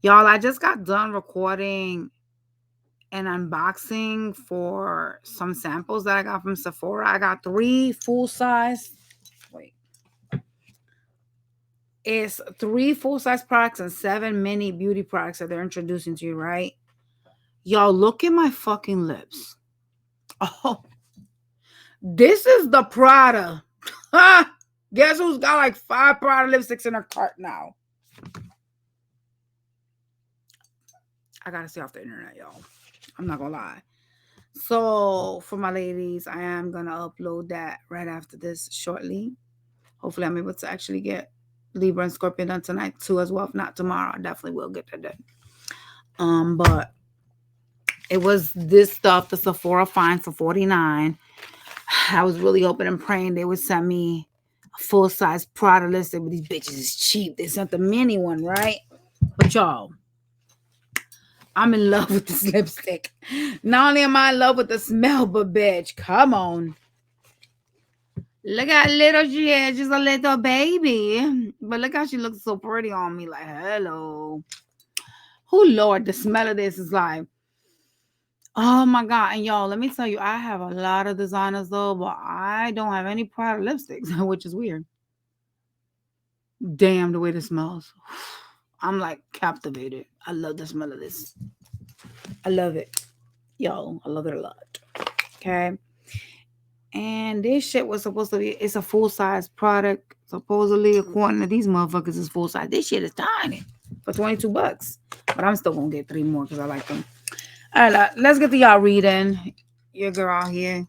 Y'all, I just got done recording an unboxing for some samples that I got from Sephora. I got 3 full size. Wait. It's 3 full size products and 7 mini beauty products that they're introducing to you, right? Y'all, look at my fucking lips. Oh, this is the Prada. Guess who's got like 5 Prada lipsticks in her cart now? I gotta stay off the internet, y'all. I'm not gonna lie. So, for my ladies, I am gonna upload that right after this shortly. Hopefully, I'm able to actually get Libra and Scorpio done tonight too, as well. If not tomorrow, I definitely will get that done. But it was this stuff, the Sephora find for $49. I was really hoping and praying they would send me a full size Prada lipstick, but these bitches is cheap. They sent the mini one, right? But y'all, I'm in love with this lipstick. Not only am I in love with the smell, but bitch, come on. Look how little she is. She's a little baby. But look how she looks so pretty on me. Like, hello. Oh, Lord, the smell of this is like, oh my God. And y'all, let me tell you, I have a lot of designers though, but I don't have any Prada lipsticks, which is weird. Damn, the way this smells. I'm like captivated. I love the smell of this. I love it. Yo, I love it a lot. Okay. And this shit was supposed to be, it's a full size product. Supposedly, according to these motherfuckers, is full size. This shit is tiny for $22. But I'm still gonna get 3 more because I like them. All right, let's get to y'all reading. Your girl here.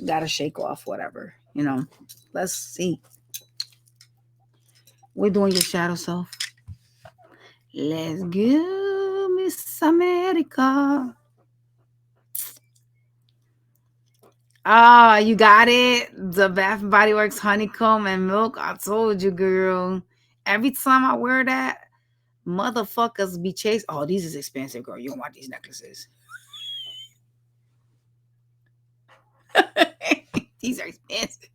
Gotta shake off whatever, you know. Let's see. We're doing your shadow self. Let's go, Miss America. Ah, you got it. The Bath and Body Works honeycomb and milk. I told you, girl. Every time I wear that, motherfuckers be chased. Oh, these is expensive, girl. You don't want these necklaces. These are expensive.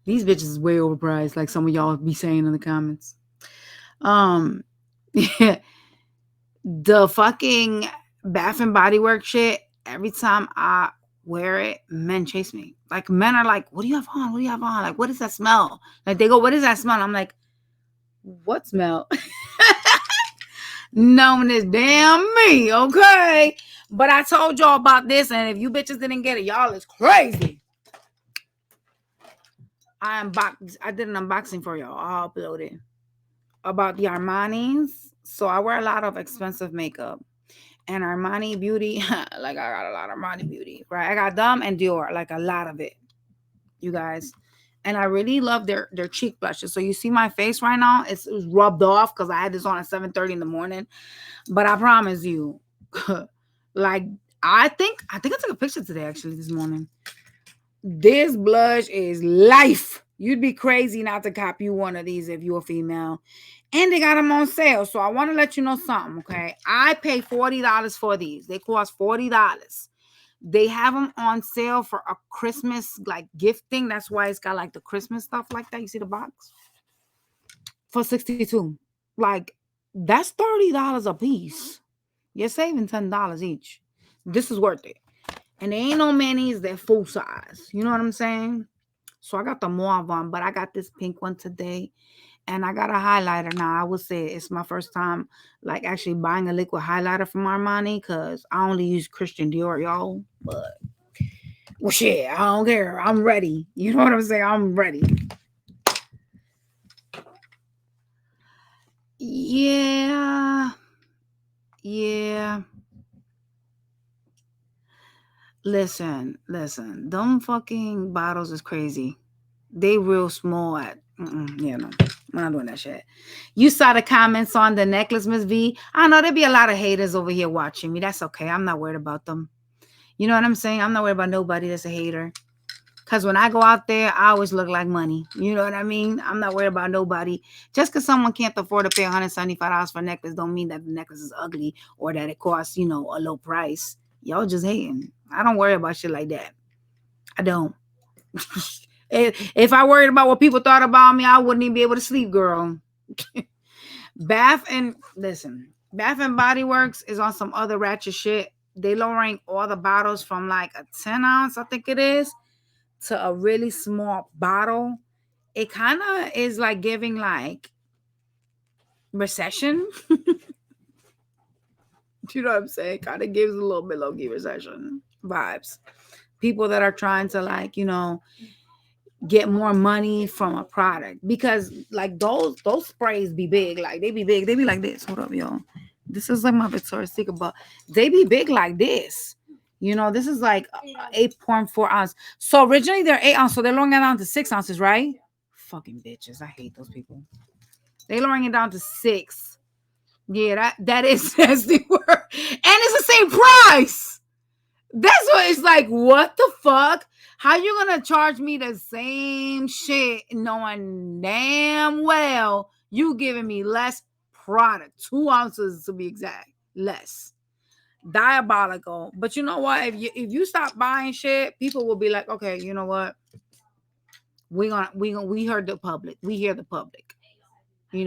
These bitches is way overpriced, like some of y'all be saying in the comments. Yeah, the fucking Bath and Body Works shit. Every time I wear it, men chase me. Like men are like, "What do you have on? What do you have on? Like, what does that smell?" Like they go, "What does that smell?" I'm like, "What smell?" Knowing this damn me, okay? But I told y'all about this, and if you bitches didn't get it, y'all is crazy. I did an unboxing for y'all. I'll upload it about the Armanis. So I wear a lot of expensive makeup and Armani beauty. Like I got a lot of Armani beauty, right? I got them and Dior, like a lot of it, you guys. And I really love their cheek blushes. So you see my face right now, it was rubbed off because I had this on at 7:30 in the morning. But I promise you, like I took a picture today actually this morning. This blush is life. You'd be crazy not to cop you one of these if you're a female. And they got them on sale. So I want to let you know something, okay? I pay $40 for these. They cost $40. They have them on sale for a Christmas like gifting. That's why it's got like the Christmas stuff like that. You see the box? For 62. Like that's $30 a piece. You're saving $10 each. This is worth it. And there ain't no minis, they're full size. You know what I'm saying? So I got the mauve one, but I got this pink one today. And I got a highlighter now. I would say it's my first time like actually buying a liquid highlighter from Armani because I only use Christian Dior, y'all. But well shit, I don't care. I'm ready. You know what I'm saying? I'm ready. Yeah. Yeah. Listen. Them fucking bottles is crazy. They real small at yeah, no. I'm not doing that shit. You saw the comments on the necklace, Miss V. I know there'd be a lot of haters over here watching me. That's okay. I'm not worried about them. You know what I'm saying? I'm not worried about nobody that's a hater. Cause when I go out there, I always look like money. You know what I mean? I'm not worried about nobody. Just cause someone can't afford to pay $175 for a necklace don't mean that the necklace is ugly or that it costs, a low price. Y'all just hating. I don't worry about shit like that. I don't. If I worried about what people thought about me, I wouldn't even be able to sleep, girl. Bath and Body Works is on some other ratchet shit. They lowering all the bottles from like a 10 ounce, I think it is, to a really small bottle. It kind of is like giving like recession. You know what I'm saying? Kind of gives a little bit low key recession vibes. People that are trying to like, get more money from a product because like those sprays be big. Like they be big. They be like this. Hold up, y'all. This is like my Victoria's Secret, but they be big like this. This is like 8.4 ounce. So originally they're 8 ounce, so they're lowering it down to 6 ounces, right? Fucking bitches. I hate those people. They lowering it down to 6. Yeah, that is nasty work. And it's the same price. That's what it's like. What the fuck? How you gonna charge me the same shit knowing damn well you giving me less product, 2 ounces to be exact, less. Diabolical. But you know what? If you stop buying shit, people will be like, okay, you know what? We heard the public. We hear the public. They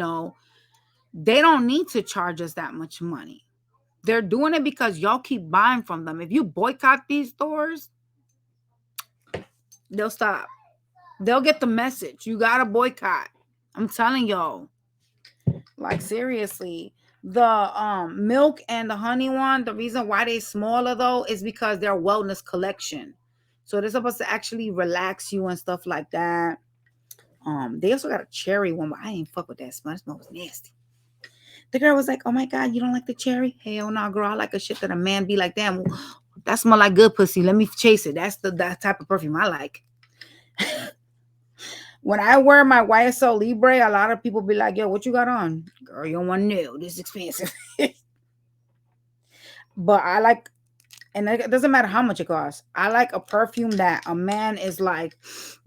don't need to charge us that much money. They're doing it because y'all keep buying from them. If you boycott these stores, they'll stop. They'll get the message. You gotta boycott. I'm telling y'all. Like seriously. The milk and the honey one, the reason why they smaller though is because they're wellness collection. So they're supposed to actually relax you and stuff like that. They also got a cherry one, but I ain't fuck with that smell. That smell was nasty. The girl was like, "Oh my god, you don't like the cherry? Hell no, girl. I like a shit that a man be like, damn, that smell like good pussy. Let me chase it. That's that type of perfume I like." When I wear my YSL Libre, a lot of people be like, "Yo, what you got on?" Girl, you don't want to know. This is expensive. But I like, and it doesn't matter how much it costs. I like a perfume that a man is like,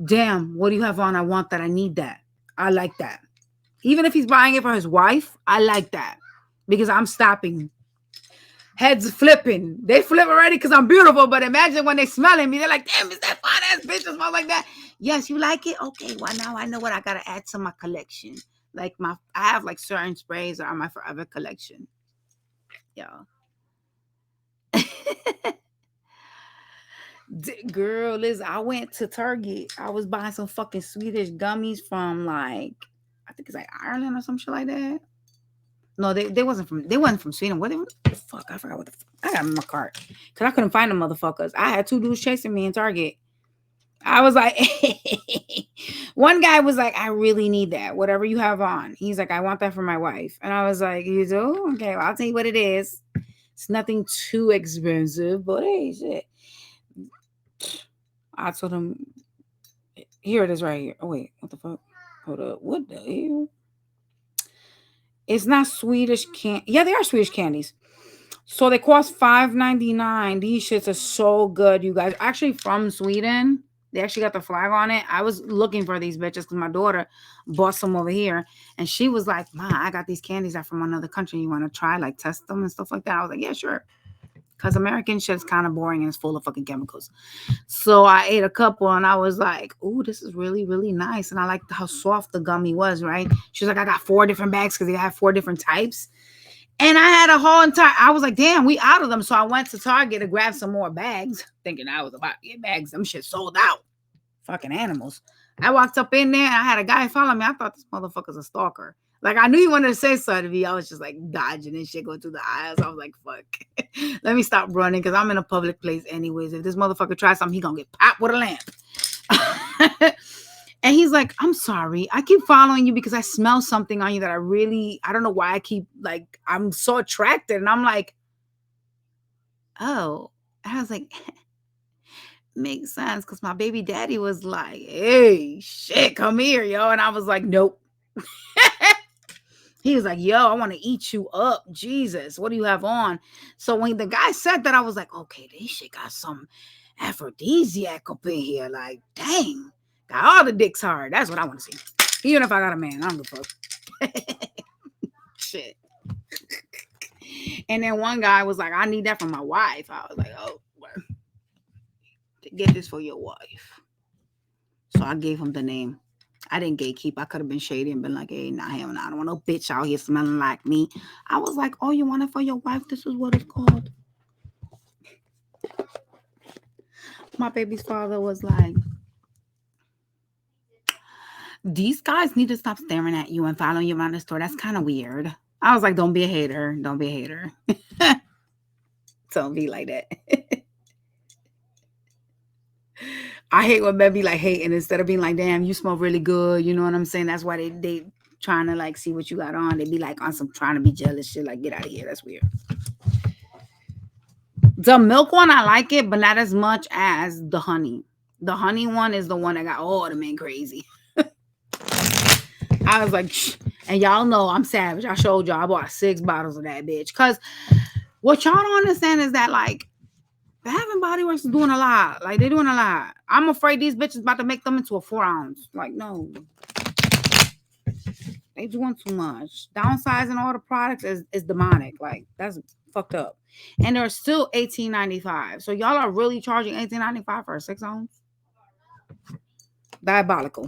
damn, what do you have on? I want that. I need that. I like that. Even if he's buying it for his wife, I like that because I'm stopping. Heads flipping. They flip already because I'm beautiful. But imagine when they smelling me, they're like, damn, is that fine ass bitch that smells like that? Yes, you like it? Okay, well now I know what I gotta add to my collection. Like I have like certain sprays that are my forever collection. Y'all. Girl, listen, I went to Target. I was buying some fucking Swedish gummies from like, I think it's like Ireland or some shit like that. No, they wasn't from Sweden. What the fuck? I forgot what the fuck. I got them in my cart. Cause I couldn't find them motherfuckers. I had 2 dudes chasing me in Target. I was like, one guy was like, I really need that. Whatever you have on. He's like, I want that for my wife. And I was like, you do? Okay, well, I'll tell you what it is. It's nothing too expensive, but hey, shit. I told him, here it is right here. Oh, wait, what the fuck? Hold up. What the hell? It's not Swedish Yeah, they are Swedish candies. So they cost $5.99. These shits are so good, you guys. Actually from Sweden. They actually got the flag on it. I was looking for these bitches because my daughter bought some over here. And she was like, Ma, I got these candies that from another country. You want to try, like test them and stuff like that? I was like, yeah, sure. Because American shit's kind of boring and it's full of fucking chemicals. So I ate a couple and I was like, ooh, this is really, really nice. And I liked how soft the gummy was, right? She was like, I got 4 different bags because they have 4 different types. And I had a whole entire, I was like, damn, we out of them. So I went to Target to grab some more bags, thinking I was about to get bags. Them shit sold out. Fucking animals. I walked up in there and I had a guy follow me. I thought this motherfucker's a stalker. Like, I knew he wanted to say something to me. I was just like dodging and shit, going through the aisles. I was like, fuck. Let me stop running because I'm in a public place anyways. If this motherfucker tries something, he gonna get popped with a lamp. And he's like, I'm sorry. I keep following you because I smell something on you that I don't know why I keep, like, I'm so attracted. And I'm like, oh. And I was like, makes sense because my baby daddy was like, hey, shit, come here, yo. And I was like, nope. He was like, yo, I want to eat you up. Jesus, what do you have on? So when the guy said that, I was like, okay, this shit got some aphrodisiac up in here. Like, dang, got all the dicks hard. That's what I want to see. Even if I got a man, I don't give a fuck. Shit. And then one guy was like, I need that for my wife. I was like, oh, well, get this for your wife. So I gave him the name. I didn't gatekeep. I could have been shady and been like, hey, nah, hell nah, I don't want no bitch out here smelling like me. I was like, oh, you want it for your wife? This is what it's called. My baby's father was like, these guys need to stop staring at you and following you around the store. That's kind of weird. I was like, don't be a hater. Don't be a hater. Don't be like that. I hate when men be like hating instead of being like, damn, you smell really good. You know what I'm saying? That's why they trying to like see what you got on. They be like on some trying to be jealous shit. Like, get out of here. That's weird. The milk one, I like it, but not as much as the honey. The honey one is the one that got all the men crazy. I was like, shh. And y'all know I'm savage. I showed y'all I bought 6 bottles of that bitch. Cause what y'all don't understand is that like Bath and Body Works is doing a lot. Like they're doing a lot. I'm afraid these bitches about to make them into a 4-ounce. Like no, they doing too much. Downsizing all the products is demonic. Like that's fucked up. And they're still $18.95. So y'all are really charging $18.95 for a 6-ounce. Diabolical.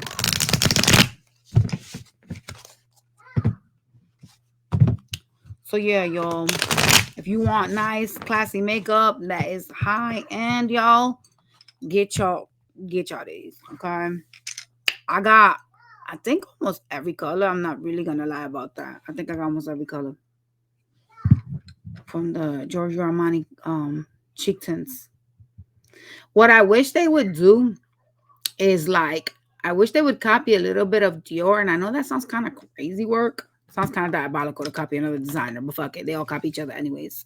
So yeah, y'all. If you want nice, classy makeup that is high end, y'all, get y'all these. Okay. I think almost every color. I'm not really gonna lie about that. I think I got almost every color from the Giorgio Armani cheek tints. What I wish they would do is like I wish they would copy a little bit of Dior, and I know that sounds kind of crazy work. Sounds kind of diabolical to copy another designer, but fuck it, they all copy each other anyways.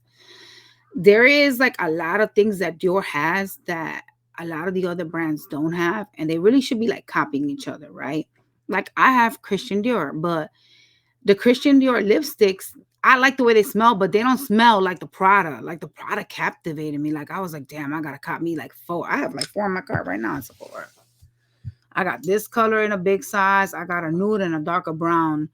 There is like a lot of things that Dior has that a lot of the other brands don't have, and they really should be like copying each other, right? Like I have Christian Dior, but the Christian Dior lipsticks, I like the way they smell, but they don't smell like the Prada. Like the Prada captivated me. Like I was like, damn, I gotta cop me like 4. I have like 4 in my cart right now in Sephora. I got this color in a big size. I got a nude and a darker brown.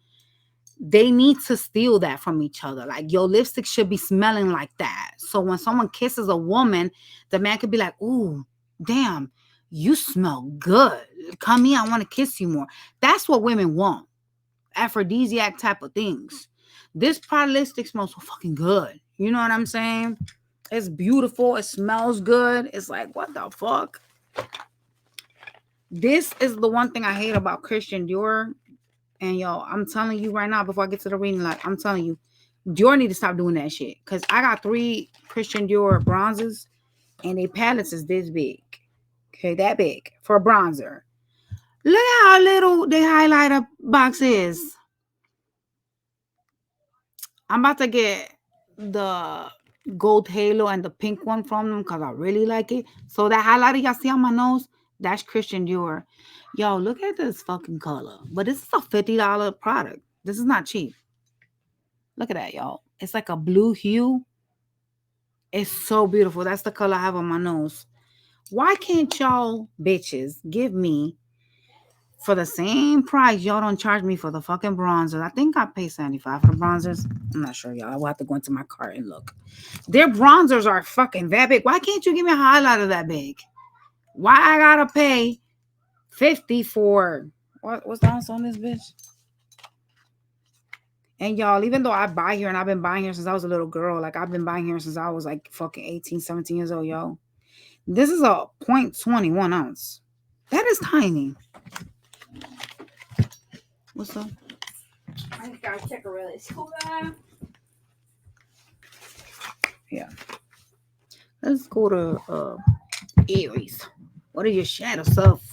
They need to steal that from each other. Like your lipstick should be smelling like that. So when someone kisses a woman, the man could be like, ooh, damn, you smell good. Come here, I want to kiss you more. That's what women want. Aphrodisiac type of things. This Prada lipstick smells so fucking good. You know what I'm saying? It's beautiful. It smells good. It's like, what the fuck? This is the one thing I hate about Christian Dior. And yo, I'm telling you right now, before I get to the reading, like I'm telling you, Dior need to stop doing that shit. Cause I got 3 Christian Dior bronzes, and their palettes is this big. Okay, that big for a bronzer. Look at how little the highlighter box is. I'm about to get the gold halo and the pink one from them because I really like it. So that highlighter y'all see on my nose, that's Christian Dior. Yo, look at this fucking color. But this is a $50 product. This is not cheap. Look at that, y'all. It's like a blue hue. It's so beautiful. That's the color I have on my nose. Why can't y'all bitches give me for the same price? Y'all don't charge me for the fucking bronzers. I think I paid $75 for the bronzers. I'm not sure, y'all. I will have to go into my cart and look. Their bronzers are fucking that big. Why can't you give me a highlighter that big? Why I gotta pay 50 for what's the ounce on this bitch? And y'all, even though I buy here and I've been buying here since I was a little girl, like I've been buying here since I was like fucking 18, 17 years old, y'all. This is a 0.21 ounce. That is tiny. What's up? I gotta check a really cool. Yeah. Let's go to Aries. What does your shadow self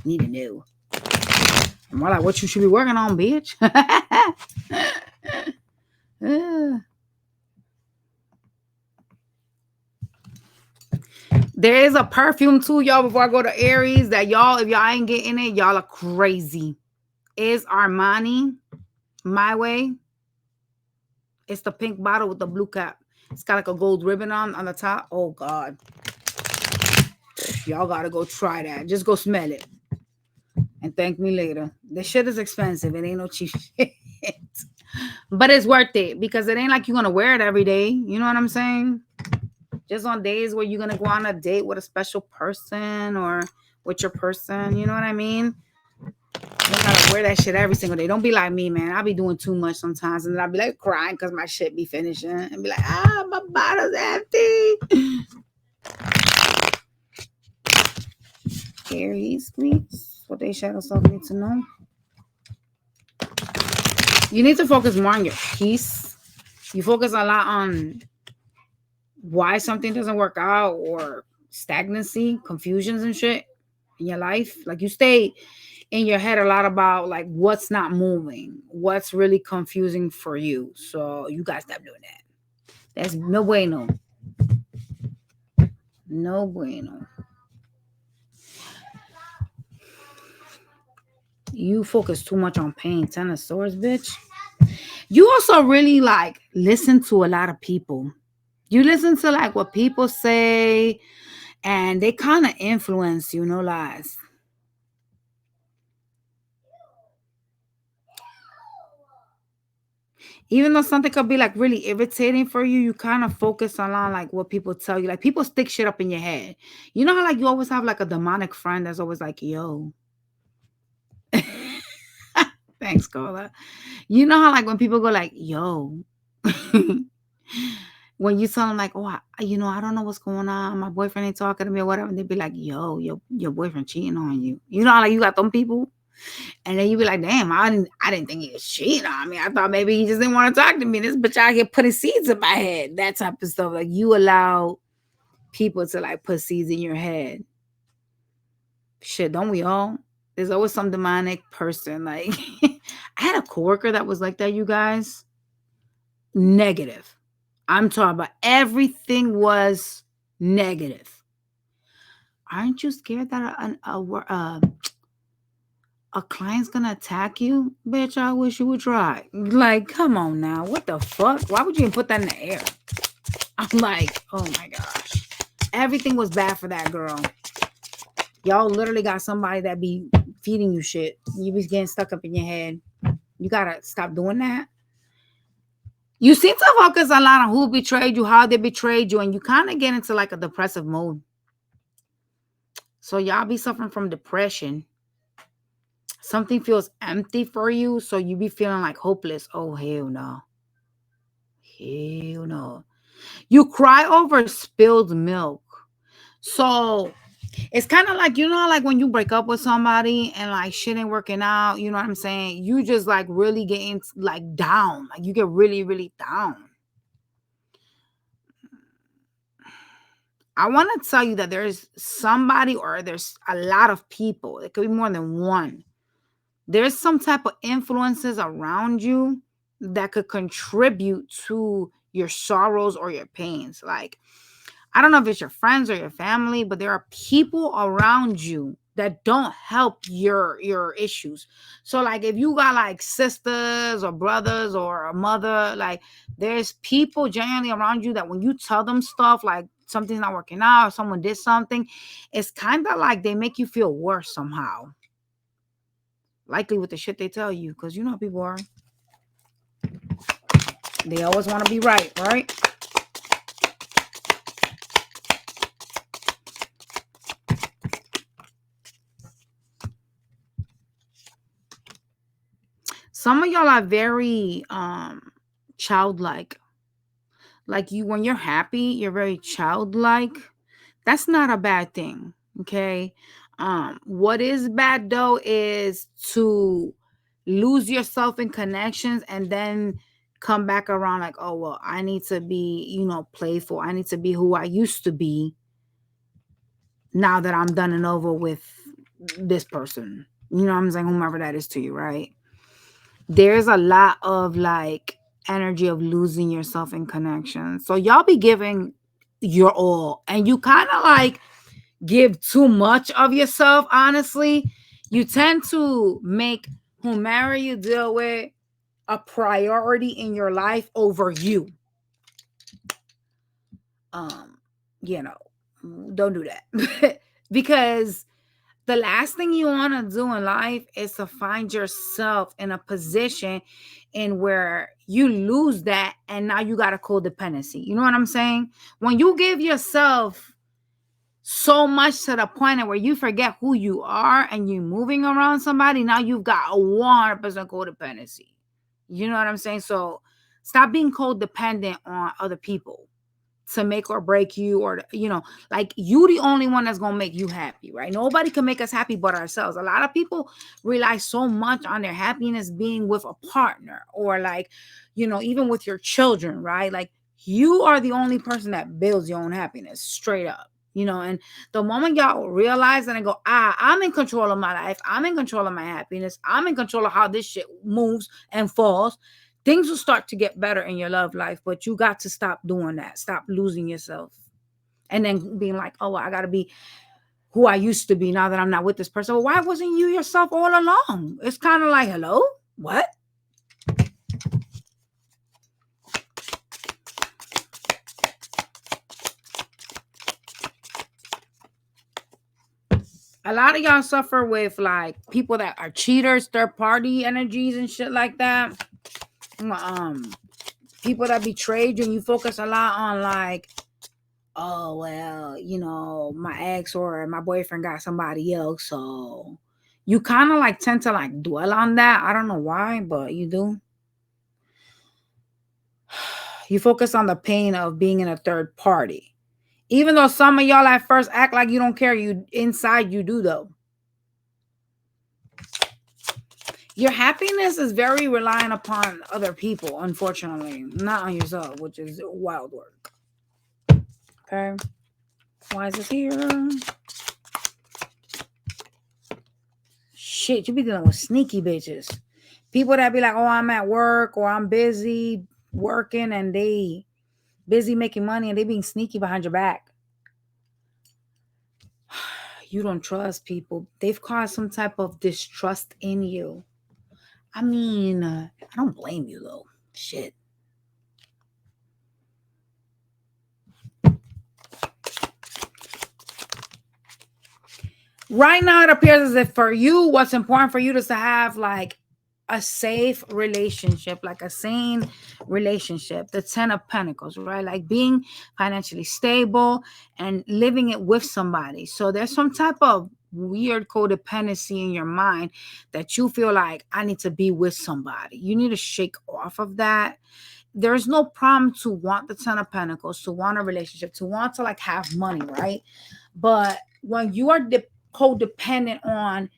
need to know? And more like what you should be working on, bitch. There is a perfume too, y'all, before I go to Aries, that y'all, if y'all ain't getting it, y'all are crazy. It's Armani, My Way. It's the pink bottle with the blue cap. It's got like a gold ribbon on the top. Oh, God. Y'all got to go try that. Just go smell it. And thank me later. The shit is expensive. It ain't no cheap shit. But it's worth it because it ain't like you're going to wear it every day. You know what I'm saying? Just on days where you're going to go on a date with a special person or with your person. You know what I mean? They gotta wear that shit every single day. Don't be like me, man. I be doing too much sometimes, and then I'll be like crying because my shit be finishing, and be like, my bottle's empty. Aries, please. What they shadow self need to know. You need to focus more on your peace. You focus a lot on why something doesn't work out or stagnancy, confusions and shit in your life. Like you stay in your head a lot about like what's not moving, what's really confusing for you. So you gotta stop doing that. That's no bueno. No bueno. You focus too much on pain. Ten of Swords, bitch. You also really like listen to a lot of people. You listen to like what people say, and they kind of influence you, no lies. Even though something could be like really irritating for you, you kind of focus on like what people tell you. Like people stick shit up in your head. You know how like you always have like a demonic friend that's always like, yo. Thanks, Carla. You know how like when people go like, yo. When you tell them like, oh, I don't know what's going on. My boyfriend ain't talking to me or whatever. And they be like, yo, your boyfriend cheating on you. You know how like you got them people? And then you be like, damn, I didn't think he was cheating on me. I thought maybe he just didn't want to talk to me. This bitch out here putting seeds in my head. That type of stuff. Like you allow people to like put seeds in your head. Shit, don't we all? There's always some demonic person. Like I had a coworker that was like that, you guys. Negative. I'm talking about everything was negative. Aren't you scared that a client's gonna attack you? Bitch, I wish you would try. Like, come on now. What the fuck? Why would you even put that in the air? I'm like, oh my gosh. Everything was bad for that girl. Y'all literally got somebody that be feeding you shit. You be getting stuck up in your head. You gotta stop doing that. You seem to focus a lot on who betrayed you, how they betrayed you, and you kind of get into like a depressive mode. So y'all be suffering from depression. Something feels empty for you, so you be feeling like hopeless. Oh, hell no. Hell no. You cry over spilled milk. So it's kind of like, you know, like when you break up with somebody and like shit ain't working out, you know what I'm saying? You just like really getting like down. Like you get really, really down. I want to tell you that there's somebody or there's a lot of people. It could be more than one. There's some type of influences around you that could contribute to your sorrows or your pains. Like, I don't know if it's your friends or your family, but there are people around you that don't help your issues. So like if you got like sisters or brothers or a mother, like there's people genuinely around you that when you tell them stuff like something's not working out or someone did something, it's kind of like they make you feel worse somehow. Likely with the shit they tell you, because you know how people are. They always want to be right, right? Some of y'all are very childlike. Like you when you're happy, you're very childlike. That's not a bad thing, okay? What is bad though is to lose yourself in connections and then come back around like, oh well, I need to be, playful. I need to be who I used to be now that I'm done and over with this person. You know what I'm saying? Whomever that is to you, right? There's a lot of like energy of losing yourself in connection. So y'all be giving your all and you kind of like give too much of yourself, honestly. You tend to make whomever you deal with a priority in your life over you. Um, you know, don't do that. Because the last thing you want to do in life is to find yourself in a position in where you lose that and now you got a codependency. You know what I'm saying? When you give yourself so much to the point where you forget who you are and you moving around somebody. Now you've got a 100% codependency. You know what I'm saying? So stop being codependent on other people to make or break you, or like, you the only one that's gonna make you happy, right? Nobody can make us happy but ourselves. A lot of people rely so much on their happiness being with a partner, or like, even with your children, right? Like, you are the only person that builds your own happiness, straight up. And the moment y'all realize and I go, I'm in control of my life, I'm in control of my happiness, I'm in control of how this shit moves and falls, things will start to get better in your love life. But you got to stop doing that. Stop losing yourself. And then being like, oh, I got to be who I used to be now that I'm not with this person. Well, why wasn't you yourself all along? It's kind of like, hello? What? A lot of y'all suffer with like people that are cheaters, third party energies and shit like that. People that betrayed you, and you focus a lot on like, oh well, my ex or my boyfriend got somebody else, so you kind of like tend to like dwell on that. I don't know why, but you do. You focus on the pain of being in a third party, even though some of y'all at first act like you don't care. You inside you do though. Your happiness is very reliant upon other people, unfortunately, not on yourself, which is wild work. Okay, why is this here? Shit, you be dealing with sneaky bitches. People that be like, oh, I'm at work or I'm busy working, and they busy making money and they being sneaky behind your back. You don't trust people. They've caused some type of distrust in you. I mean, I don't blame you though. Shit. Right now, it appears as if for you, what's important for you is to have like a safe relationship, like a sane relationship. The 10 of Pentacles, right? Like being financially stable and living it with somebody. So there's some type of weird codependency in your mind that you feel like, I need to be with somebody. You need to shake off of that. There's no problem to want the 10 of Pentacles, to want a relationship, to want to like have money, right? But when you are codependent on,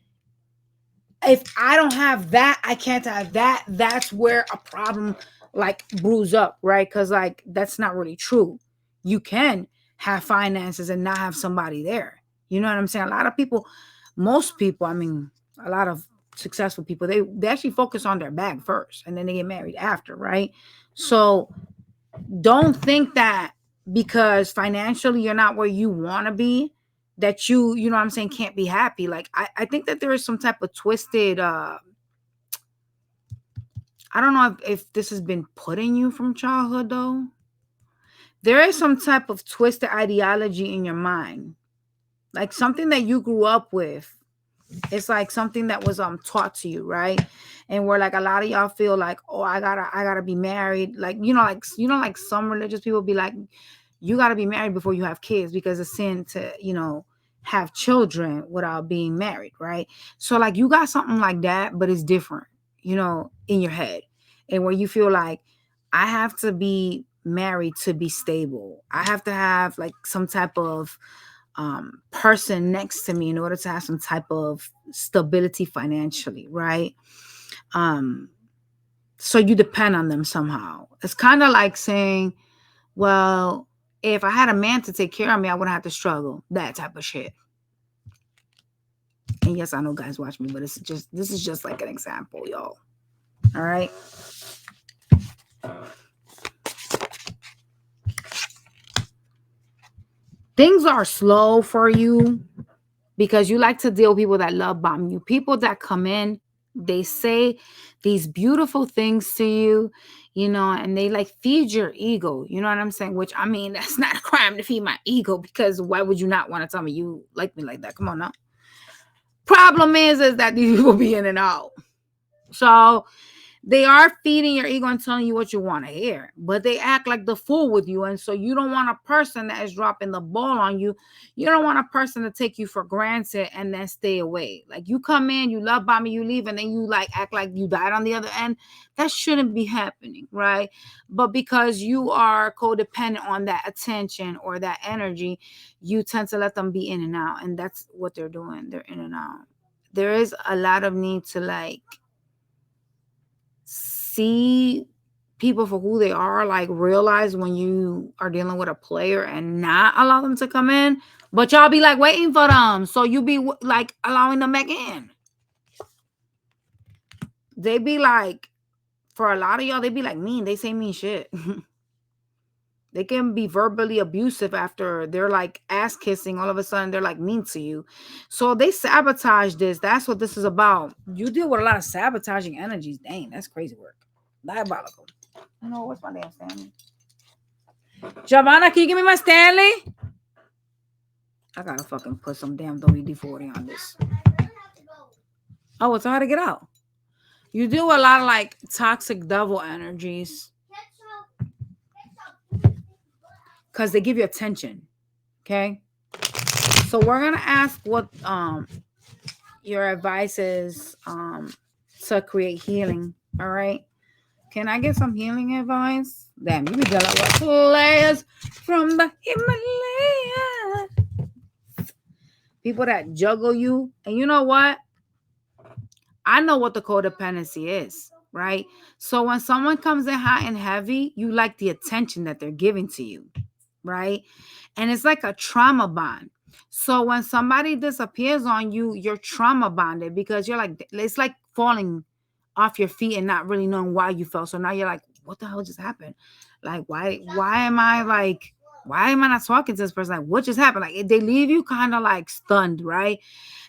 if I don't have that, I can't have that, that's where a problem like brews up, right? Because like that's not really true. You can have finances and not have somebody there. You know what I'm saying? A lot of people, most people, I mean, a lot of successful people, they actually focus on their bag first and then they get married after, right? So don't think that because financially you're not where you want to be, that you know what I'm saying, can't be happy. Like I think that there is some type of twisted I don't know if this has been put in you from childhood though. There is some type of twisted ideology in your mind, like something that you grew up with. It's like something that was taught to you, right? And where like a lot of y'all feel like, oh, I gotta be married, like like some religious people be like, you got to be married before you have kids because it's sin to, have children without being married, right? So like you got something like that, but it's different, in your head. And where you feel like, I have to be married to be stable. I have to have like some type of person next to me in order to have some type of stability financially, right? So you depend on them somehow. It's kind of like saying, well, if I had a man to take care of me, I wouldn't have to struggle. That type of shit. And yes, I know guys watch me, but this is just like an example, y'all. All right. Things are slow for you because you like to deal with people that love bomb you. People that come in, they say these beautiful things to you, and they like feed your ego. You know what I'm saying? Which, I mean, that's not a crime to feed my ego, because why would you not want to tell me you like me like that? Come on now. Problem is that these people be in and out. So They are feeding your ego and telling you what you want to hear, but they act like the fool with you. And so you don't want a person that is dropping the ball on you. You don't want a person to take you for granted and then stay away. Like you come in, you love bomb me, you leave, and then you like act like you died on the other end. That shouldn't be happening, right? But because you are codependent on that attention or that energy, you tend to let them be in and out. And that's what they're doing. They're in and out. There is a lot of need to like see people for who they are, like realize when you are dealing with a player and not allow them to come in, but y'all be like waiting for them, so you be like allowing them back in. They be like, for a lot of y'all, they be like mean, they say mean shit. They can be verbally abusive after they're like ass kissing, all of a sudden they're like mean to you. So they sabotage this. That's what this is about. You deal with a lot of sabotaging energies. Dang, that's crazy work. Diabolical. No, what's my damn Stanley? Giovanna, can you give me my Stanley? I gotta fucking put some damn WD-40 on this. Oh, it's hard to get out. You deal with a lot of like toxic devil energies because they give you attention. Okay. So we're gonna ask what your advice is to create healing. All right. Can I get some healing advice? Damn, you be dealing with players from the Himalayas. People that juggle you. And you know what? I know what the codependency is, right? So when someone comes in hot and heavy, you like the attention that they're giving to you, right? And it's like a trauma bond. So when somebody disappears on you, you're trauma bonded because you're like, it's like falling off your feet and not really knowing why you fell. So now you're like, what the hell just happened? Like, why am I like, why am I not talking to this person? Like, what just happened? Like, they leave you kind of like stunned, right?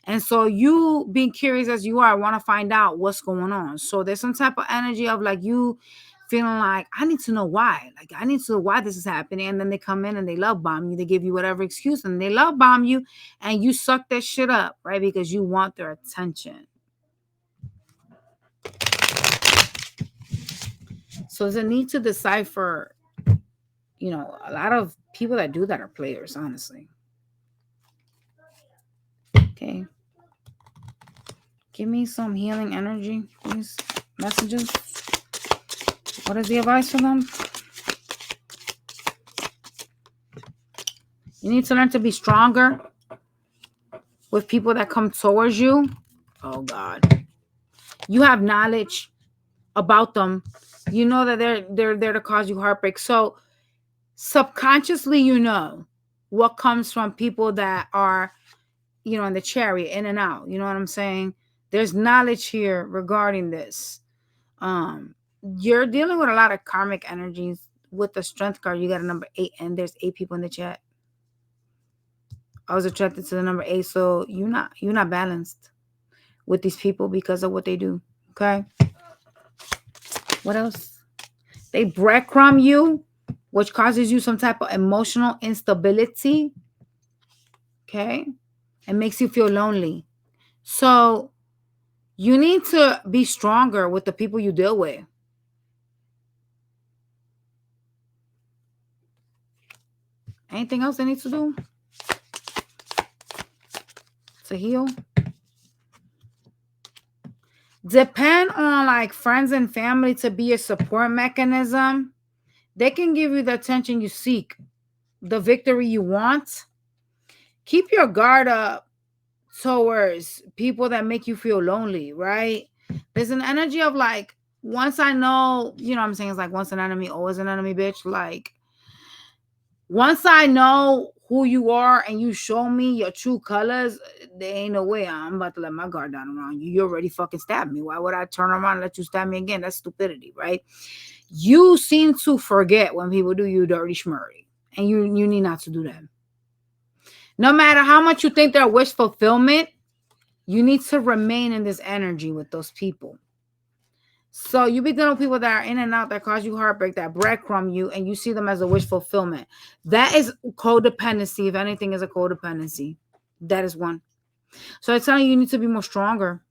And so you being curious as you are, want to find out what's going on. So there's some type of energy of like you feeling like, I need to know why. Like, I need to know why this is happening. And then they come in and they love bomb you. They give you whatever excuse and they love bomb you and you suck that shit up, right? Because you want their attention. So there's a need to decipher, you know, a lot of people that do that are players, honestly. Okay. Give me some healing energy, please. Messages. What is the advice for them? You need to learn to be stronger with people that come towards you. Oh God. You have knowledge about them. You know that they're there to cause you heartbreak. So subconsciously you know what comes from people that are, you know, in the chariot, in and out. You know what I'm saying? There's knowledge here regarding this. You're dealing with a lot of karmic energies. With the strength card, you got a number 8, and there's 8 people in the chat. I was attracted to the number 8, so you're not balanced with these people because of what they do. Okay. What else? They breadcrumb you, which causes you some type of emotional instability. Okay. It makes you feel lonely. So you need to be stronger with the people you deal with. Anything else they need to do to heal? Depend on like friends and family to be a support mechanism. They can give you the attention you seek, the victory you want. Keep your guard up towards people that make you feel lonely, right? There's an energy of like, once I know, you know what I'm saying? It's like once an enemy, always an enemy, bitch. Like, once I know who you are and you show me your true colors, there ain't no way I'm about to let my guard down around you. You already fucking stabbed me. Why would I turn around and let you stab me again? That's stupidity, right? You seem to forget when people do you dirty schmurdy, and you need not to do that. No matter how much you think they're wish fulfillment, you need to remain in this energy with those people. So you be dealing with people that are in and out, that cause you heartbreak, that breadcrumb you, and you see them as a wish fulfillment. That is codependency. If anything is a codependency, that is one. So I tell you, you need to be more stronger.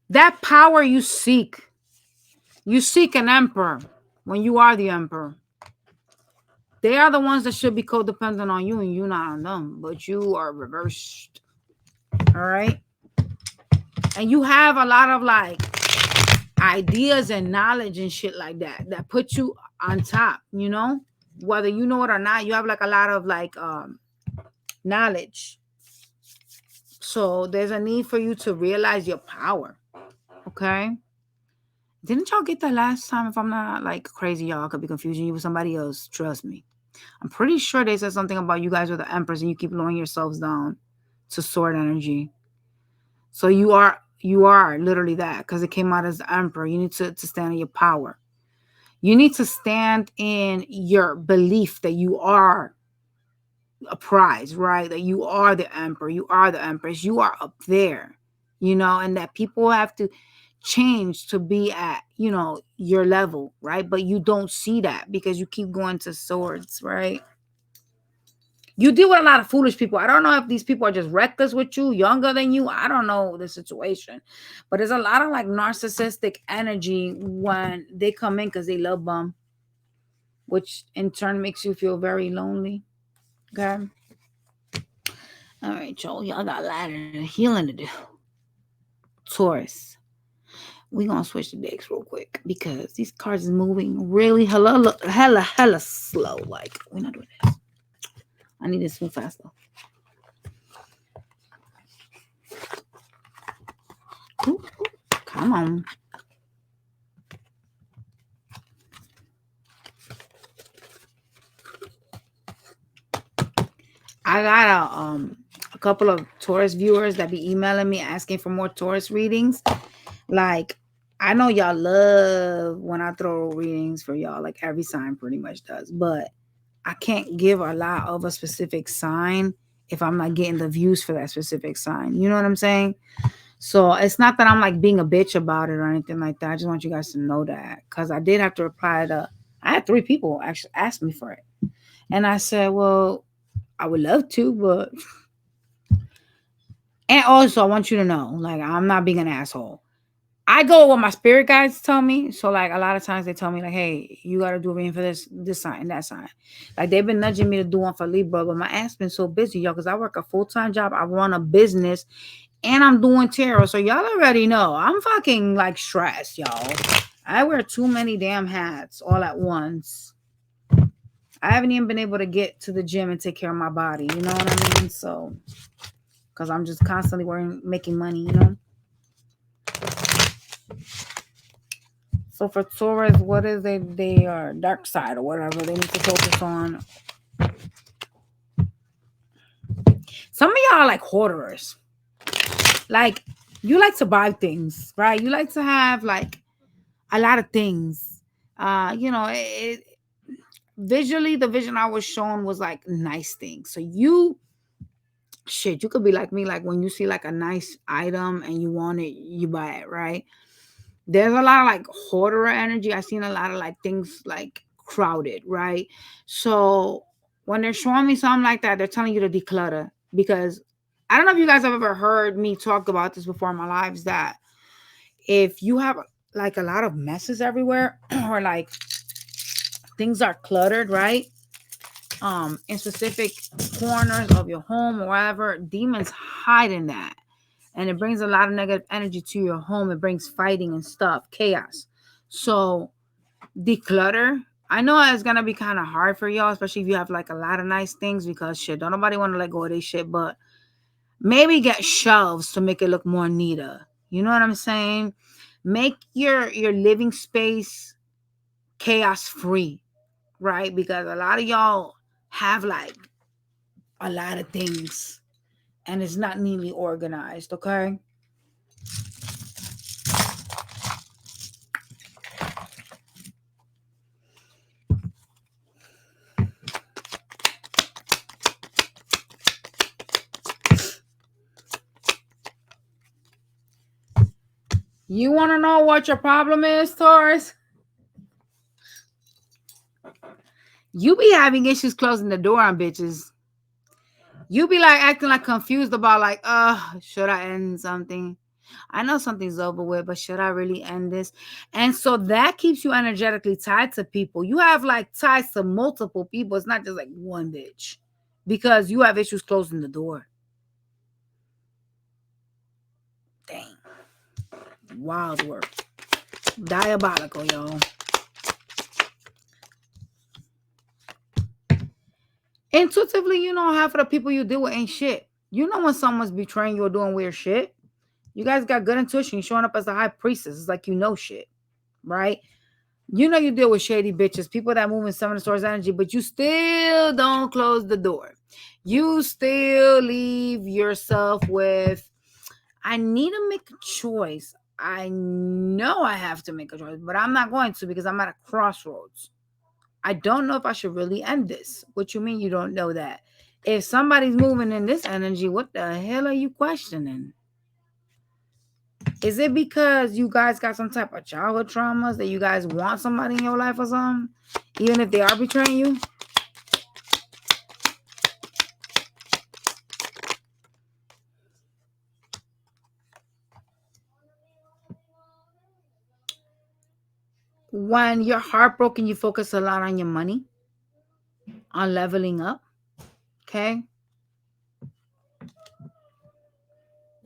That power you seek. You seek an emperor when you are the emperor. They are the ones that should be codependent on you and you not on them. But you are reversed. All right. And you have a lot of like ideas and knowledge and shit like that put you on top, you know? Whether you know it or not, you have like a lot of like knowledge. So there's a need for you to realize your power. Okay. Didn't y'all get that last time? If I'm not like crazy, y'all could be confusing you with somebody else. Trust me. I'm pretty sure they said something about you guys are the empress and you keep lowering yourselves down to sword energy. So you are literally that because it came out as the emperor. You need to stand in your power. You need to stand in your belief that you are a prize, right? That you are the emperor, you are the empress, you are up there, and that people have to change to be at, your level, right? But you don't see that because you keep going to swords, right? You deal with a lot of foolish people. I don't know if these people are just reckless with you, younger than you. I don't know the situation. But there's a lot of like narcissistic energy when they come in because they love bum, which in turn makes you feel very lonely. Okay. All right, y'all got a lot of healing to do. Taurus. We gonna switch the decks real quick because these cards is moving really hella slow. Like we're not doing this. I need this move faster. Ooh, come on. I got a couple of Taurus viewers that be emailing me asking for more Taurus readings. Like, I know y'all love when I throw readings for y'all, like every sign pretty much does, but I can't give a lot of a specific sign if I'm not getting the views for that specific sign. You know what I'm saying? So it's not that I'm like being a bitch about it or anything like that. I just want you guys to know that because I did have to reply to, I had 3 people actually ask me for it. And I said, well, I would love to, but, and also I want you to know, like, I'm not being an asshole. I go with what my spirit guides tell me. So like a lot of times they tell me like, hey, you gotta do a reading for this sign and that sign. Like they've been nudging me to do one for Libra, but my ass been so busy, y'all, because I work a full-time job, I run a business, and I'm doing tarot. So y'all already know I'm fucking like stressed, y'all. I wear too many damn hats all at once. I haven't even been able to get to the gym and take care of my body. You know what I mean? So, because I'm just constantly making money. So for Taurus, what is they are dark side or whatever they need to focus on? Some of y'all are like hoarders. Like you like to buy things, right? You like to have like a lot of things. Visually the vision I was shown was like nice things. So you could be like me, like when you see like a nice item and you want it, you buy it, right? There's a lot of like hoarder energy. I've seen a lot of like things like crowded, right? So when they're showing me something like that, they're telling you to declutter because I don't know if you guys have ever heard me talk about this before in my lives, that if you have like a lot of messes everywhere or like things are cluttered, right? In specific corners of your home or wherever, demons hide in that. And it brings a lot of negative energy to your home. It brings fighting and stuff, chaos. So declutter. I know it's gonna be kind of hard for y'all, especially if you have like a lot of nice things because shit, don't nobody want to let go of their shit, but maybe get shelves to make it look more neater. You know what I'm saying? Make your living space chaos free, right? Because a lot of y'all have like a lot of things and it's not neatly organized, okay? You want to know what your problem is, Taurus? You be having issues closing the door on bitches. You be like acting like confused about like, should I end something? I know something's over with, but should I really end this? And so that keeps you energetically tied to people. You have like ties to multiple people. It's not just like one bitch because you have issues closing the door. Dang. Wild work. Diabolical, y'all. Intuitively, you know half of the people you deal with ain't shit. You know when someone's betraying you or doing weird shit. You guys got good intuition. You're showing up as the high priestess. It's like you know shit, right? You know you deal with shady bitches, people that move in Seven of Swords energy, but you still don't close the door. You still leave yourself with, I need to make a choice. I know I have to make a choice, but I'm not going to because I'm at a crossroads. I don't know if I should really end this. What you mean you don't know that? If somebody's moving in this energy, what the hell are you questioning? Is it because you guys got some type of childhood traumas that you guys want somebody in your life or something? Even if they are betraying you? When you're heartbroken, you focus a lot on your money, on leveling up. Okay?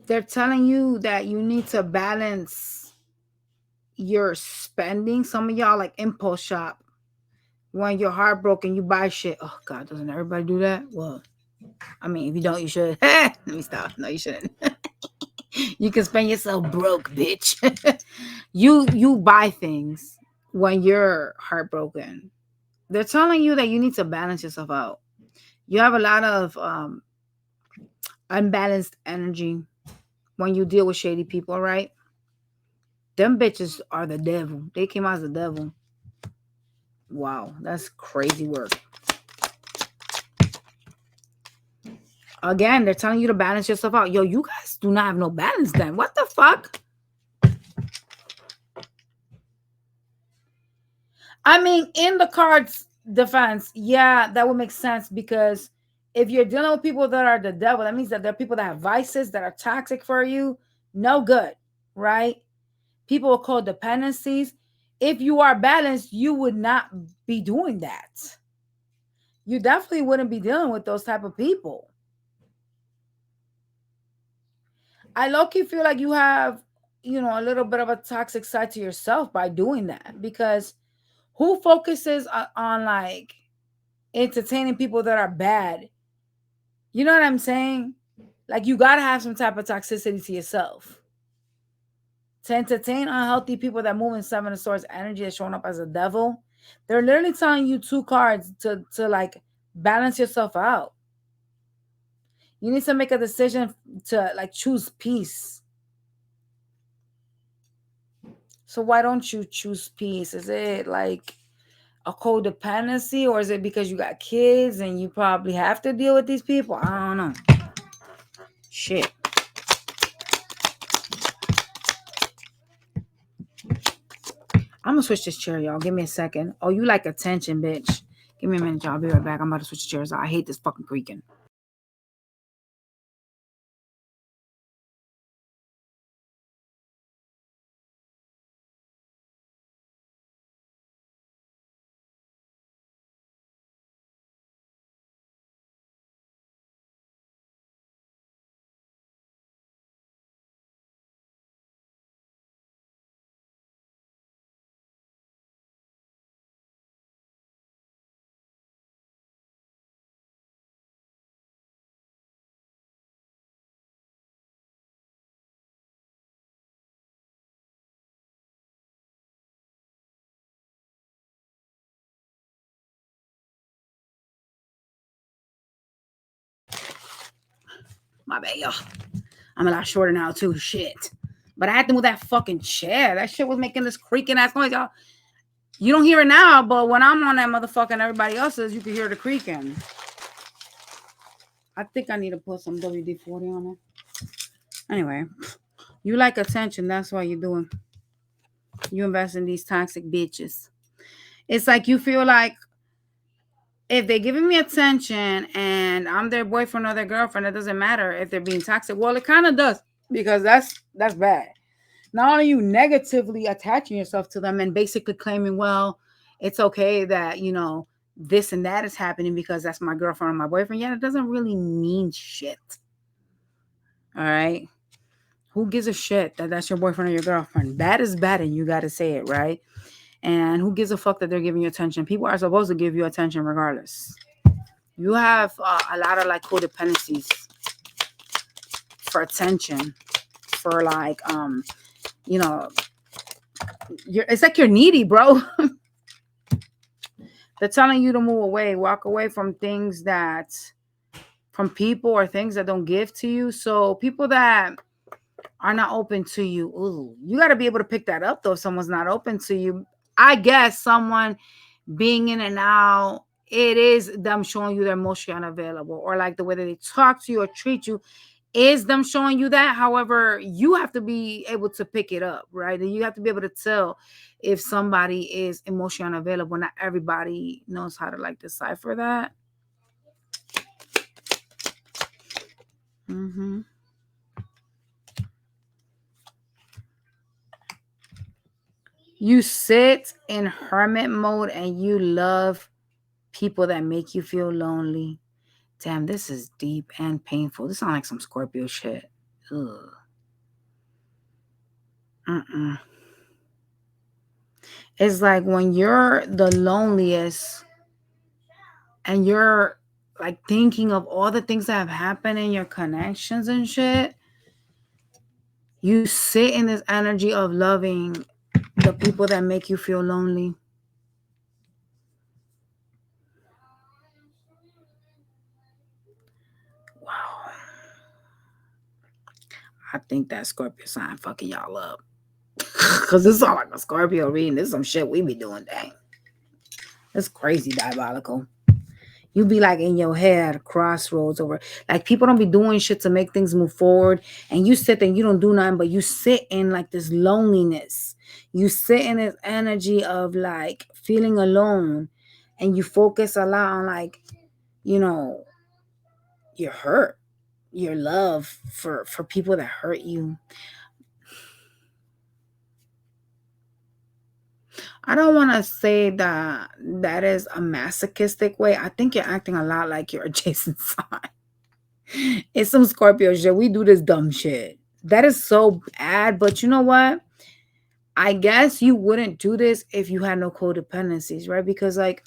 They're telling you that you need to balance your spending. Some of y'all like impulse shop. When you're heartbroken, you buy shit. Oh God, doesn't everybody do that? Well, I mean, if you don't, you should. Let me stop. No, you shouldn't. You can spend yourself broke, bitch. You buy things when you're heartbroken. They're telling you that you need to balance yourself out. You have a lot of unbalanced energy when you deal with shady people, right? Them bitches are the devil. They came out as the devil. Wow, that's crazy work. Again, they're telling you to balance yourself out. Yo, you guys do not have no balance then. What the fuck? I mean, in the cards defense, yeah, that would make sense because if you're dealing with people that are the devil, that means that there are people that have vices that are toxic for you. No good, right? People with codependencies. If you are balanced, you would not be doing that. You definitely wouldn't be dealing with those type of people. I low-key feel like you have, a little bit of a toxic side to yourself by doing that because who focuses on like entertaining people that are bad? You know what I'm saying? Like you gotta have some type of toxicity to yourself to entertain unhealthy people that move in Seven of Swords energy is showing up as a devil. They're literally telling you two cards to like balance yourself out. You need to make a decision to like choose peace. So why don't you choose peace? Is it like a codependency or is it because you got kids and you probably have to deal with these people? I don't know. Shit. I'm gonna switch this chair, y'all. Give me a second. Oh, you like attention, bitch. Give me a minute, y'all. I'll be right back. I'm about to switch chairs. I hate this fucking creaking. My bad, y'all. I'm a lot shorter now too. Shit. But I had to move that fucking chair. That shit was making this creaking ass noise, y'all. You don't hear it now, but when I'm on that motherfucker and everybody else is, you can hear the creaking. I think I need to put some WD-40 on it. Anyway, you like attention. That's why you're doing. You invest in these toxic bitches. It's like you feel like if they're giving me attention and I'm their boyfriend or their girlfriend, it doesn't matter if they're being toxic. Well, it kind of does. because that's bad. Not only you negatively attaching yourself to them and basically claiming, well, it's okay that, this and that is happening because that's my girlfriend or my boyfriend. Yeah, it doesn't really mean shit. All right. Who gives a shit that that's your boyfriend or your girlfriend? Bad is bad and you got to say it, right? And who gives a fuck that they're giving you attention? People are supposed to give you attention regardless. You have a lot of like codependencies for attention, for like, you know, it's like you're needy, bro. They're telling you to move away, walk away from things from people or things that don't give to you. So people that are not open to you, ooh, you got to be able to pick that up though. If someone's not open to you, I guess someone being in and out, it is them showing you they're emotionally unavailable, or like the way that they talk to you or treat you is them showing you that. However, you have to be able to pick it up, right? And you have to be able to tell if somebody is emotionally unavailable. Not everybody knows how to like decipher that. Mm-hmm. You sit in hermit mode and you love people that make you feel lonely. Damn, this is deep and painful. This sounds like some Scorpio shit. Ugh. Mm-mm. It's like when you're the loneliest and you're like thinking of all the things that have happened in your connections and shit, you sit in this energy of loving the people that make you feel lonely. Wow. I think that Scorpio sign fucking y'all up. Cause this sounds like a Scorpio reading. This is some shit we be doing, dang. It's crazy diabolical. You be like in your head, crossroads over. Like people don't be doing shit to make things move forward, and you sit there and you don't do nothing, but you sit in like this loneliness. You sit in this energy of like feeling alone, and you focus a lot on like, you know, your hurt, your love for people that hurt you. I don't want to say that that is a masochistic way. I think you're acting a lot like your adjacent sign. It's some Scorpio shit. We do this dumb shit. That is so bad. But you know what? I guess you wouldn't do this if you had no codependencies, right? Because like,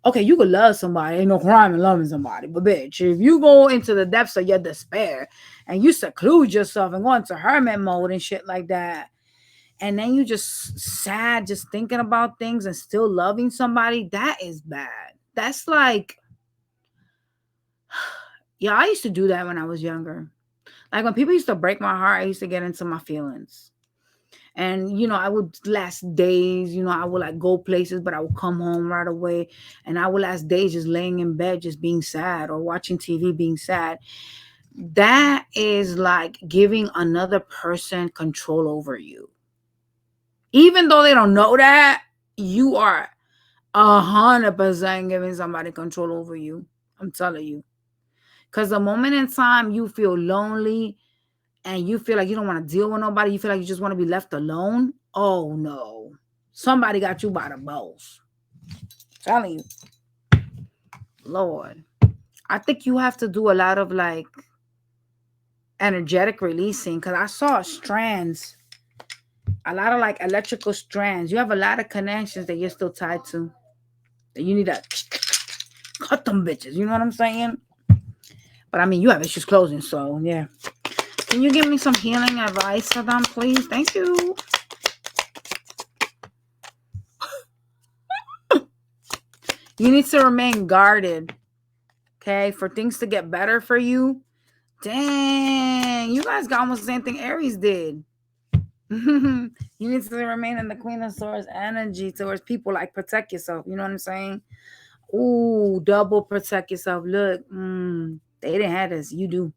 okay, you could love somebody, ain't no crime in loving somebody. But bitch, if you go into the depths of your despair and you seclude yourself and go into hermit mode and shit like that, and then you just sad, just thinking about things and still loving somebody, that is bad. That's like, yeah, I used to do that when I was younger. Like when people used to break my heart, I used to get into my feelings. And I would last days, I would like go places, but I would come home right away. And I would last days just laying in bed, just being sad, or watching TV being sad. That is like giving another person control over you. Even though they don't know that, you are 100% giving somebody control over you. I'm telling you. Because the moment in time you feel lonely and you feel like you don't want to deal with nobody, you feel like you just want to be left alone. Oh no. Somebody got you by the balls. I'm telling you. Lord. I think you have to do a lot of like energetic releasing, because I saw strands, a lot of like electrical strands. You have a lot of connections that you're still tied to. That you need to cut them bitches. You know what I'm saying? But I mean, you have issues closing, so yeah. Can you give me some healing advice for them, please? Thank you. You need to remain guarded, okay, for things to get better for you. Dang, you guys got almost the same thing Aries did. You need to remain in the Queen of Swords energy towards people, like protect yourself. You know what I'm saying? Ooh, double protect yourself. Look, they didn't have this. You do.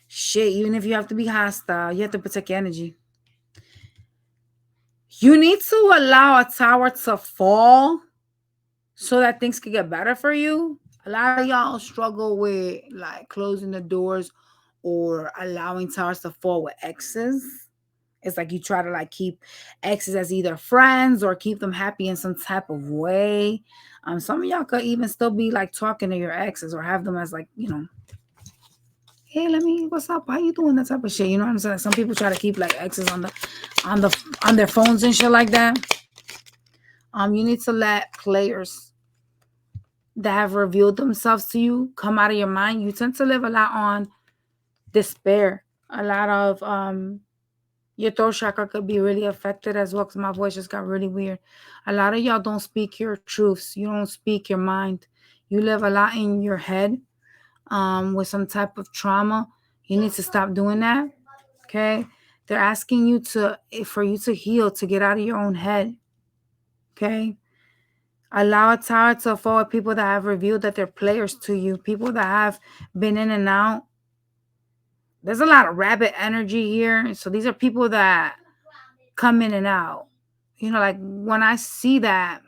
Shit, even if you have to be hostile, you have to protect your energy. You need to allow a tower to fall so that things can get better for you. A lot of y'all struggle with like closing the doors or allowing Taurus to fall with exes. It's like you try to like keep exes as either friends or keep them happy in some type of way. Some of y'all could even still be like talking to your exes or have them as like, hey, what's up? How you doing? That type of shit. You know what I'm saying? Some people try to keep like exes on their phones and shit like that. You need to let players that have revealed themselves to you come out of your mind. You tend to live a lot on despair. A lot of your throat chakra could be really affected as well, because my voice just got really weird. A lot of y'all don't speak your truths. You don't speak your mind. You live a lot in your head with some type of trauma. You need to stop doing that. Okay? They're asking you for you to heal, to get out of your own head. Okay? Allow a tower to fall with people that have revealed that they're players to you, people that have been in and out. There's a lot of rabbit energy here. So these are people that come in and out. Like when I see that,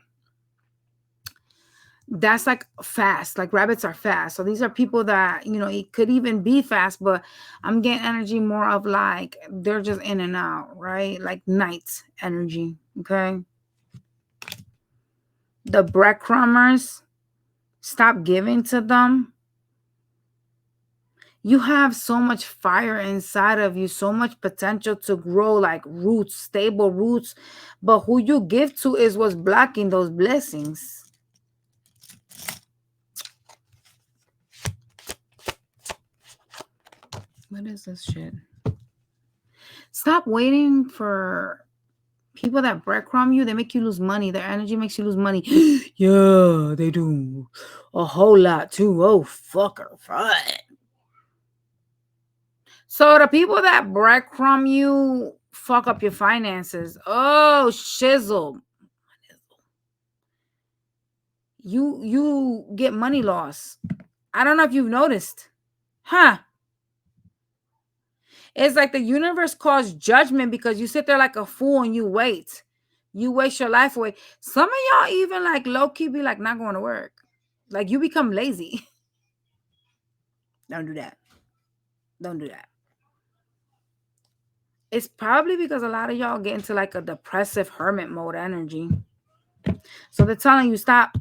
that's like fast. Like rabbits are fast. So these are people that, it could even be fast, but I'm getting energy more of like they're just in and out, right? Like night energy. Okay. The breadcrumbers, stop giving to them. You have so much fire inside of you, so much potential to grow like roots, stable roots. But who you give to is what's blocking those blessings. What is this shit? Stop waiting for people that breadcrumb you. They make you lose money. Their energy makes you lose money. Yeah, they do. A whole lot too. Oh, fucker. Right. So the people that breadcrumb you fuck up your finances. Oh, shizzle. You get money loss. I don't know if you've noticed. Huh? It's like the universe calls judgment because you sit there like a fool and you wait. You waste your life away. Some of y'all even like low-key be like not going to work. Like you become lazy. Don't do that. Don't do that. It's probably because a lot of y'all get into like a depressive hermit mode energy. So they're telling you stop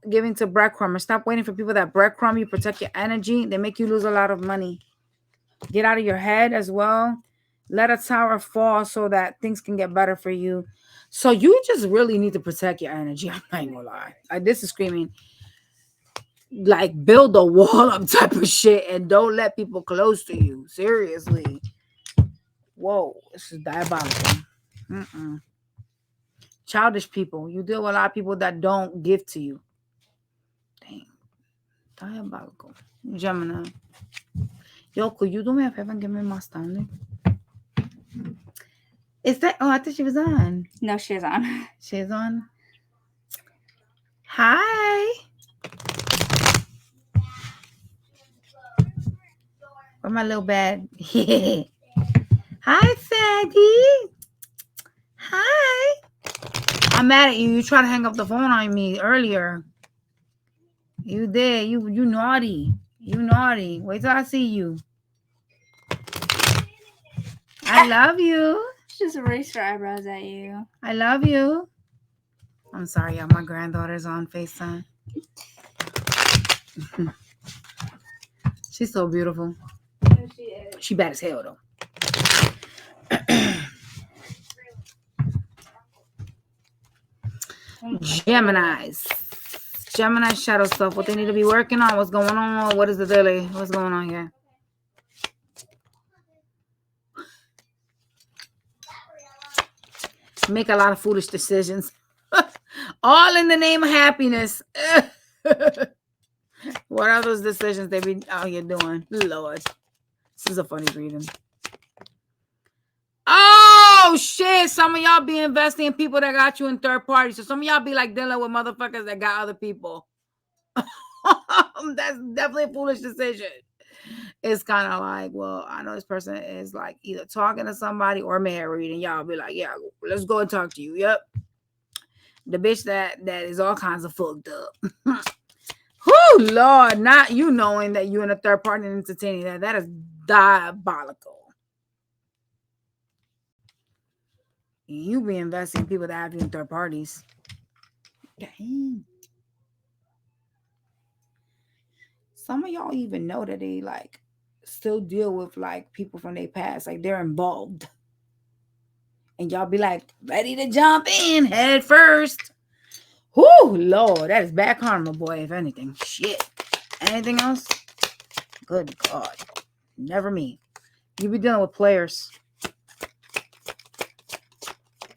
giving to breadcrumbers. Stop waiting for people that breadcrumb you. Protect your energy. They make you lose a lot of money. Get out of your head as well. Let a tower fall so that things can get better for you. So you just really need to protect your energy. I'm not gonna lie. Like this is screaming like build a wall up type of shit and don't let people close to you. Seriously. Whoa, this is diabolical. Childish people. You deal with a lot of people that don't give to you. Dang. Diabolical. Gemini. Yo, could you do me a favor and give me my standing? Is that? Oh, I thought she was on. No, she's on. She's on. Hi. Where my little bed? Hi, Saggy. Hi. I'm mad at you. You tried to hang up the phone on me earlier. You did. You naughty. You naughty. Wait till I see you. I love you. She just erased her eyebrows at you. I love you. I'm sorry, y'all. My granddaughter's on FaceTime. She's so beautiful. No, she is. She bad as hell, though. Geminis. Gemini shadow stuff. What they need to be working on. What's going on? What is the daily? What's going on here? Make a lot of foolish decisions. All in the name of happiness. What are those decisions they be out here doing? Lord. This is a funny reading. Oh, shit. Some of y'all be investing in people that got you in third party. So some of y'all be like dealing with motherfuckers that got other people. That's definitely a foolish decision. It's kind of like, well, I know this person is like either talking to somebody or married, and y'all be like, yeah, let's go and talk to you. Yep. The bitch that is all kinds of fucked up. Whoo, Lord, not you knowing that you in a third party and entertaining that. That is diabolical. You be investing in people that have you in third parties. Dang. Some of y'all even know that they like still deal with like people from their past, like they're involved. And y'all be like ready to jump in head first. Whoo, Lord, that is bad karma, boy, if anything. Shit. Anything else? Good God. Never me. You be dealing with players.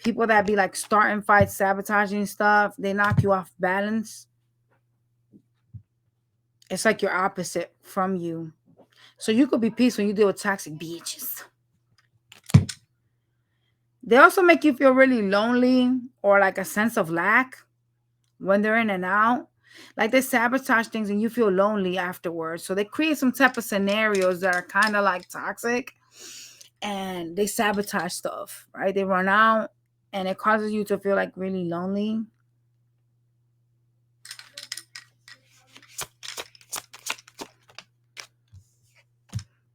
People that be like starting fights, sabotaging stuff. They knock you off balance. It's like you're opposite from you. So you could be peaceful when you deal with toxic bitches. They also make you feel really lonely or like a sense of lack when they're in and out. Like they sabotage things and you feel lonely afterwards. So they create some type of scenarios that are kind of like toxic and they sabotage stuff, right? They run out and it causes you to feel like really lonely.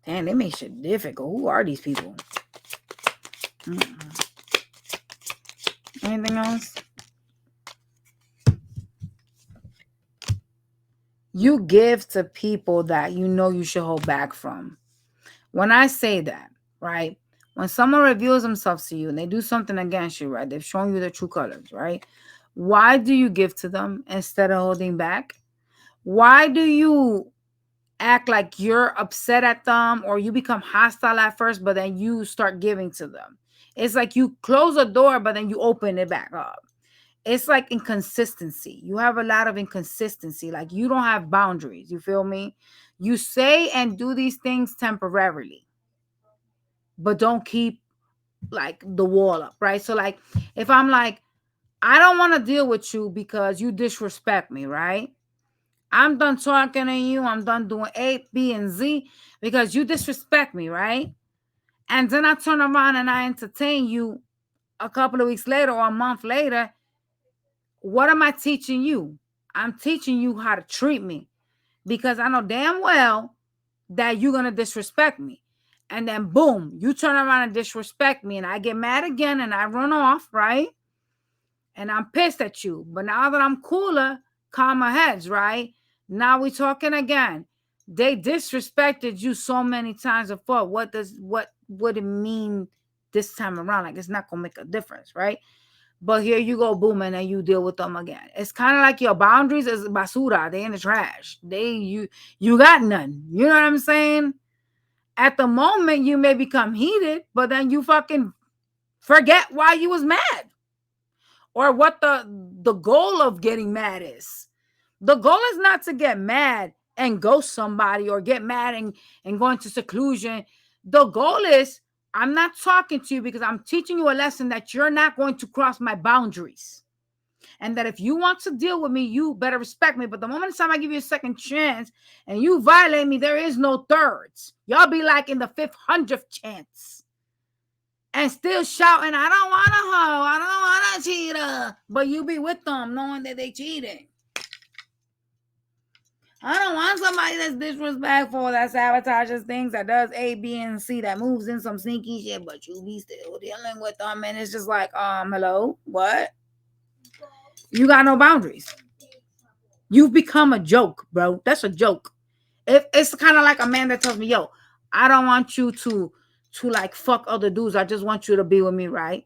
Damn, they make shit difficult. Who are these people? Anything else? You give to people that you know you should hold back from. When I say that, right? When someone reveals themselves to you and they do something against you, right? They've shown you their true colors, right? Why do you give to them instead of holding back? Why do you act like you're upset at them or you become hostile at first, but then you start giving to them? It's like you close a door, but then you open it back up. It's like inconsistency. You have a lot of inconsistency. Like you don't have boundaries. You feel me? You say and do these things temporarily, but don't keep like the wall up, right? So like if I'm like, I don't want to deal with you because you disrespect me, right? I'm done talking to you. I'm done doing A, B, and Z because you disrespect me, right? And then I turn around and I entertain you a couple of weeks later or a month later. What am I teaching you? I'm teaching you how to treat me because I know damn well that you're going to disrespect me. And then boom, you turn around and disrespect me and I get mad again and I run off, right? And I'm pissed at you. But now that I'm cooler, calmer heads, right? Now we talking again. They disrespected you so many times before. What would it mean this time around? Like it's not gonna make a difference, right? But here you go, boom, and then you deal with them again. It's kind of like your boundaries is basura. They in the trash. You got none. You know what I'm saying? At the moment, you may become heated, but then you fucking forget why you was mad or what the goal of getting mad is. The goal is not to get mad and ghost somebody or get mad and go into seclusion. The goal is I'm not talking to you because I'm teaching you a lesson that you're not going to cross my boundaries. And that if you want to deal with me, you better respect me. But the moment in time I give you a second chance and you violate me, there is no thirds. Y'all be like in the 500th chance. And still shouting, I don't want to hoe, I don't want to cheat her. But you be with them knowing that they cheating. I don't want somebody that's disrespectful, that sabotages things, that does A, B, and C, that moves in some sneaky shit, but you be still dealing with them. And it's just like, hello, what? You got no boundaries. You've become a joke, bro. That's a joke. It's kind of like a man that tells me, yo, I don't want you to like fuck other dudes. I just want you to be with me, right?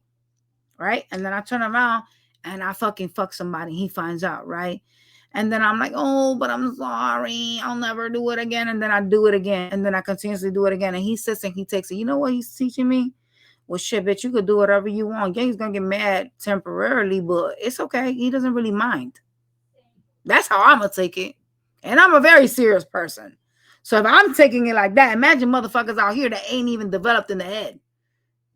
Right? And then I turn around and I fucking fuck somebody. He finds out, right? And then I'm like, oh, but I'm sorry. I'll never do it again. And then I do it again. And then I continuously do it again. And he sits and he takes it. You know what he's teaching me? Well, shit, bitch, you could do whatever you want. Yeah, he's going to get mad temporarily, but it's okay. He doesn't really mind. That's how I'm going to take it. And I'm a very serious person. So if I'm taking it like that, imagine motherfuckers out here that ain't even developed in the head.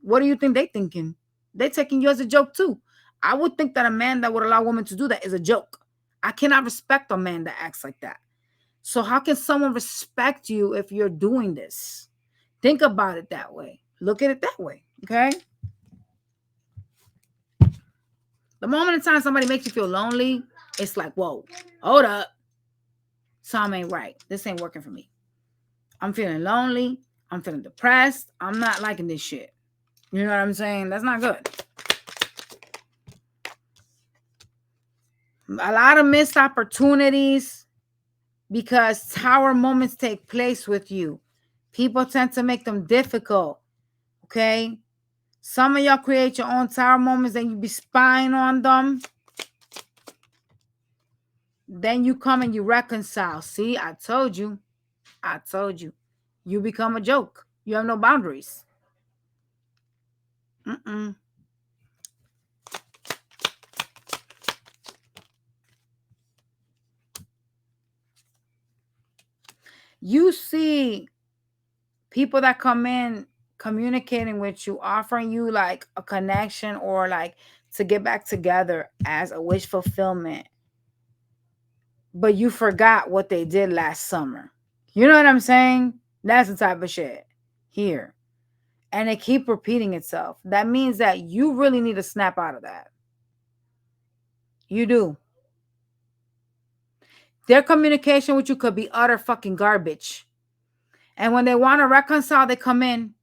What do you think they thinking? They taking you as a joke too. I would think that a man that would allow women to do that is a joke. I cannot respect a man that acts like that. So how can someone respect you if you're doing this? Think about it that way. Look at it that way, okay? The moment in time somebody makes you feel lonely, it's like, whoa, hold up. Something ain't right. This ain't working for me. I'm feeling lonely. I'm feeling depressed. I'm not liking this shit. You know what I'm saying? That's not good. A lot of missed opportunities because tower moments take place with you. People tend to make them difficult. Okay? Some of y'all create your own tower moments and you be spying on them. Then you come and you reconcile. See, I told you. I told you. You become a joke. You have no boundaries. Mm-mm. You see people that come in communicating with you, offering you like a connection or like to get back together as a wish fulfillment. But you forgot what they did last summer. You know what I'm saying? That's the type of shit here. And it keep repeating itself. That means that you really need to snap out of that. You do. Their communication with you could be utter fucking garbage. And when they want to reconcile, they come in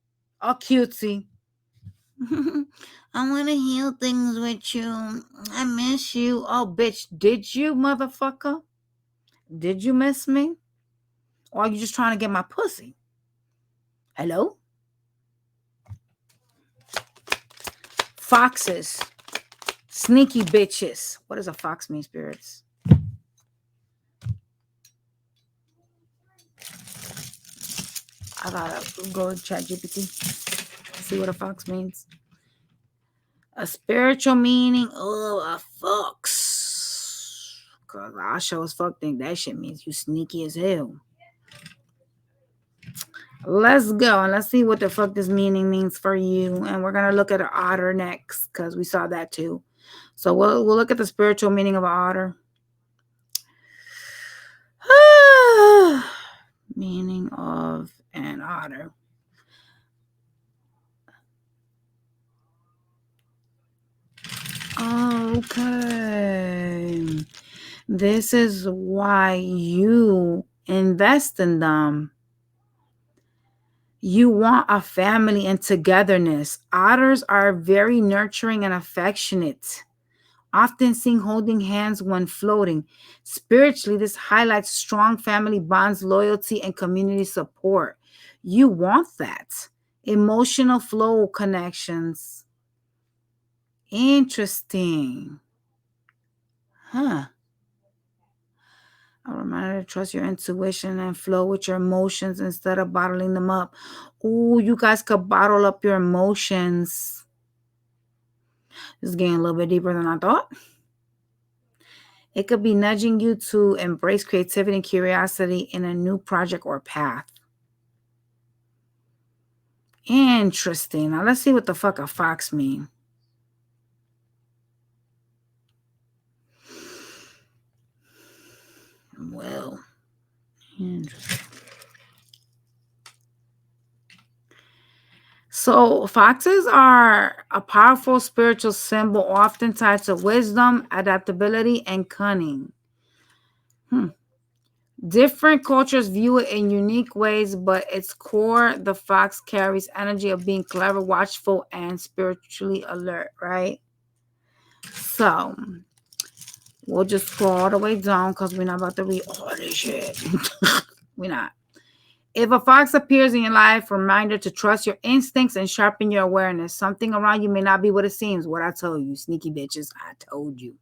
all cutesy. I want to heal things with you. I miss you. Oh, bitch, did you, motherfucker? Did you miss me? Or are you just trying to get my pussy? Hello? Foxes. Sneaky bitches. What does a fox mean, spirits? I gotta go to ChatGPT. See what a fox means. A spiritual meaning of a fox. Cause I sure as fuck think that shit means you sneaky as hell. Let's go and let's see what the fuck this meaning means for you. And we're gonna look at an otter next because we saw that too. So we'll look at the spiritual meaning of an otter. Meaning of an otter. Okay. This is why you invest in them. You want a family and togetherness. Otters are very nurturing and affectionate, often seen holding hands when floating. Spiritually, this highlights strong family bonds, loyalty, and community support. You want that. Emotional flow connections. Interesting. Huh. A reminder to trust your intuition and flow with your emotions instead of bottling them up. Ooh, you guys could bottle up your emotions. This is getting a little bit deeper than I thought. It could be nudging you to embrace creativity and curiosity in a new project or path. Interesting. Now let's see what the fuck a fox mean. Well, interesting. So foxes are a powerful spiritual symbol, often tied to wisdom, adaptability, and cunning. Different cultures view it in unique ways, but its core, the fox carries energy of being clever, watchful, and spiritually alert, right? So we'll just scroll all the way down because we're not about to read all this shit. We're not. If a fox appears in your life, reminder to trust your instincts and sharpen your awareness. Something around you may not be what it seems. What I told you, sneaky bitches, I told you.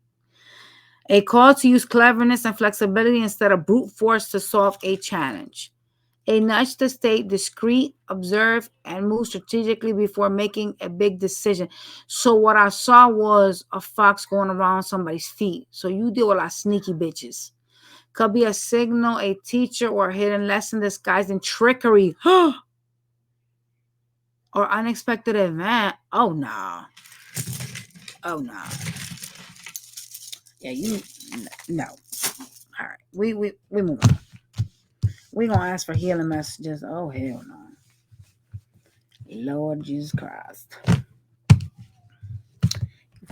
A call to use cleverness and flexibility instead of brute force to solve a challenge. A nudge to stay discreet, observe, and move strategically before making a big decision. So what I saw was a fox going around somebody's feet. So you deal with a lot of sneaky bitches. Could be a signal, a teacher, or a hidden lesson disguised in trickery. Or unexpected event. Oh, no. Oh, no. Yeah, no. All right. We move on. We gonna ask for healing messages. Oh, hell no. Lord Jesus Christ.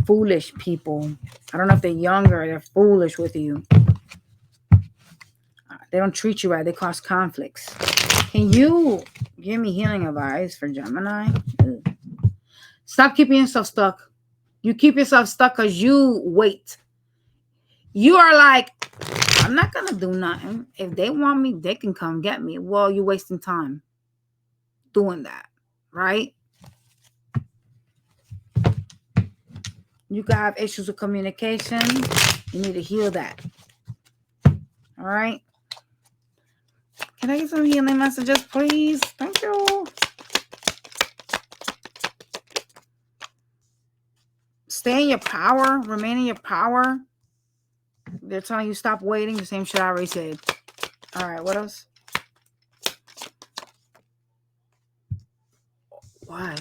Foolish people. I don't know if they're younger. They're foolish with you. They don't treat you right. They cause conflicts. Can you Give me healing advice for Gemini. Ugh. Stop keeping yourself stuck. You keep yourself stuck because you wait. You are like, I'm not gonna do nothing. If they want me, they can come get me. Well, you're wasting time doing that, right? You could have issues with communication. You need to heal that. All right. Can I get some healing messages, please? Thank you. Stay in your power. Remain in your power. They're telling you stop waiting. The same shit I already said. All right. What else? Why?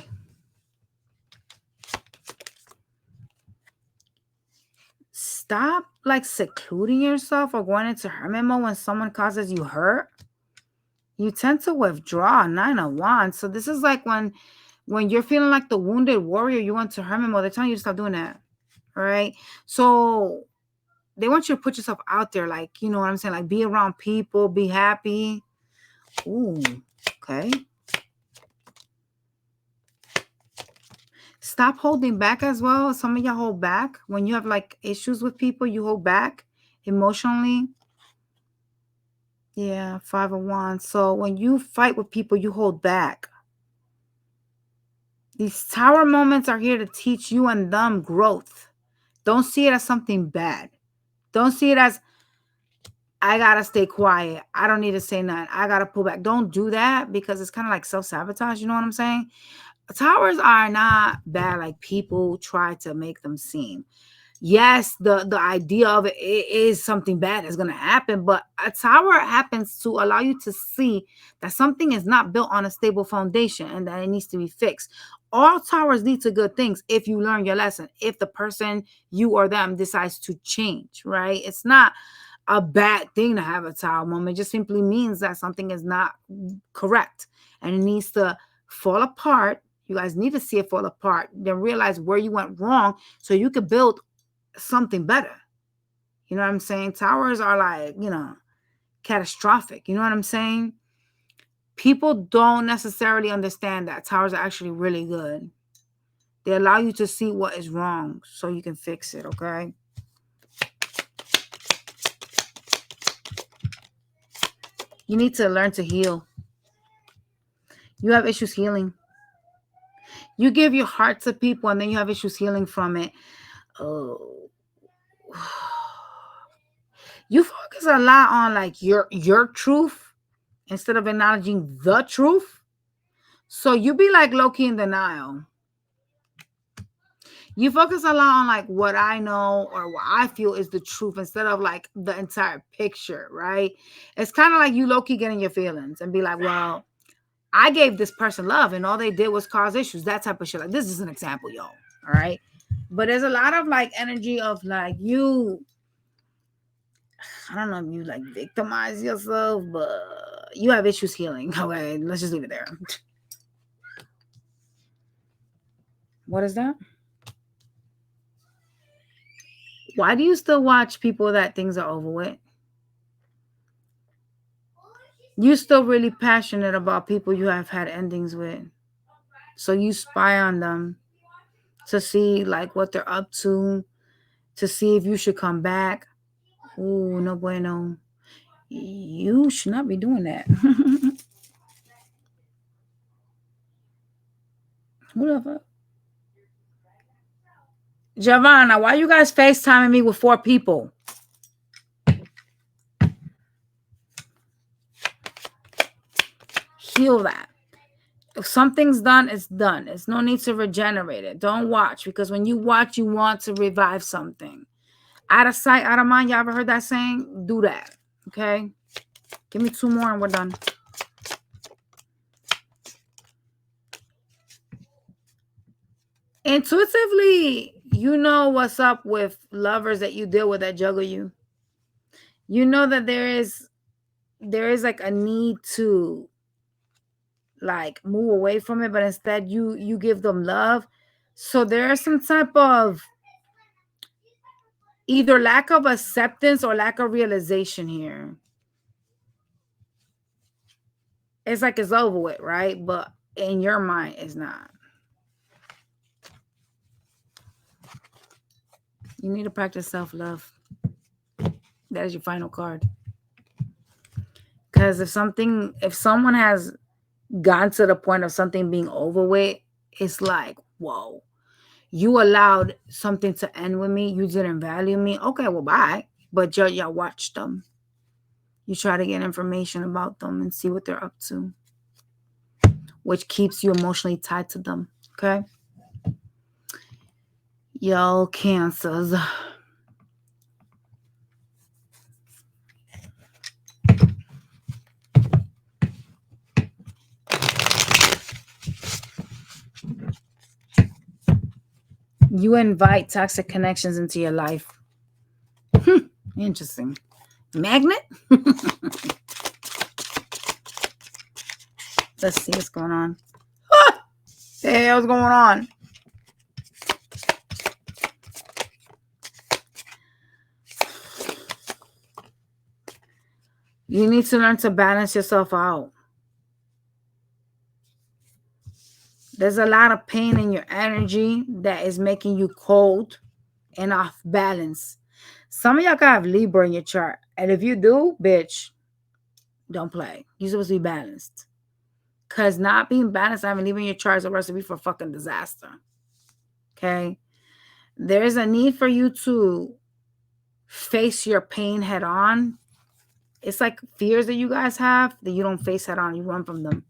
Stop like secluding yourself or going into hermit mode when someone causes you hurt. You tend to withdraw. 9 of Wands. So this is like when you're feeling like the wounded warrior, you went to hermit mode. They're telling you to stop doing that. All right. So they want you to put yourself out there, like, you know what I'm saying? Like, be around people, be happy. Ooh, okay. Stop holding back as well. Some of y'all hold back. When you have like issues with people, you hold back emotionally. Yeah, 5 of Wands. So when you fight with people, you hold back. These tower moments are here to teach you and them growth. Don't see it as something bad. Don't see it as, I gotta stay quiet. I don't need to say nothing. I gotta pull back. Don't do that because it's kind of like self-sabotage. You know what I'm saying? Towers are not bad like people try to make them seem. Yes, the idea of it is something bad is going to happen, but a tower happens to allow you to see that something is not built on a stable foundation and that it needs to be fixed. All towers lead to good things if you learn your lesson, if the person, you or them, decides to change, right? It's not a bad thing to have a tower moment. It just simply means that something is not correct and it needs to fall apart. You guys need to see it fall apart, then realize where you went wrong so you could build something better. You know what I'm saying? Towers are like, catastrophic. You know what I'm saying? People don't necessarily understand that towers are actually really good. They allow you to see what is wrong so you can fix it, okay? You need to learn to heal. You have issues healing. You give your heart to people and then you have issues healing from it. Oh. You focus a lot on like your truth instead of acknowledging the truth. So you be like low-key in denial. You focus a lot on like what I know or what I feel is the truth instead of like the entire picture, right? It's kind of like you low-key getting your feelings and be like, well, I gave this person love and all they did was cause issues. That type of shit. Like, this is an example, y'all. All right. But there's a lot of like energy of like you, I don't know if you like victimize yourself, but you have issues healing. Okay, let's just leave it there. What is that? Why do you still watch people that things are over with? You're still really passionate about people you have had endings with. So you spy on them to see like what they're up to see if you should come back. Ooh, no bueno. You should not be doing that. Who the fuck? Giovanna, why you guys FaceTiming me with 4 people? Heal that. If something's done, it's done. There's no need to regenerate it. Don't watch because when you watch, you want to revive something. Out of sight, out of mind. Y'all ever heard that saying? Do that. Okay? Give me 2 more and we're done. Intuitively, you know what's up with lovers that you deal with that juggle you. You know that there is like a need to like move away from it, but instead you give them love. So there is some type of either lack of acceptance or lack of realization here. It's like it's over with, right? But in your mind, it's not. You need to practice self-love. That is your final card. Because if someone has gotten to the point of something being over with, it's like, whoa, you allowed something to end with me. You didn't value me. Okay, well, bye. But y'all watch them. You try to get information about them and see what they're up to, which keeps you emotionally tied to them. Okay? Y'all cancers. You invite toxic connections into your life. Interesting. Magnet? Let's see what's going on. What the hell's going on? You need to learn to balance yourself out. There's a lot of pain in your energy that is making you cold and off balance. Some of y'all can have Libra in your chart. And if you do, bitch, don't play. You're supposed to be balanced. Because not being balanced, having Libra in your chart is a recipe for fucking disaster. Okay? There's a need for you to face your pain head on. It's like fears that you guys have that you don't face head on. You run from them.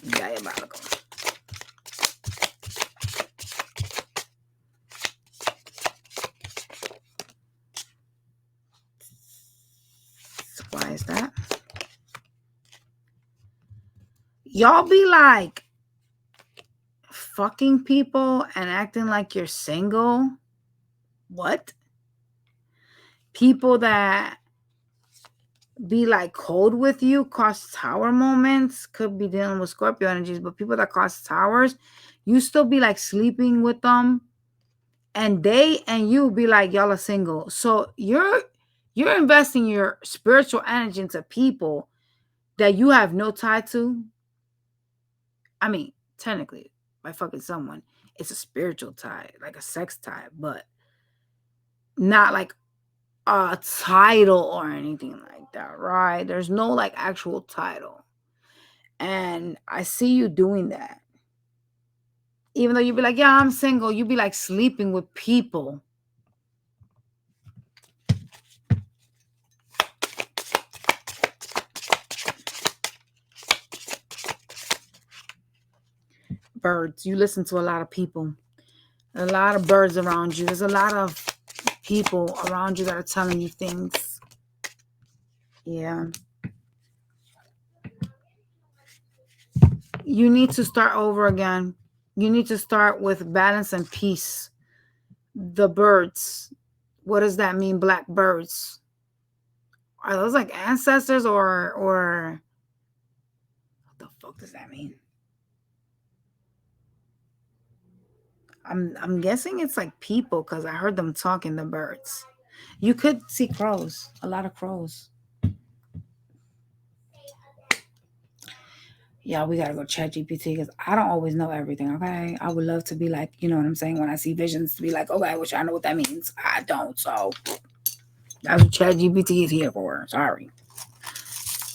Diabolical. So why is that? Y'all be like fucking people and acting like you're single. What? People that be like cold with you, cause tower moments, could be dealing with Scorpio energies, but people that cause towers, you still be like sleeping with them, and they and you be like y'all are single. So you're investing your spiritual energy into people that you have no tie to. I mean, technically, by fucking someone, it's a spiritual tie, like a sex tie, but not like a title or anything like that, right? There's no like actual title. And I see you doing that. Even though you'd be like, yeah, I'm single, you'd be like sleeping with people. Birds. You listen to a lot of people. A lot of birds around you. There's a lot of people around you that are telling you things. Yeah. You need to start over again. You need to start with balance and peace. The birds. What does that mean? Black birds. Are those like ancestors or what the fuck does that mean? I'm guessing it's like people because I heard them talking, the birds. You could see crows, a lot of crows. Yeah, we gotta go chat GPT because I don't always know everything. Okay, I would love to be like, you know what I'm saying, when I see visions, to be like, okay, I wish I know what that means. I don't, so that's what chat GPT is here for. Sorry.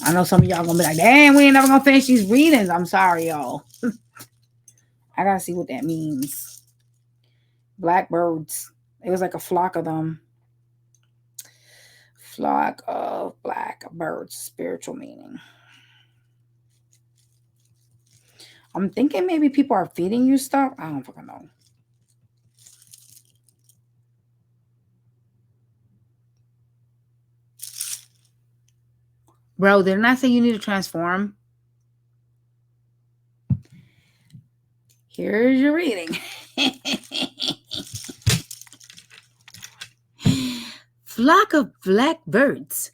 I know some of y'all gonna be like, damn, we ain't never gonna finish these readings. I'm sorry, y'all. I gotta see what that means. Blackbirds. It was like a flock of them. Flock of black birds, spiritual meaning. I'm thinking maybe people are feeding you stuff. I don't fucking know. Bro, didn't I say you need to transform? Here's your reading. Flock of black birds.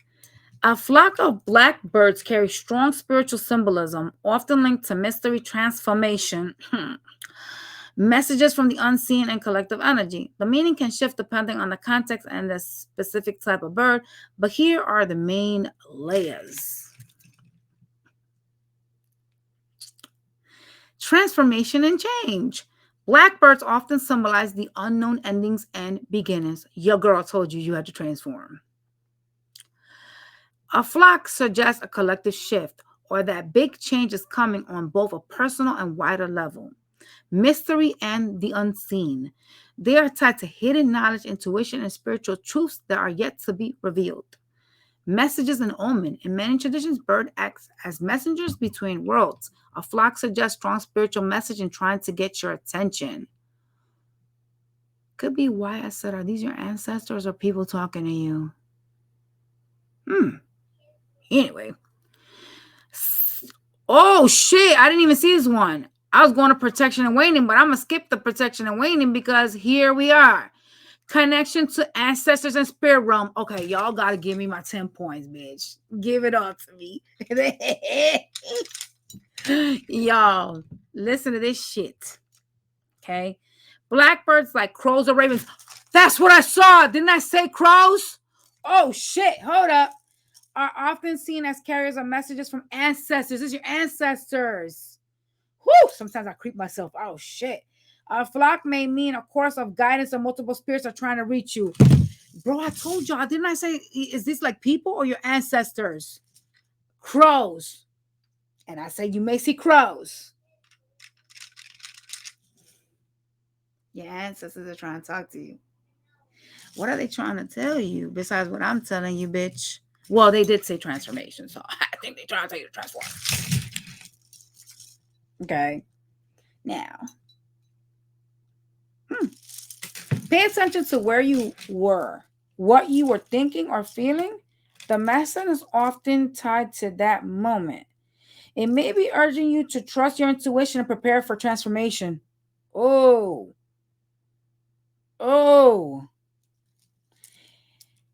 A flock of black birds carry strong spiritual symbolism, often linked to mystery, transformation, Messages from the unseen and collective energy. The meaning can shift depending on the context and the specific type of bird, but here are the main layers. Transformation and change. Blackbirds often symbolize the unknown endings and beginnings. Your girl told you you had to transform. A flock suggests a collective shift or that big change is coming on both a personal and wider level. Mystery and the unseen. They are tied to hidden knowledge, intuition, and spiritual truths that are yet to be revealed. Messages and omen. In many traditions, bird acts as messengers between worlds. A flock suggests strong spiritual message and trying to get your attention. Could be why I said, are these your ancestors or people talking to you? Anyway. Oh shit, I didn't even see this one. I was going to protection and waning, but I'm going to skip the protection and waning because here we are. Connection to ancestors and spirit realm. Okay, y'all got to give me my 10 points, bitch. Give it all to me. Y'all, listen to this shit. Okay? Blackbirds like crows or ravens. That's what I saw. Didn't I say crows? Oh shit, hold up. Are often seen as carriers of messages from ancestors. This is your ancestors. Whoo! Sometimes I creep myself. Oh shit. A flock may mean a course of guidance or multiple spirits are trying to reach you. Bro, I told y'all, didn't I say, is this like people or your ancestors? Crows. And I say you may see crows. Your ancestors are trying to talk to you. What are they trying to tell you besides what I'm telling you, bitch? Well, they did say transformation, so I think they're trying to tell you to transform. Okay. Now, pay attention to where you were, what you were thinking or feeling. The message is often tied to that moment. It may be urging you to trust your intuition and prepare for transformation. Oh.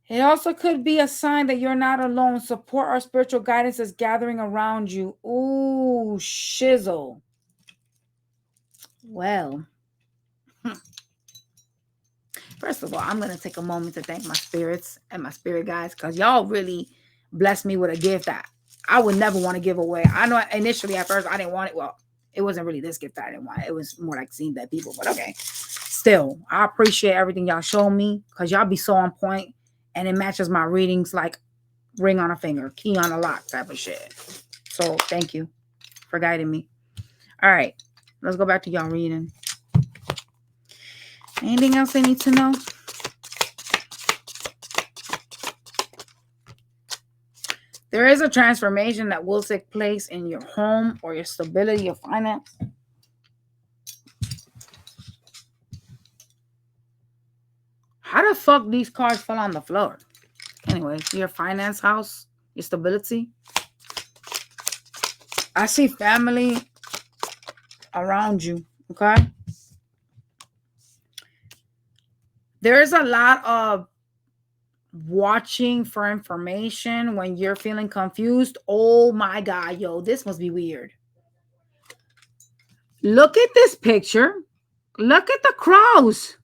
It also could be a sign that you're not alone. Support or spiritual guidance is gathering around you. Ooh, shizzle. Well, first of all, I'm going to take a moment to thank my spirits and my spirit guides because y'all really blessed me with a gift that I would never want to give away. I know initially at first I didn't want it. Well, it wasn't really this gift that I didn't want. It was more like seeing dead people, but okay. Still, I appreciate everything y'all show me because y'all be so on point and it matches my readings like ring on a finger, key on a lock type of shit. So thank you for guiding me. All right, let's go back to y'all reading. Anything else I need to know? There is a transformation that will take place in your home or your stability, your finance. How the fuck these cards fell on the floor? Anyway, your finance house, your stability. I see family around you, okay? There is a lot of watching for information when you're feeling confused. Oh my God, yo, this must be weird. Look at this picture. Look at the crows.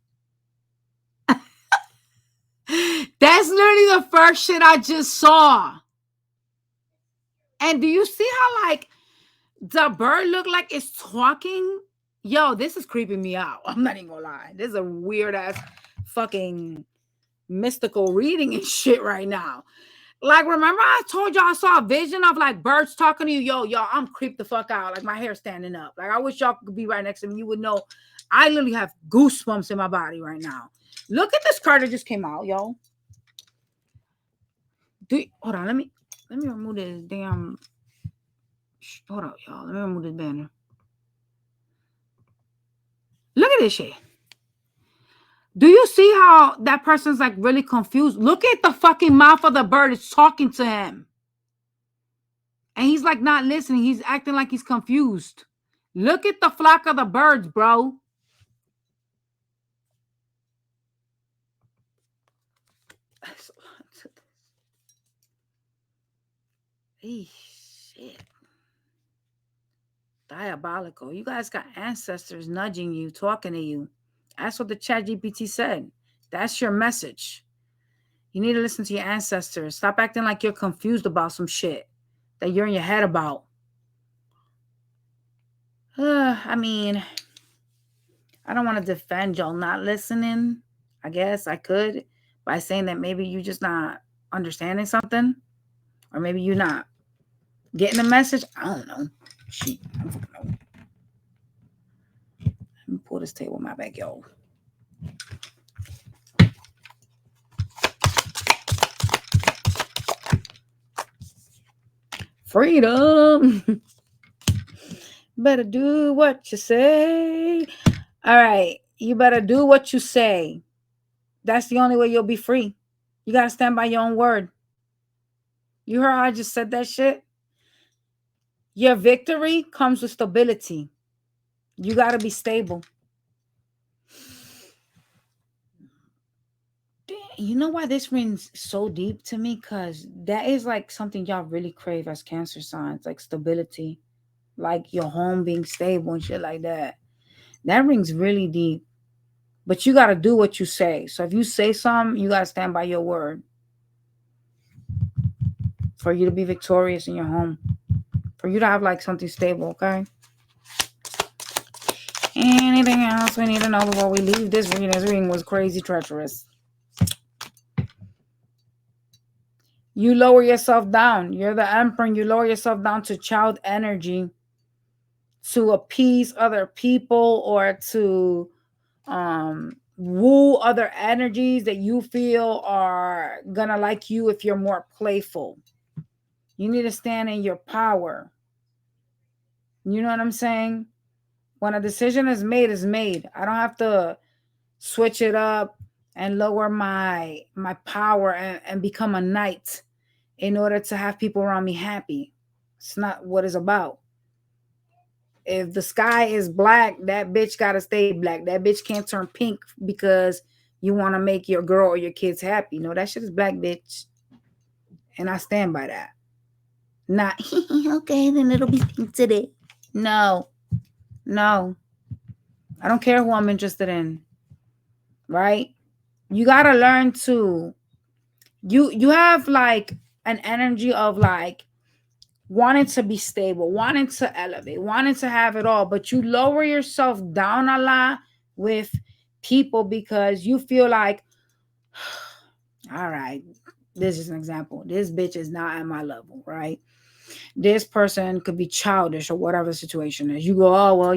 That's literally the first shit I just saw. And do you see how like the bird look like it's talking? Yo, this is creeping me out. I'm not even gonna lie. This is a weird ass fucking mystical reading and shit right now. Like, remember I told y'all I saw a vision of like birds talking to you? Yo, I'm creeped the fuck out. Like my hair standing up. Like I wish y'all could be right next to me. You would know I literally have goosebumps in my body right now. Look at this card that just came out, yo. Hold on, let me remove this damn. Hold up, y'all. Let me remove this banner. Look at this shit. Do you see how that person's like really confused? Look at the fucking mouth of the bird. It's talking to him. And he's like not listening. He's acting like he's confused. Look at the flock of the birds, bro. Hey, shit. Diabolical. You guys got ancestors nudging you, talking to you. That's what the chat GPT said. That's your message. You need to listen to your ancestors. Stop acting like you're confused about some shit that you're in your head about. I mean, I don't want to defend y'all not listening. I guess I could by saying that maybe you just not understanding something, or maybe you're not getting the message. I don't know. Shit, I don't fucking know. Let me pull this table my back, yo. Freedom. Better do what you say. All right. You better do what you say. That's the only way you'll be free. You got to stand by your own word. You heard how I just said that shit? Your victory comes with stability. You got to be stable. You know why this rings so deep to me? Because that is like something y'all really crave as Cancer signs, like stability, like your home being stable and shit like that. That rings really deep. But you got to do what you say. So if you say something, you got to stand by your word for you to be victorious in your home, for you to have like something stable, okay? Anything else we need to know before we leave this reading? This reading was crazy treacherous. You lower yourself down. You're the emperor and you lower yourself down to child energy to appease other people or to woo other energies that you feel are gonna like you if you're more playful. You need to stand in your power. You know what I'm saying? When a decision is made. I don't have to switch it up and lower my power and become a knight in order to have people around me happy. It's not what it's about. If the sky is black, that bitch gotta stay black. That bitch can't turn pink because you want to make your girl or your kids happy. No, that shit is black, bitch. And I stand by that. Not, okay, then it'll be pink today. No. I don't care who I'm interested in. Right? You gotta learn to you have like an energy of like wanting to be stable, wanting to elevate, wanting to have it all, but you lower yourself down a lot with people because you feel like, all right, this is an example. This bitch is not at my level, right? This person could be childish or whatever the situation is. You go, oh well,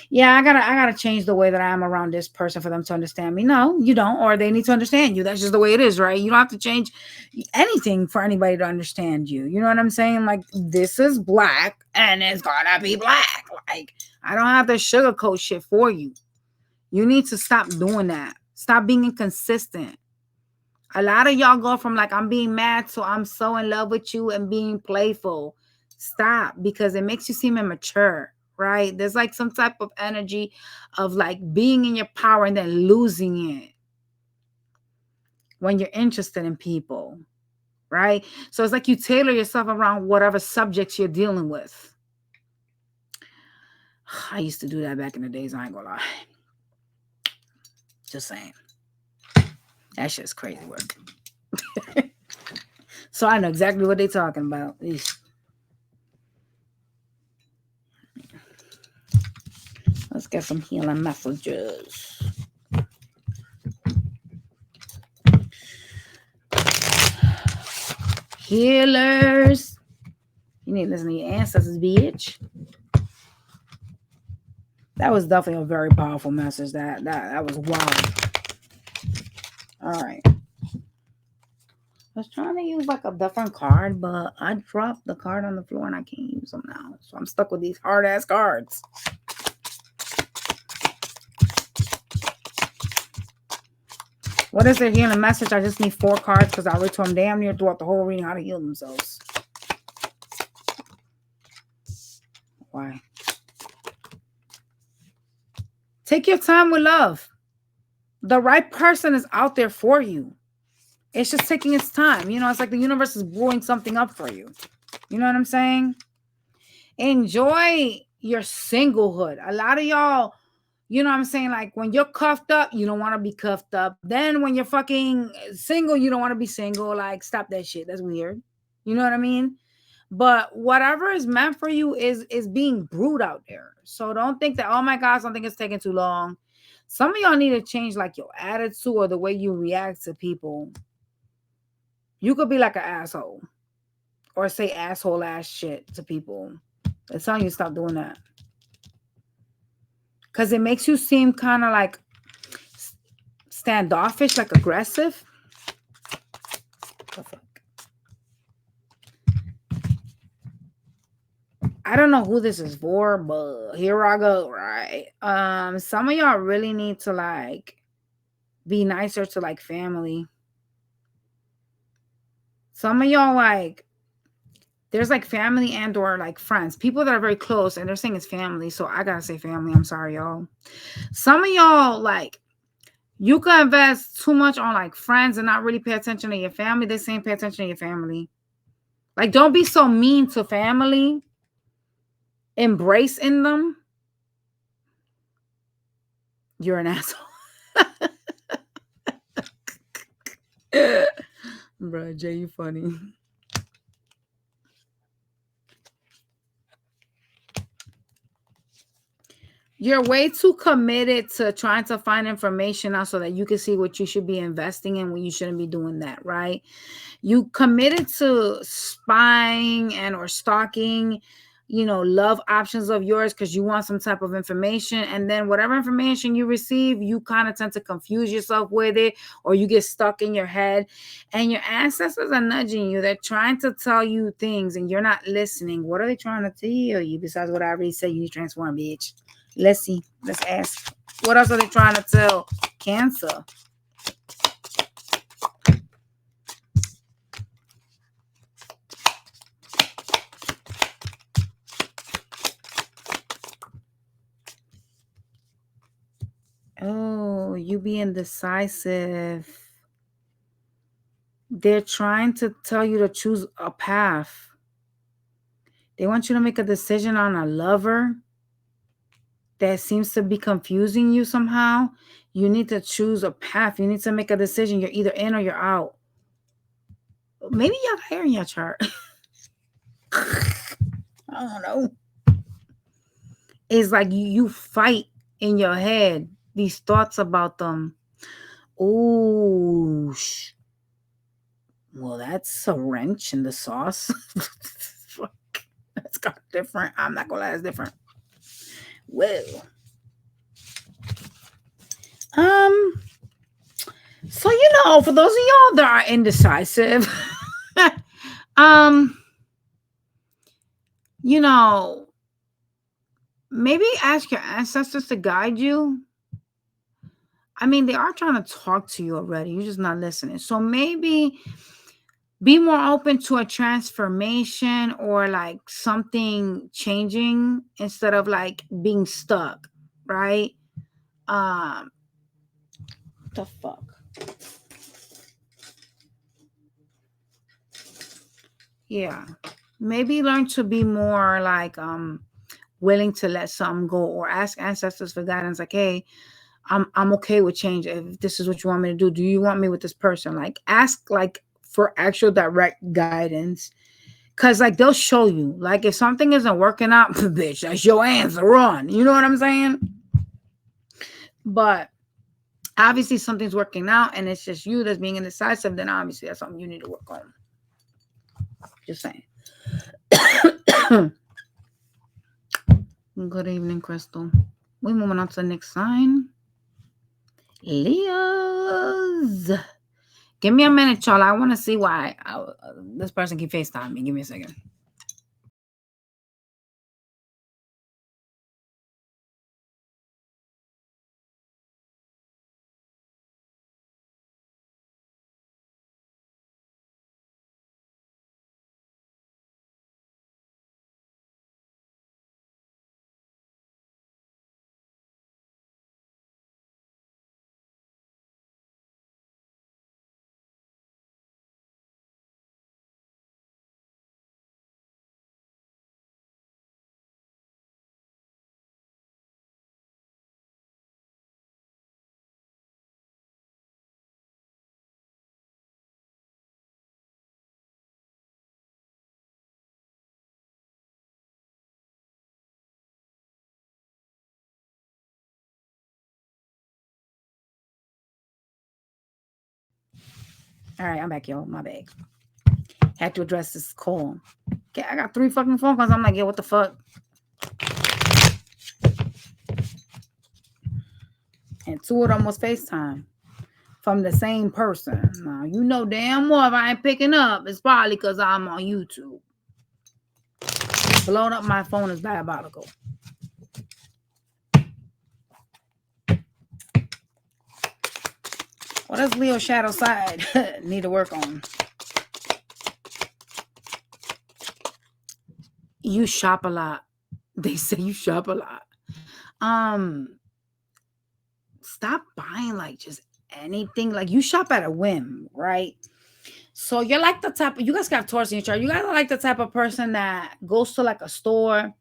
yeah, I gotta change the way that I am around this person for them to understand me. No, you don't, or they need to understand you. That's just the way it is, right? You don't have to change anything for anybody to understand you. You know what I'm saying? Like, this is black and it's gonna be black. Like, I don't have to sugarcoat shit for you. You need to stop doing that. Stop being inconsistent. A lot of y'all go from like, I'm being mad to I'm so in love with you and being playful. Stop, because it makes you seem immature, right? There's like some type of energy of like being in your power and then losing it when you're interested in people, right? So it's like you tailor yourself around whatever subjects you're dealing with. I used to do that back in the days, I ain't gonna lie. Just saying. That shit's crazy work. So I know exactly what they're talking about. Let's get some healing messages. Healers. You need to listen to your ancestors, bitch. That was definitely a very powerful message. That was wild. All right. I was trying to use like a different card, but I dropped the card on the floor and I can't use them now. So I'm stuck with these hard ass cards. What is their healing message? I just need 4 cards because I already told them damn near throughout the whole reading how to heal themselves. Why? Take your time with love. The right person is out there for you. It's just taking its time. It's like the universe is brewing something up for you. You know what I'm saying? Enjoy your singlehood. A lot of y'all, you know what I'm saying? Like when you're cuffed up, you don't want to be cuffed up. Then when you're fucking single, you don't want to be single. Like, stop that shit. That's weird. You know what I mean? But whatever is meant for you is being brewed out there. So don't think that, oh my God, something is taking too long. Some of y'all need to change like your attitude or the way you react to people. You could be like an asshole or say asshole ass shit to people. It's telling you to stop doing that. Because it makes you seem kind of like standoffish, like aggressive. I don't know who this is for, but here I go, right? Some of y'all really need to like be nicer to like family. Some of y'all like there's like family and or like friends, people that are very close, and they're saying it's family, so I gotta say family. I'm sorry, y'all. Some of y'all like you can invest too much on like friends and not really pay attention to your family. They're saying pay attention to your family. Like, don't be so mean to family. Embrace in them. You're an asshole. Bro, Jay, you funny. You're way too committed to trying to find information out so that you can see what you should be investing in when you shouldn't be doing that, right? You committed to spying and or stalking, love options of yours because you want some type of information. And then whatever information you receive, you kind of tend to confuse yourself with it, or you get stuck in your head. And your ancestors are nudging you. They're trying to tell you things and you're not listening. What are they trying to tell you besides what I already said? You need to transform, bitch. Let's see. Let's ask. What else are they trying to tell Cancer? Oh, you being decisive. They're trying to tell you to choose a path. They want you to make a decision on a lover that seems to be confusing you somehow. You need to choose a path. You need to make a decision. You're either in or you're out. Maybe you have hair in your chart. I don't know. It's like you fight in your head these thoughts about them. Oh, well, that's a wrench in the sauce. That's kind of different. I'm not gonna lie, it's different. Well, um, so for those of y'all that are indecisive, um, you know, maybe ask your ancestors to guide you. I mean, they are trying to talk to you already. You're just not listening. So maybe be more open to a transformation or like something changing instead of like being stuck, right? Um, the fuck. Yeah. Maybe learn to be more like willing to let something go, or ask ancestors for guidance like, hey, I'm okay with change. If this is what you want me to do you want me with this person? Like, ask like for actual direct guidance, because like they'll show you. Like, if something isn't working out, bitch, that's your answer, run. You know what I'm saying? But obviously something's working out and it's just you that's being indecisive, then obviously that's something you need to work on. Just saying. Good evening, Crystal. We moving on to the next sign. Leos. Give me a minute, y'all. I want to see why this person keep FaceTime me. Give me a second. All right, I'm back, yo. My bad. Had to address this call. Okay, I got 3 fucking phone calls. I'm like, yo, what the fuck? And 2 of them was FaceTime from the same person. Now, you know damn well if I ain't picking up, it's probably because I'm on YouTube. Blowing up my phone is diabolical. What does Leo shadow side need to work on? You shop a lot. They say you shop a lot. Stop buying like just anything. Like you shop at a whim, right? So you're like the type of, you guys got Taurus in your chart. You guys are like the type of person that goes to like a store.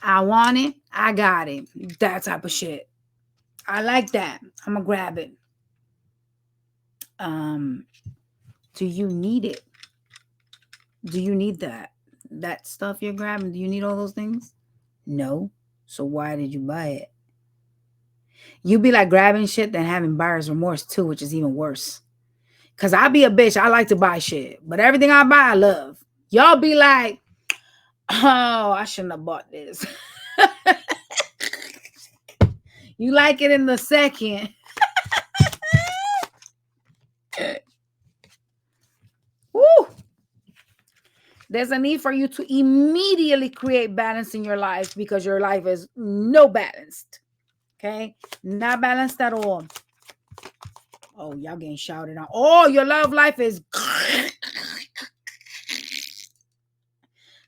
I want it, I got it. That type of shit. I like that. I'm gonna grab it. Do you need it? Do you need that stuff you're grabbing? Do you need all those things? No. So why did you buy it? You be like grabbing shit than having buyer's remorse too, which is even worse. Cause I be a bitch. I like to buy shit, but everything I buy, I love. Y'all be like, oh, I shouldn't have bought this. You like it in the second. Woo! There's a need for you to immediately create balance in your life because your life is no balanced. Okay? Not balanced at all. Oh, y'all getting shouted out. Oh, your love life is...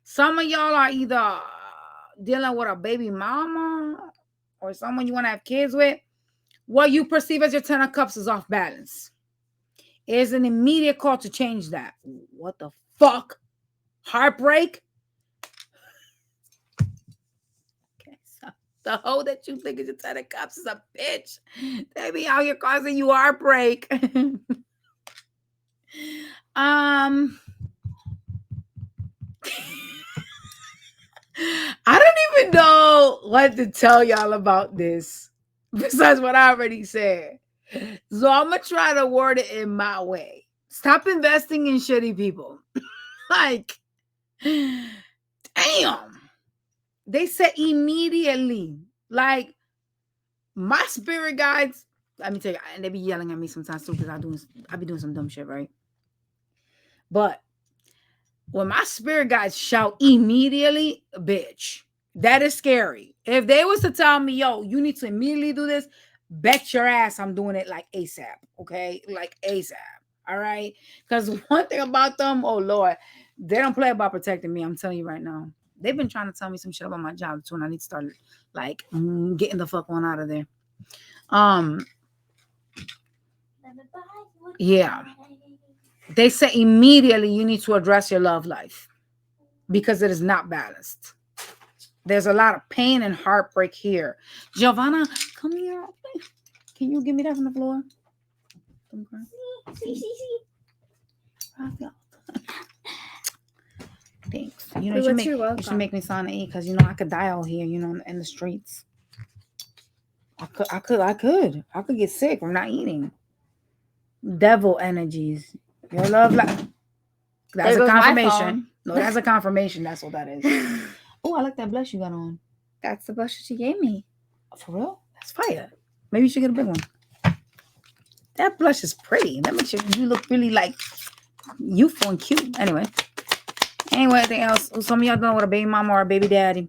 Some of y'all are either dealing with a baby mama or someone you want to have kids with. What you perceive as your 10 of cups is off balance. It's an immediate call to change that. What the fuck? Heartbreak? Okay, so the hoe that you think is your 10 of cups is a bitch. They be out here causing you heartbreak. I don't even know what to tell y'all about this besides what I already said. So I'm going to try to word it in my way. Stop investing in shitty people. Like, damn. They said immediately. Like, my spirit guides, let me tell you, and they be yelling at me sometimes too because I be doing some dumb shit, right? But when my spirit guides shout immediately, bitch, that is scary. If they was to tell me, yo, you need to immediately do this, bet your ass I'm doing it like ASAP, okay? Like ASAP, all right? Because one thing about them, oh, Lord, they don't play about protecting me. I'm telling you right now. They've been trying to tell me some shit about my job, too, and I need to start, like, getting the fuck on out of there. Yeah. They say immediately you need to address your love life because it is not balanced. There's a lot of pain and heartbreak here. Giovanna, come here. Can you give me that from the floor? Thanks. You know, you should make me sign an E because, you know, I could die out here, you know, in the streets. I could get sick from not eating. Devil energies. Your love life. That's a confirmation. No, that's a confirmation. That's what that is. Oh, I like that blush you got on. That's the blush she gave me. For real? That's fire. Maybe you should get a big one. That blush is pretty. That makes you look really like youthful and cute. Anyway, anything else? Some of y'all don't know what a baby mama or a baby daddy.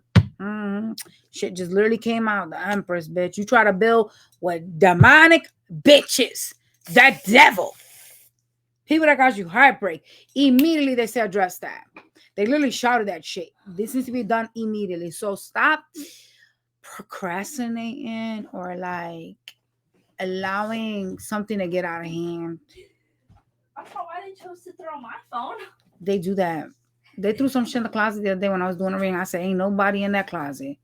Shit just literally came out. The Empress, bitch. You try to build with demonic bitches. That devil. People that cause you heartbreak. Immediately they say address that. They literally shouted that shit. This needs to be done immediately. So stop procrastinating or like allowing something to get out of hand. I don't know why they chose to throw my phone. They do that. They threw some shit in the closet the other day when I was doing a ring. I said, ain't nobody in that closet.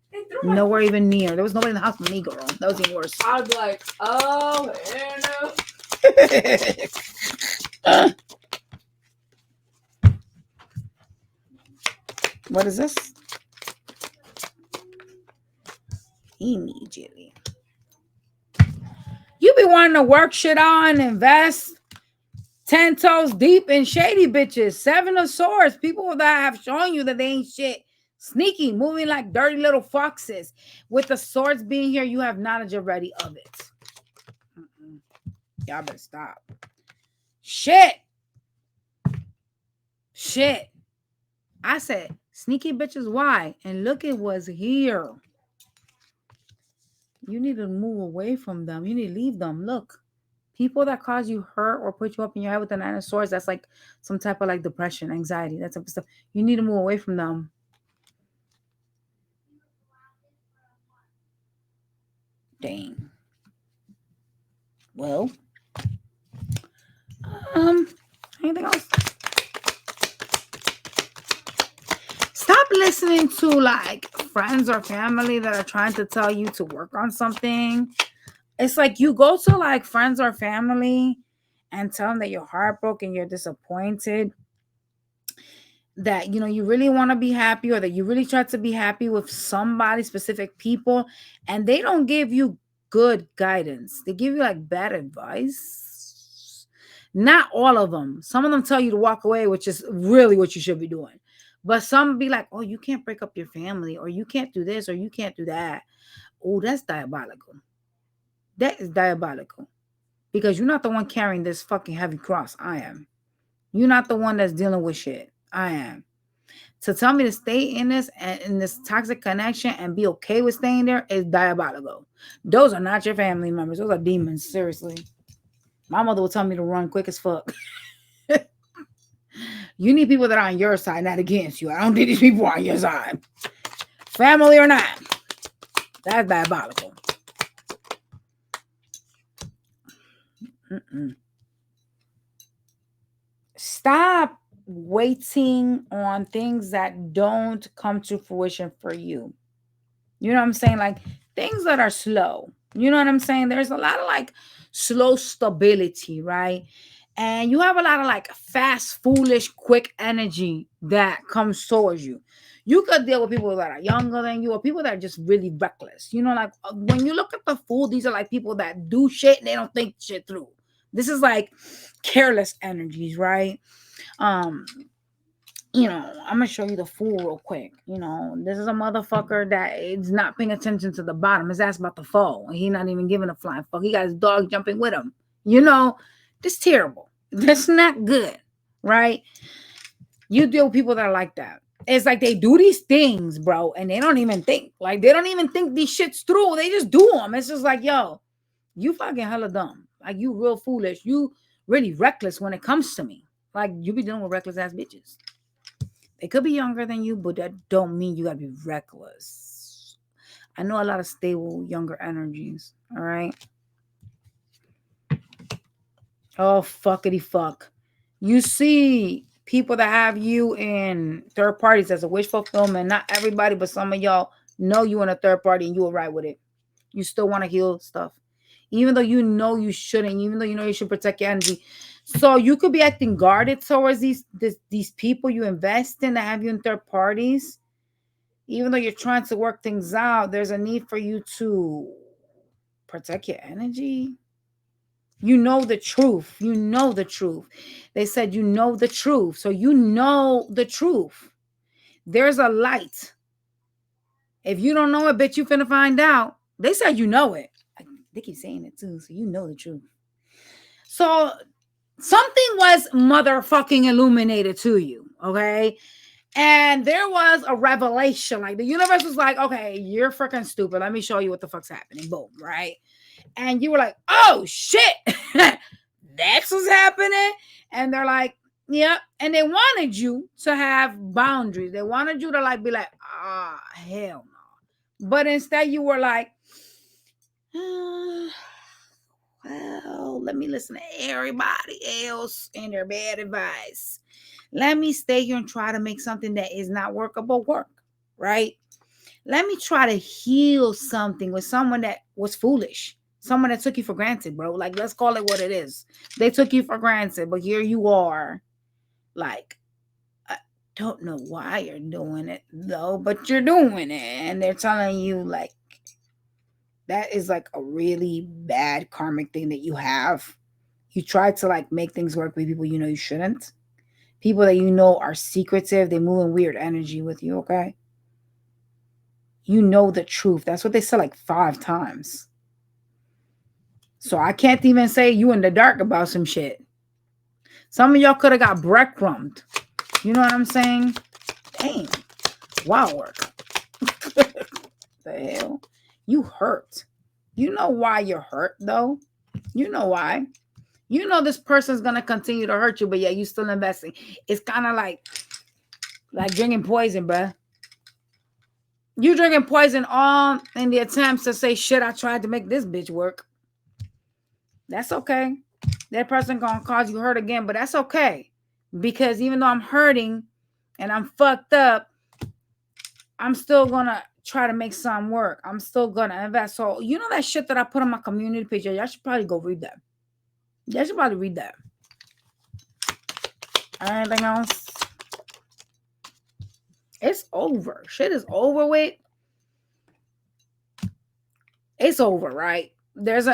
Nowhere even near. There was nobody in the house but me, girl. That was even worse. I was like, oh, no. What is this? Immediately. You be wanting to work shit on, invest. 10 toes deep in shady bitches. 7 of swords. People that have shown you that they ain't shit. Sneaky, moving like dirty little foxes. With the swords being here, you have knowledge already of it. Y'all better stop. Shit. I said, sneaky bitches, why? And look, it was here. You need to move away from them. You need to leave them. Look. People that cause you hurt or put you up in your head with the 9 of swords, that's like some type of like depression, anxiety, that type of stuff. You need to move away from them. Dang. Well, anything else? Stop listening to like friends or family that are trying to tell you to work on something. It's like you go to like friends or family and tell them that you're heartbroken, you're disappointed, that you really want to be happy, or that you really try to be happy with somebody, specific people, and they don't give you good guidance. They give you like bad advice. Not all of them. Some of them tell you to walk away, which is really what you should be doing. But some be like, oh, you can't break up your family, or you can't do this, or you can't do that. Oh, that's diabolical. That is diabolical. Because you're not the one carrying this fucking heavy cross. I am. You're not the one that's dealing with shit. I am. To tell me to stay in this and in this toxic connection and be okay with staying there is diabolical. Those are not your family members. Those are demons. Seriously. My mother would tell me to run quick as fuck. You need people that are on your side, not against you. I don't need these people on your side. Family or not. That's diabolical. Stop waiting on things that don't come to fruition for you. You know what I'm saying? Like things that are slow. You know what I'm saying? There's a lot of like slow stability, right? And you have a lot of like fast, foolish, quick energy that comes towards you. You could deal with people that are younger than you, or people that are just really reckless. Like when you look at the fool, these are like people that do shit and they don't think shit through. This is like careless energies, right? I'm gonna show you the fool real quick. This is a motherfucker that is not paying attention to the bottom. His ass about to fall. He not even giving a flying fuck. He got his dog jumping with him. This terrible. That's not good, right? You deal with people that are like that. It's like they do these things, bro, and they don't even think. Like they don't even think these shits through. They just do them. It's just like, yo, you fucking hella dumb. Like you real foolish. You really reckless when it comes to me. Like you be dealing with reckless ass bitches. They could be younger than you, but that don't mean you gotta be reckless. I know a lot of stable, younger energies. All right. Oh, fuckity fuck. You see people that have you in third parties as a wish fulfillment. Not everybody, but some of y'all know you in a third party and you all right with it. You still want to heal stuff. Even though you know you shouldn't, even though you know you should protect your energy. So you could be acting guarded towards these people you invest in that have you in third parties. Even though you're trying to work things out, there's a need for you to protect your energy. You know the truth. You know the truth. They said you know the truth. So you know the truth. There's a light. If you don't know it, bitch, you finna find out. They said you know it. They keep saying it too, so you know the truth. So something was motherfucking illuminated to you, okay? And there was a revelation. Like the universe was like, okay, you're freaking stupid. Let me show you what the fuck's happening. Boom, right? And you were like, oh shit, that's what's happening. And they're like, yeah. And they wanted you to have boundaries. They wanted you to like be like, ah, hell no. But instead you were like, well, let me listen to everybody else and their bad advice. Let me stay here and try to make something that is not workable work, right? Let me try to heal something with someone that was foolish. Someone that took you for granted, bro. Like, let's call it what it is. They took you for granted, but here you are. Like, I don't know why you're doing it, though, but you're doing it. And they're telling you, like, that is like a really bad karmic thing that you have. You try to like make things work with people you know you shouldn't. People that you know are secretive, they move in weird energy with you, okay? You know the truth. That's what they said like 5 times. So I can't even say you in the dark about some shit. Some of y'all could have got breadcrumbed. You know what I'm saying? Damn. Wow work. The hell? You hurt. You know why you're hurt though? You know why. You know this person's gonna continue to hurt you, but yeah, you still investing. It's kind of like drinking poison, bruh. You drinking poison all in the attempts to say shit. I tried to make this bitch work. That's okay. That person gonna cause you hurt again, but that's okay. Because even though I'm hurting and I'm fucked up, I'm still gonna try to make some work. I'm still gonna invest. So you know that shit that I put on my community page, y'all should probably go read that. Y'all should probably read that. Anything else? It's over. Shit is over with. It's over, right? There's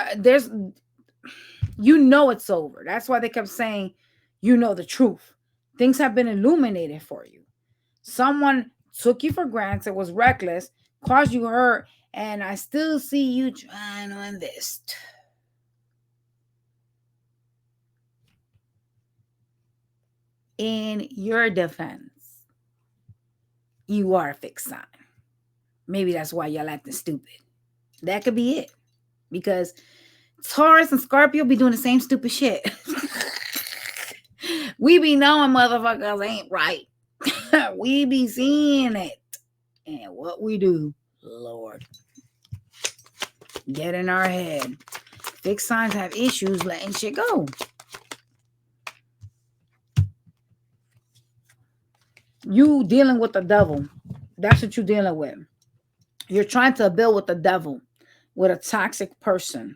you know it's over. That's why they kept saying, you know the truth. Things have been illuminated for you. Someone took you for granted, was reckless, caused you hurt, and I still see you trying to invest. In your defense, you are a fixed sign. Maybe that's why y'all acting stupid. That could be it. Because Taurus and Scorpio be doing the same stupid shit. We be knowing motherfuckers ain't right. We be seeing it. And what we do, Lord, get in our head. Fixed signs have issues letting shit go. You dealing with the devil. That's what you're dealing with. You're trying to build with the devil, with a toxic person.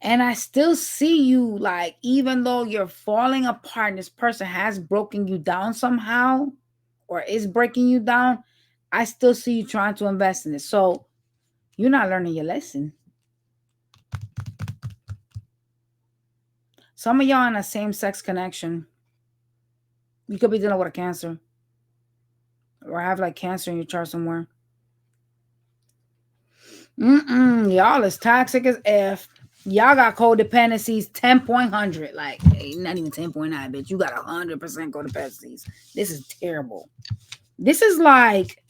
And I still see you like, even though you're falling apart, this person has broken you down somehow or is breaking you down, I still see you trying to invest in it. So you're not learning your lesson. Some of y'all in a same-sex connection. You could be dealing with a cancer or have like cancer in your chart somewhere. Y'all is toxic as F. Y'all got codependencies 10.100. Like, hey, not even 10.9, bitch. You got 100% codependencies. This is terrible. This is like,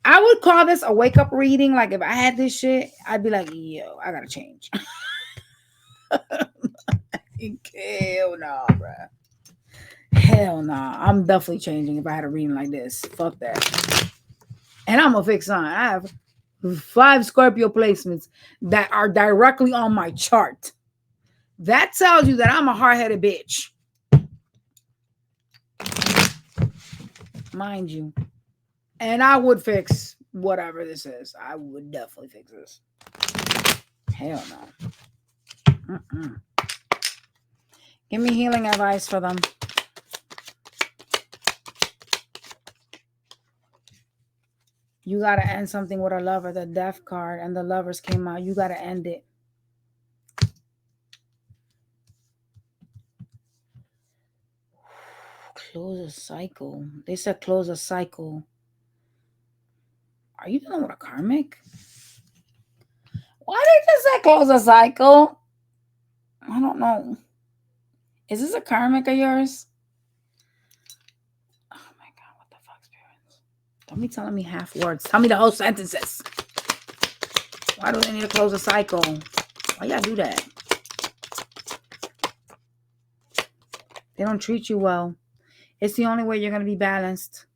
I would call this a wake up reading. Like, if I had this shit, I'd be like, yo, I gotta change. Hell no, bruh. Hell no. I'm definitely changing if I had a reading like this. Fuck that. And I'm a fixed sign. I have 5 Scorpio placements that are directly on my chart. That tells you that I'm a hard-headed bitch. Mind you. And I would fix whatever this is. I would definitely fix this. Hell no. Give me healing advice for them. You got to end something with a lover. The death card and the lovers came out. You got to end it. Close a cycle. They said close a cycle. Are you dealing with a karmic? Why did they say close a cycle? I don't know. Is this a karmic of yours? Oh my God, what the fuck, spirits? Don't be telling me half words. Tell me the whole sentences. Why do they need to close a cycle? Why y'all do that? They don't treat you well. It's the only way you're going to be balanced.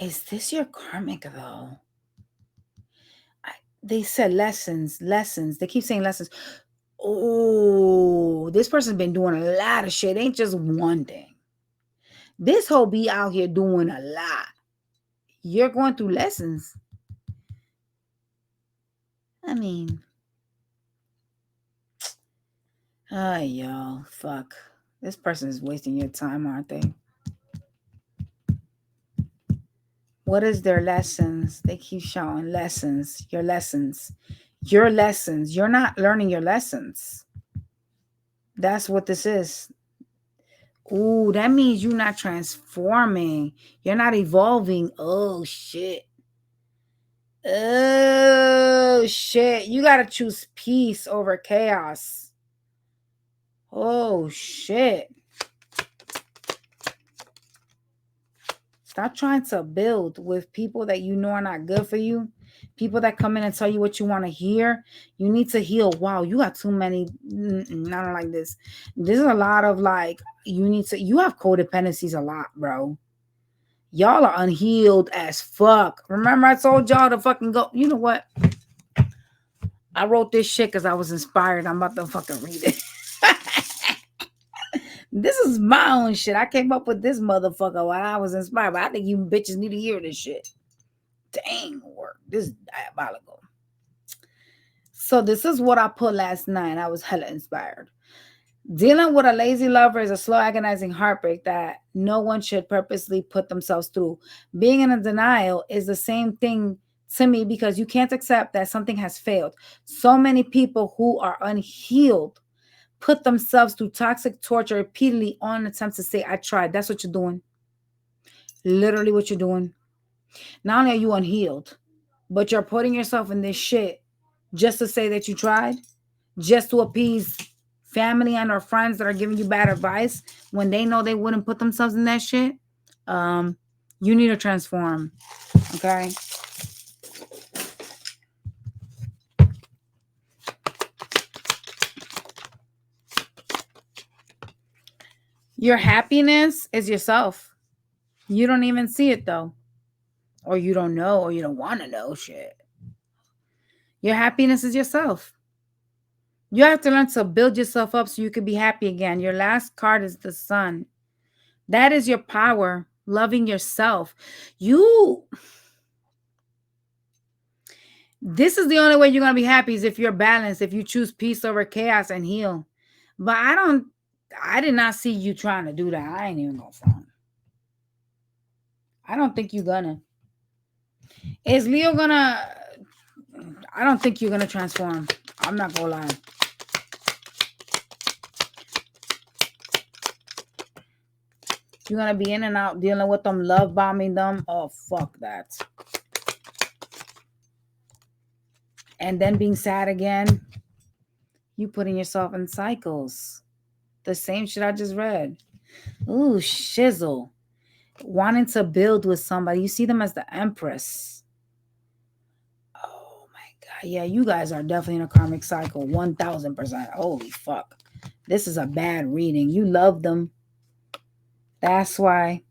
Is this your karmic, though? They said lessons. They keep saying lessons. Oh, this person's been doing a lot of shit. It ain't just one thing. This whole be out here doing a lot. You're going through lessons. I mean, y'all, fuck. This person is wasting your time, aren't they? What is their lessons? They keep showing lessons. Your lessons. your lessons. You're not learning your lessons. That's what this is. Ooh, that means you're not transforming. You're not evolving. Oh, shit. Oh, shit. You got to choose peace over chaos. Oh, shit. Stop trying to build with people that you know are not good for you. People that come in and tell you what you want to hear. You need to heal. Wow, you got too many. I don't like this. There's a lot of like, you have codependencies a lot, bro. Y'all are unhealed as fuck. Remember, I told y'all to fucking go. You know what? I wrote this shit because I was inspired. I'm about to fucking read it. This is my own shit. I came up with this motherfucker while I was inspired. But I think you bitches need to hear this shit. Dang, work. This is diabolical. So this is what I put last night. I was hella inspired. Dealing with a lazy lover is a slow, agonizing heartbreak that no one should purposely put themselves through. Being in a denial is the same thing to me because you can't accept that something has failed. So many people who are unhealed put themselves through toxic torture repeatedly on attempts to say, I tried. That's what you're doing. Literally what you're doing. Not only are you unhealed, but you're putting yourself in this shit just to say that you tried, just to appease family and or friends that are giving you bad advice when they know they wouldn't put themselves in that shit. You need to transform. Okay. Your happiness is yourself. You don't even see it though. Or you don't know, or you don't want to know shit. Your happiness is yourself. You have to learn to build yourself up so you can be happy again. Your last card is the sun. That is your power, loving yourself. This is the only way you're going to be happy is if you're balanced, if you choose peace over chaos and heal. But I did not see you trying to do that. I ain't even going to front. I don't think you're gonna. Is Leo gonna, I don't think you're gonna transform. I'm not gonna lie. You're gonna be in and out dealing with them, love bombing them. Oh, fuck that. And then being sad again. You putting yourself in cycles. The same shit I just read. Ooh, shizzle. Wanting to build with somebody. You see them as the Empress. Oh my God. Yeah, you guys are definitely in a karmic cycle. 1000%. Holy fuck. This is a bad reading. You love them. That's why.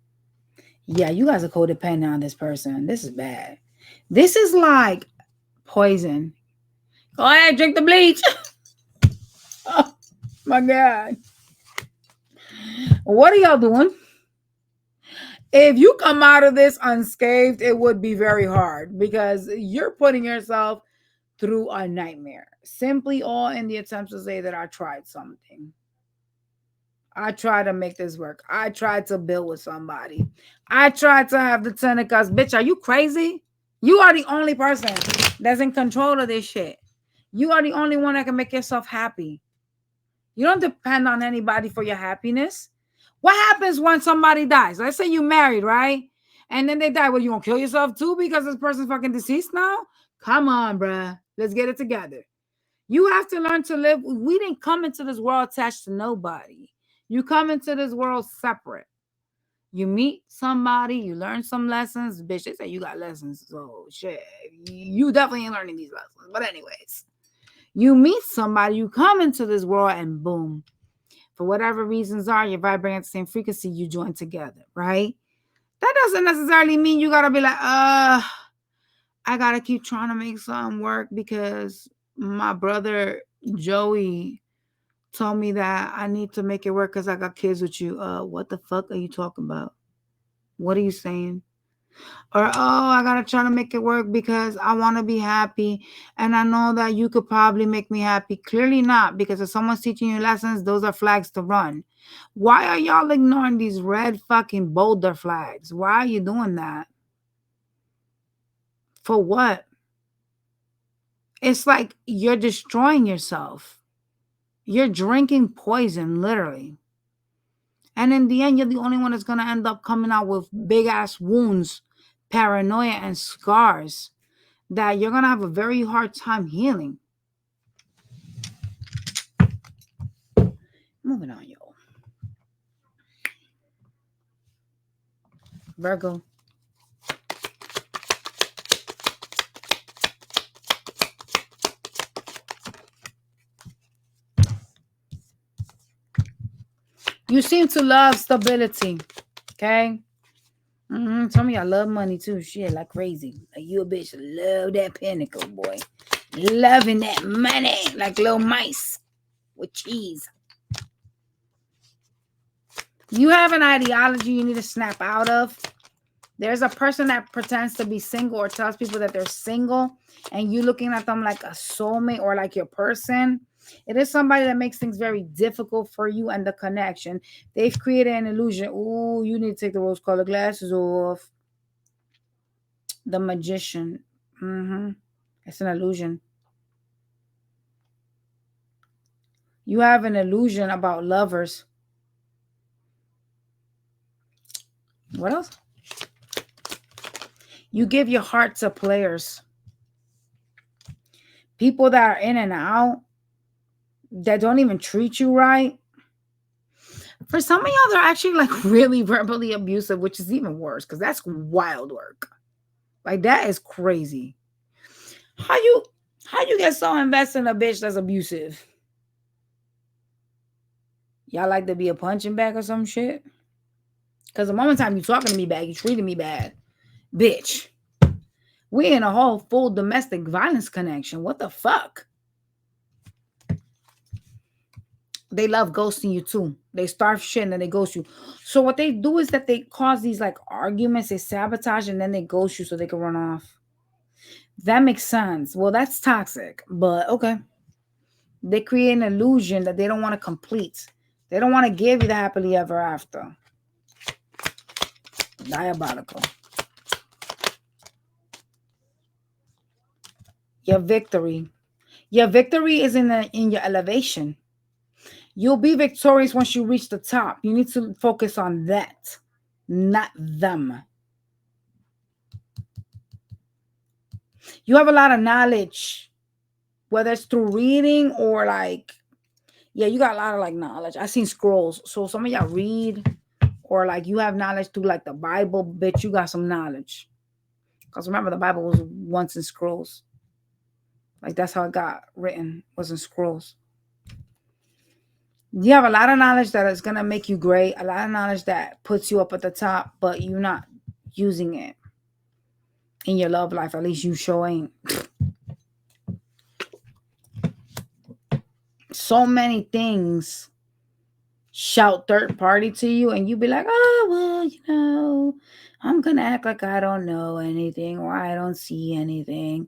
Yeah, you guys are codependent on this person. This is bad. This is like poison. Go ahead, drink the bleach. Oh my God. What are y'all doing? If you come out of this unscathed, it would be very hard because you're putting yourself through a nightmare. Simply all in the attempts to say that I tried something. I tried to make this work. I tried to build with somebody. I tried to have the tentacles. Bitch, are you crazy? You are the only person that's in control of this shit. You are the only one that can make yourself happy. You don't depend on anybody for your happiness. What happens when somebody dies? Let's say you married, right? And then they die. Well, you gonna kill yourself too because this person's fucking deceased now? Come on, bruh. Let's get it together. You have to learn to live. We didn't come into this world attached to nobody. You come into this world separate. You meet somebody, you learn some lessons. Bitch, they say you got lessons. So shit. You definitely ain't learning these lessons. But anyways, you meet somebody, you come into this world, and boom. For whatever reasons are, you're vibrating at the same frequency, you join together, right? That doesn't necessarily mean you gotta be like, I gotta keep trying to make something work because my brother Joey told me that I need to make it work because I got kids with you. What the fuck are you talking about? What are you saying? Or, I gotta try to make it work because I want to be happy. And I know that you could probably make me happy. Clearly not, because if someone's teaching you lessons, those are flags to run. Why are y'all ignoring these red fucking boulder flags? Why are you doing that? For what? It's like you're destroying yourself. You're drinking poison, literally. And in the end, you're the only one that's going to end up coming out with big ass wounds, paranoia, and scars that you're going to have a very hard time healing. Moving on, yo. Virgo. You seem to love stability. Okay? Some of y'all love money too. Shit, like crazy. Like you a bitch. Love that pinnacle, boy. Loving that money like little mice with cheese. You have an ideology you need to snap out of. There's a person that pretends to be single or tells people that they're single, and you looking at them like a soulmate or like your person. It is somebody that makes things very difficult for you and the connection. They've created an illusion. Ooh, you need to take the rose-colored glasses off. The Magician. It's an illusion. You have an illusion about lovers. What else? You give your heart to players. People that are in and out, that don't even treat you right. For some of y'all, they're actually like really verbally abusive, which is even worse because that's wild work. Like that is crazy. How you get so invested in a bitch that's abusive? Y'all like to be a punching bag or some shit? Because the moment time you talking to me bad, you treating me bad. Bitch. We in a whole full domestic violence connection. What the fuck? They love ghosting you too. They start shit and then they ghost you. So what they do is that they cause these like arguments, they sabotage, and then they ghost you so they can run off. That makes sense. Well, that's toxic, but okay. They create an illusion that they don't want to complete. They don't want to give you the happily ever after. Diabolical. Your victory. Your victory is in your elevation. You'll be victorious once you reach the top. You need to focus on that, not them. You have a lot of knowledge, whether it's through reading or like, yeah, you got a lot of like knowledge. I seen scrolls. So some of y'all read or like you have knowledge through like the Bible, bitch, you got some knowledge. Because remember, the Bible was once in scrolls. Like that's how it got written, was in scrolls. You have a lot of knowledge that is going to make you great. A lot of knowledge that puts you up at the top, but you're not using it in your love life. At least you sure ain't. So many things shout third party to you and you be like, oh, well, you know, I'm going to act like I don't know anything or I don't see anything.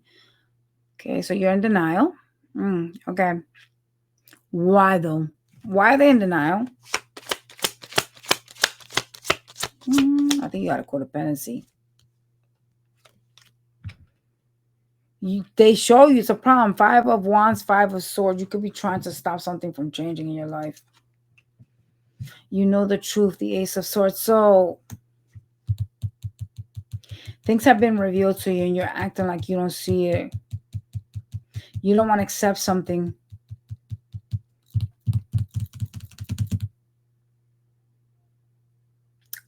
Okay, so you're in denial. Okay. Why though? Why are they in denial? I think you got a codependency. They show you it's a problem. 5 of Wands, 5 of Swords. You could be trying to stop something from changing in your life. You know the truth, the Ace of Swords. So things have been revealed to you and you're acting like you don't see it. You don't want to accept something.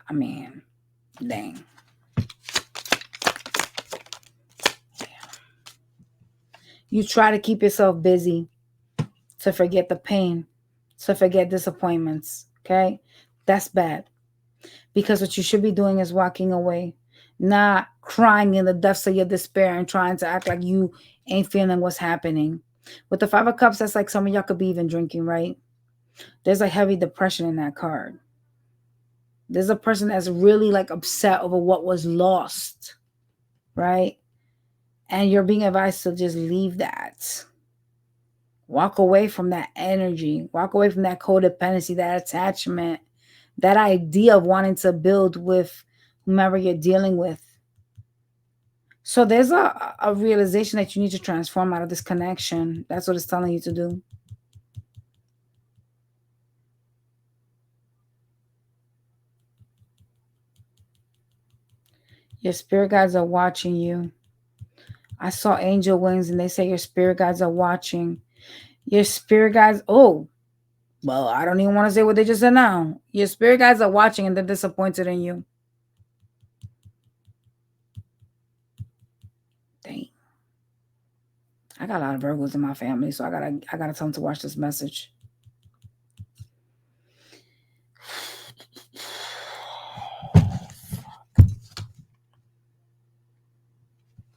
I mean, dang. You try to keep yourself busy to forget the pain, to forget disappointments, okay? That's bad. Because what you should be doing is walking away, not crying in the depths of your despair and trying to act like you ain't feeling what's happening. With the 5 of Cups, that's like some of y'all could be even drinking, right? There's a heavy depression in that card. There's a person that's really like upset over what was lost, right? And you're being advised to just leave that. Walk away from that energy. Walk away from that codependency, that attachment, that idea of wanting to build with whomever you're dealing with. So there's a realization that you need to transform out of this connection. That's what it's telling you to do. Your spirit guides are watching you. I saw angel wings and they say your spirit guides are watching. Your spirit guides, oh, well, I don't even want to say what they just said now. Your spirit guides are watching and they're disappointed in you. Dang. I got a lot of Virgos in my family, so I gotta tell them to watch this message.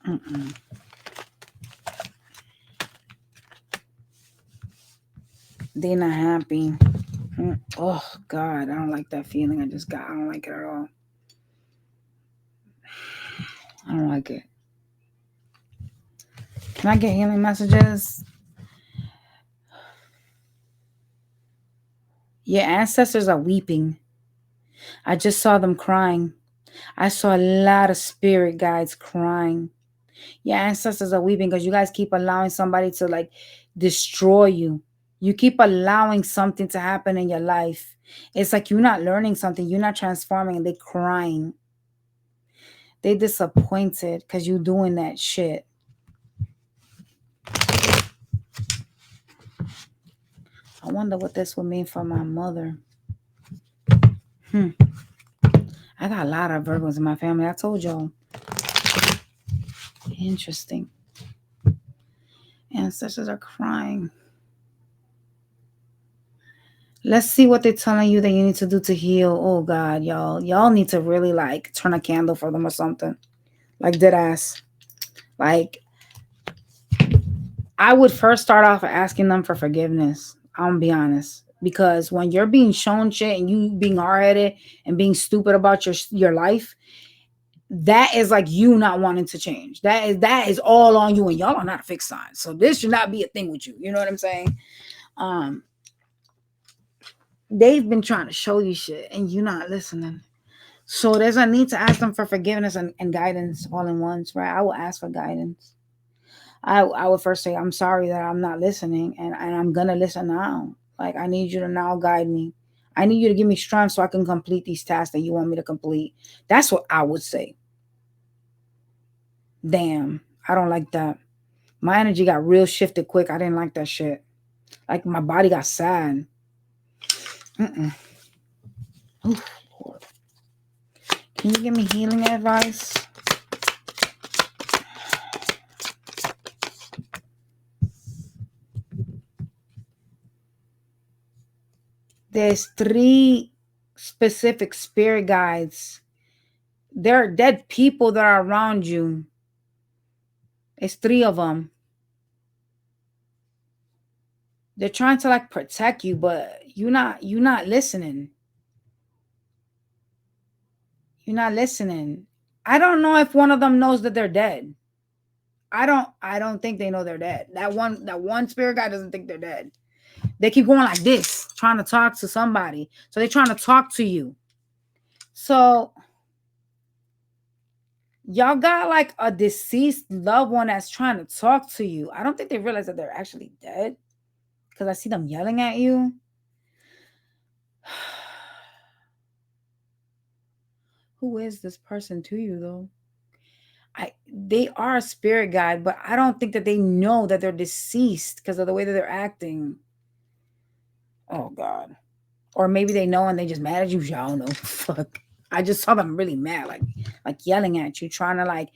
Mm-mm. They're not happy. Oh God, I don't like that feeling I just got. I don't like it at all. I don't like it. Can I get healing messages? Your ancestors are weeping. I just saw them crying. I saw a lot of spirit guides crying. Your ancestors are weeping because you guys keep allowing somebody to like destroy you. You keep allowing something to happen in your life. It's like you're not learning something, you're not transforming, and they're crying. They disappointed because you're doing that shit. I wonder what this would mean for my mother. I got a lot of Virgos in my family. I told y'all. Interesting. Ancestors are crying. Let's see what they're telling you that you need to do to heal. Oh God, y'all. Y'all need to really like turn a candle for them or something. Like dead ass. Like I would first start off asking them for forgiveness. I'm gonna be honest. Because when you're being shown shit and you being hard-headed and being stupid about your life, that is like you not wanting to change. That is all on you, and y'all are not a fixed sign. So this should not be a thing with you. You know what I'm saying? Um, they've been trying to show you shit and you're not listening. So there's a need to ask them for forgiveness and guidance all in once, right? I will ask for guidance. I would first say, I'm sorry that I'm not listening and I'm gonna listen now. Like I need you to now guide me. I need you to give me strength so I can complete these tasks that you want me to complete. That's what I would say. Damn, I don't like that. My energy got real shifted quick. I didn't like that shit. Like my body got sad. Mm-mm. Oof, Lord. Can you give me healing advice? There's 3 specific spirit guides. There are dead people that are around you. It's 3 of them. They're trying to like protect you, but you're not listening. You're not listening. I don't know if one of them knows that they're dead. I don't think they know they're dead. That one spirit guy doesn't think they're dead. They keep going like this, trying to talk to somebody. So they're trying to talk to you. So y'all got like a deceased loved one that's trying to talk to you. I don't think they realize that they're actually dead because I see them yelling at you. Who is this person to you though? They are a spirit guide, but I don't think that they know that they're deceased because of the way that they're acting. Oh God. Or maybe they know and they just mad at you. Y'all know. Fuck. I just saw them really mad, like yelling at you, trying to like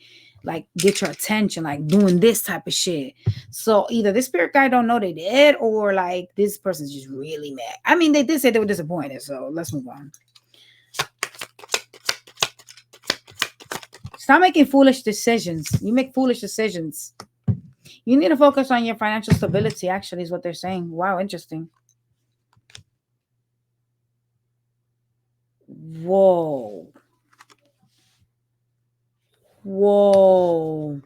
get your attention, like doing this type of shit. So either this spirit guy don't know they did, or like this person's just really mad. I mean, they did say they were disappointed, so let's move on. Stop making foolish decisions. You make foolish decisions. You need to focus on your financial stability, actually, is what they're saying. Wow, interesting. Whoa. Whoa.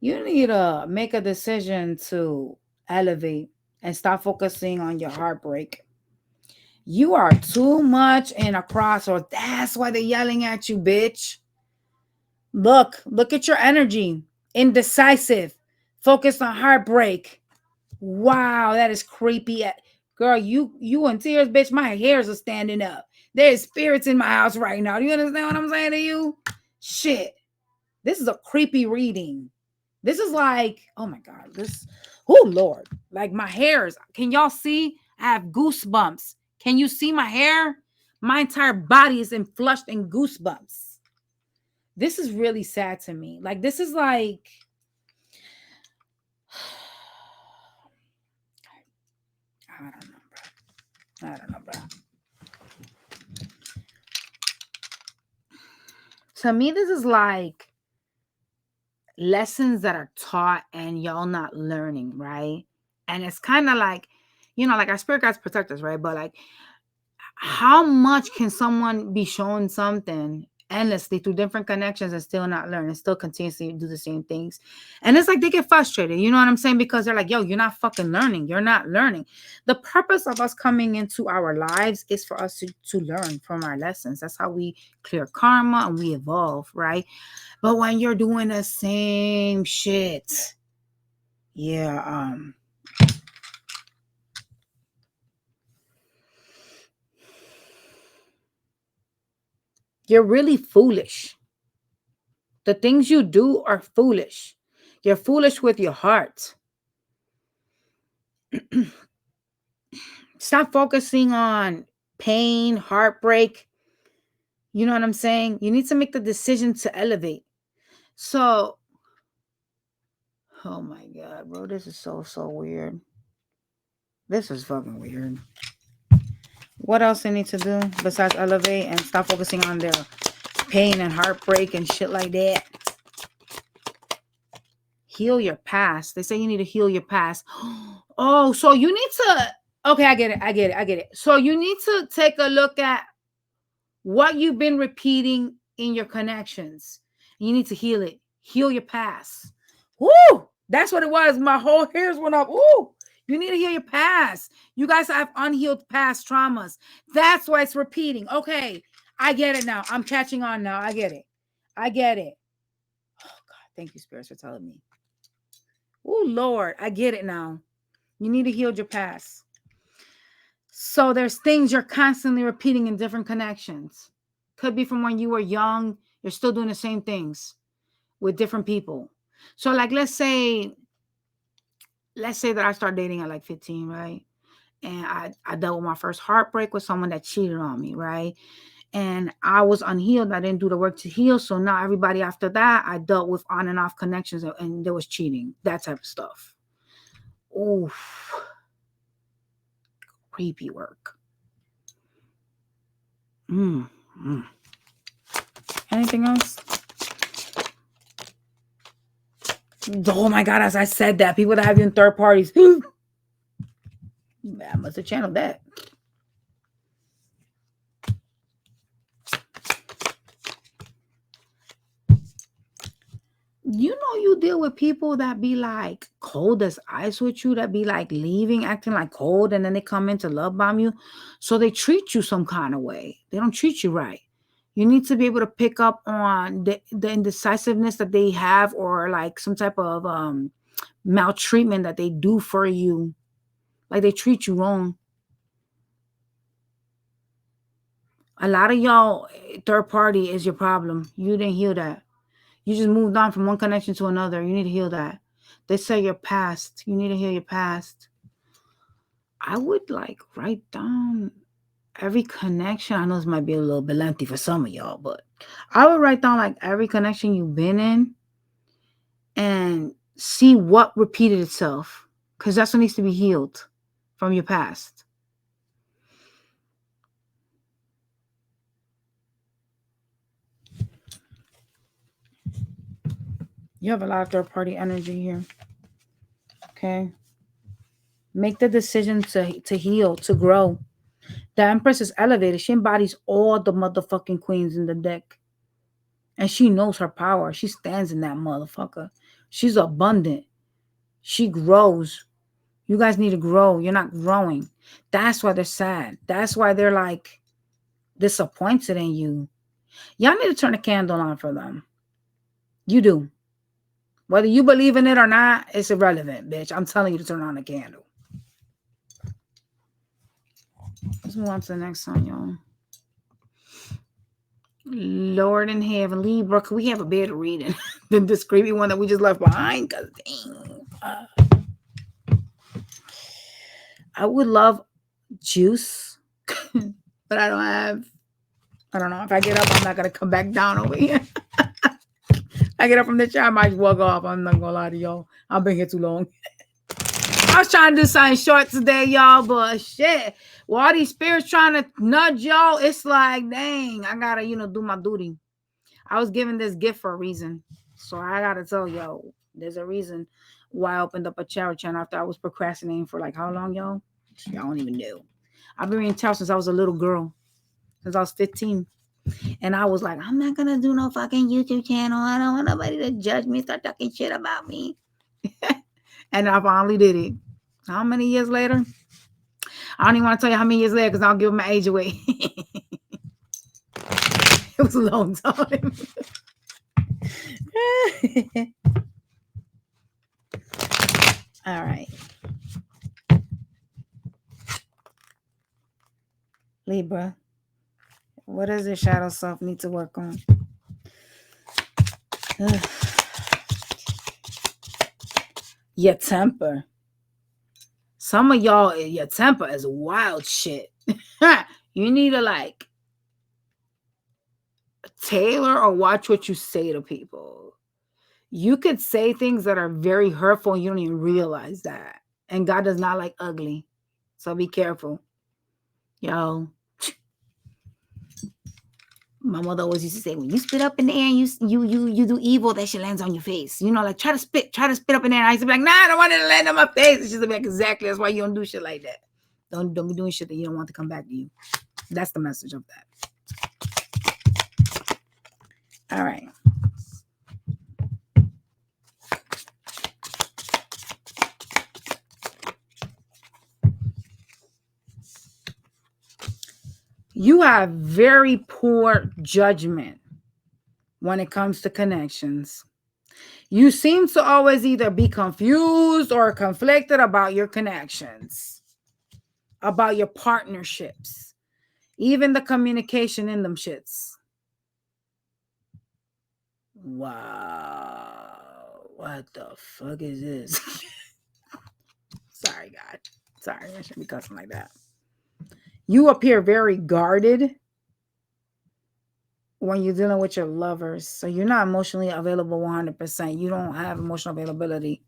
You need to make a decision to elevate and stop focusing on your heartbreak. You are too much in a crossroads. That's why they're yelling at you, bitch. Look at your energy. Indecisive. Focused on heartbreak. Wow, that is creepy. Girl, you in tears, bitch. My hairs are standing up. There's spirits in my house right now. Do you understand what I'm saying to you? Shit. This is a creepy reading. This is like, oh my God, this, oh Lord. Like my hairs. Can y'all see? I have goosebumps. Can you see my hair? My entire body is flushed in goosebumps. This is really sad to me. Like, this is like, I don't know, bro. I don't know, bro. To me, this is like lessons that are taught and y'all not learning, right? And it's kind of like, like our spirit guides protect us, right? But like, how much can someone be shown something endlessly through different connections and still not learn and still continuously do the same things? And it's like they get frustrated, you know what I'm saying? Because they're like, yo, you're not fucking learning. You're not learning. The purpose of us coming into our lives is for us to learn from our lessons. That's how we clear karma and we evolve, right? But when you're doing the same shit, yeah, you're really foolish. The things you do are foolish. You're foolish with your heart. Stop focusing on pain, heartbreak. You know what I'm saying? You need to make the decision to elevate. So, oh my God, bro, this is so weird. This is fucking weird. What else they need to do besides elevate and stop focusing on their pain and heartbreak and shit like that? Heal your past. They say you need to heal your past. Oh, so you need to. Okay, I get it. So you need to take a look at what you've been repeating in your connections. You need to heal it. Heal your past. Woo! That's what it was. My whole hairs went up. Woo! You need to heal your past. You guys have unhealed past traumas. That's why it's repeating. Okay, I get it now. I'm catching on now. I get it. Oh God, thank you, spirits, for telling me. Oh Lord, I get it now. You need to heal your past. So there's things you're constantly repeating in different connections. Could be from when you were young. You're still doing the same things with different people. So like, let's say that I start dating at like 15, right? And I dealt with my first heartbreak with someone that cheated on me, right? And I was unhealed. I didn't do the work to heal. So now everybody after that, I dealt with on and off connections and there was cheating, that type of stuff. Oof. Creepy work. Anything else? Oh my God, as I said that, people that have you in third parties. I must have channeled that. You deal with people that be like cold as ice with you, that be like leaving, acting like cold, and then they come in to love bomb you. So they treat you some kind of way. They don't treat you right. You need to be able to pick up on the indecisiveness that they have, or like some type of maltreatment that they do for you. Like they treat you wrong. A lot of y'all, third party is your problem. You didn't heal that. You just moved on from one connection to another. You need to heal that. They say your past. You need to heal your past. I would like write down every connection. I know this might be a little bit lengthy for some of y'all, but I would write down like every connection you've been in and see what repeated itself, because that's what needs to be healed from your past. You have a lot of third party energy here. Okay. Make the decision to heal, to grow. The Empress is elevated. She embodies all the motherfucking queens in the deck. And she knows her power. She stands in that motherfucker. She's abundant. She grows. You guys need to grow. You're not growing. That's why they're sad. That's why they're like disappointed in you. Y'all need to turn a candle on for them. You do. Whether you believe in it or not, it's irrelevant, bitch. I'm telling you to turn on the candle. Let's move on to the next one, y'all. Lord in heaven, Libra, could we have a better reading than this creepy one that we just left behind? Cause dang. I would love juice, but I don't have. I don't know. If I get up, I'm not gonna come back down over here. I get up from the chair, I might walk off. I'm not gonna lie to y'all. I've been here too long. I was trying to do something short today, y'all, but shit. Well, all these spirits trying to nudge y'all, it's like, dang, I gotta, do my duty. I was given this gift for a reason. So I gotta tell y'all, there's a reason why I opened up a charity channel after I was procrastinating for like how long, y'all? Y'all don't even know. I've been reading tarot since I was a little girl, since I was 15. And I was like, I'm not gonna do no fucking YouTube channel. I don't want nobody to judge me, start talking shit about me. And I finally did it. How many years later? I don't even want to tell you how many years later because I'll give my age away. It was a long time. All right. Libra, what does your shadow self need to work on? Your temper. Some of y'all, your temper is wild shit. You need to like tailor or watch what you say to people. You could say things that are very hurtful and you don't even realize that. And God does not like ugly. So be careful. Yo. My mother always used to say, when you spit up in the air and you do evil, that shit lands on your face. Like try to spit up in there. And I used to be like, nah, I don't want it to land on my face. And she's like, exactly. That's why you don't do shit like that. Don't be doing shit that you don't want to come back to you. That's the message of that. All right. You have very poor judgment when it comes to connections. You seem to always either be confused or conflicted about your connections, about your partnerships, even the communication in them shits. Wow. What the fuck is this? Sorry, God. Sorry, I shouldn't be cussing like that. You appear very guarded when you're dealing with your lovers. So you're not emotionally available 100%. You don't have emotional availability.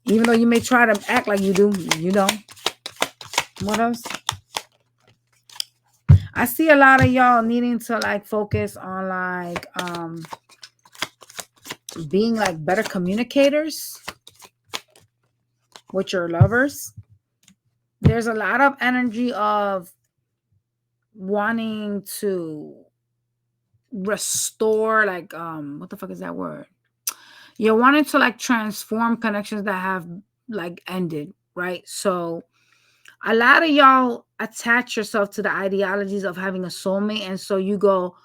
Even though you may try to act like you do, you don't. What else? I see a lot of y'all needing to like focus on like being like better communicators with your lovers. There's a lot of energy of wanting to restore like what the fuck is that word? You're wanting to like transform connections that have like ended, right? So a lot of y'all attach yourself to the ideologies of having a soulmate, and so you go,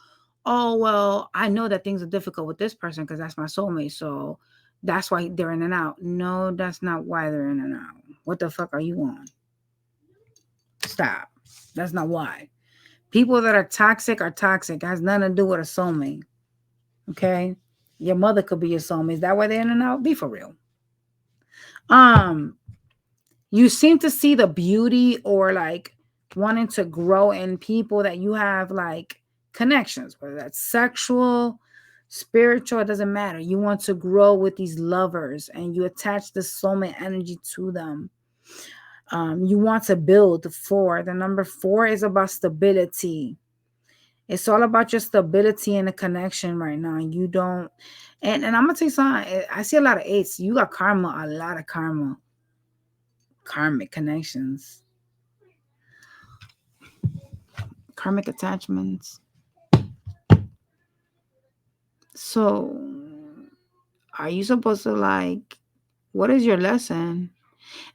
oh well, I know that things are difficult with this person because that's my soulmate, so that's why they're in and out. No, that's not why they're in and out. What the fuck are you on? Stop. That's not why. People that are toxic are toxic. It has nothing to do with a soulmate. Okay? Your mother could be your soulmate. Is that why they're in and out? Be for real. You seem to see the beauty or like wanting to grow in people that you have like connections, whether that's sexual, spiritual, it doesn't matter. You want to grow with these lovers and you attach the soulmate energy to them. You want to build. 4. The number 4 is about stability. It's all about your stability in a connection right now. You don't, and I'm gonna tell you something. I see a lot of 8s. You got karma, a lot of karma, karmic connections, karmic attachments. So, are you supposed to like? What is your lesson?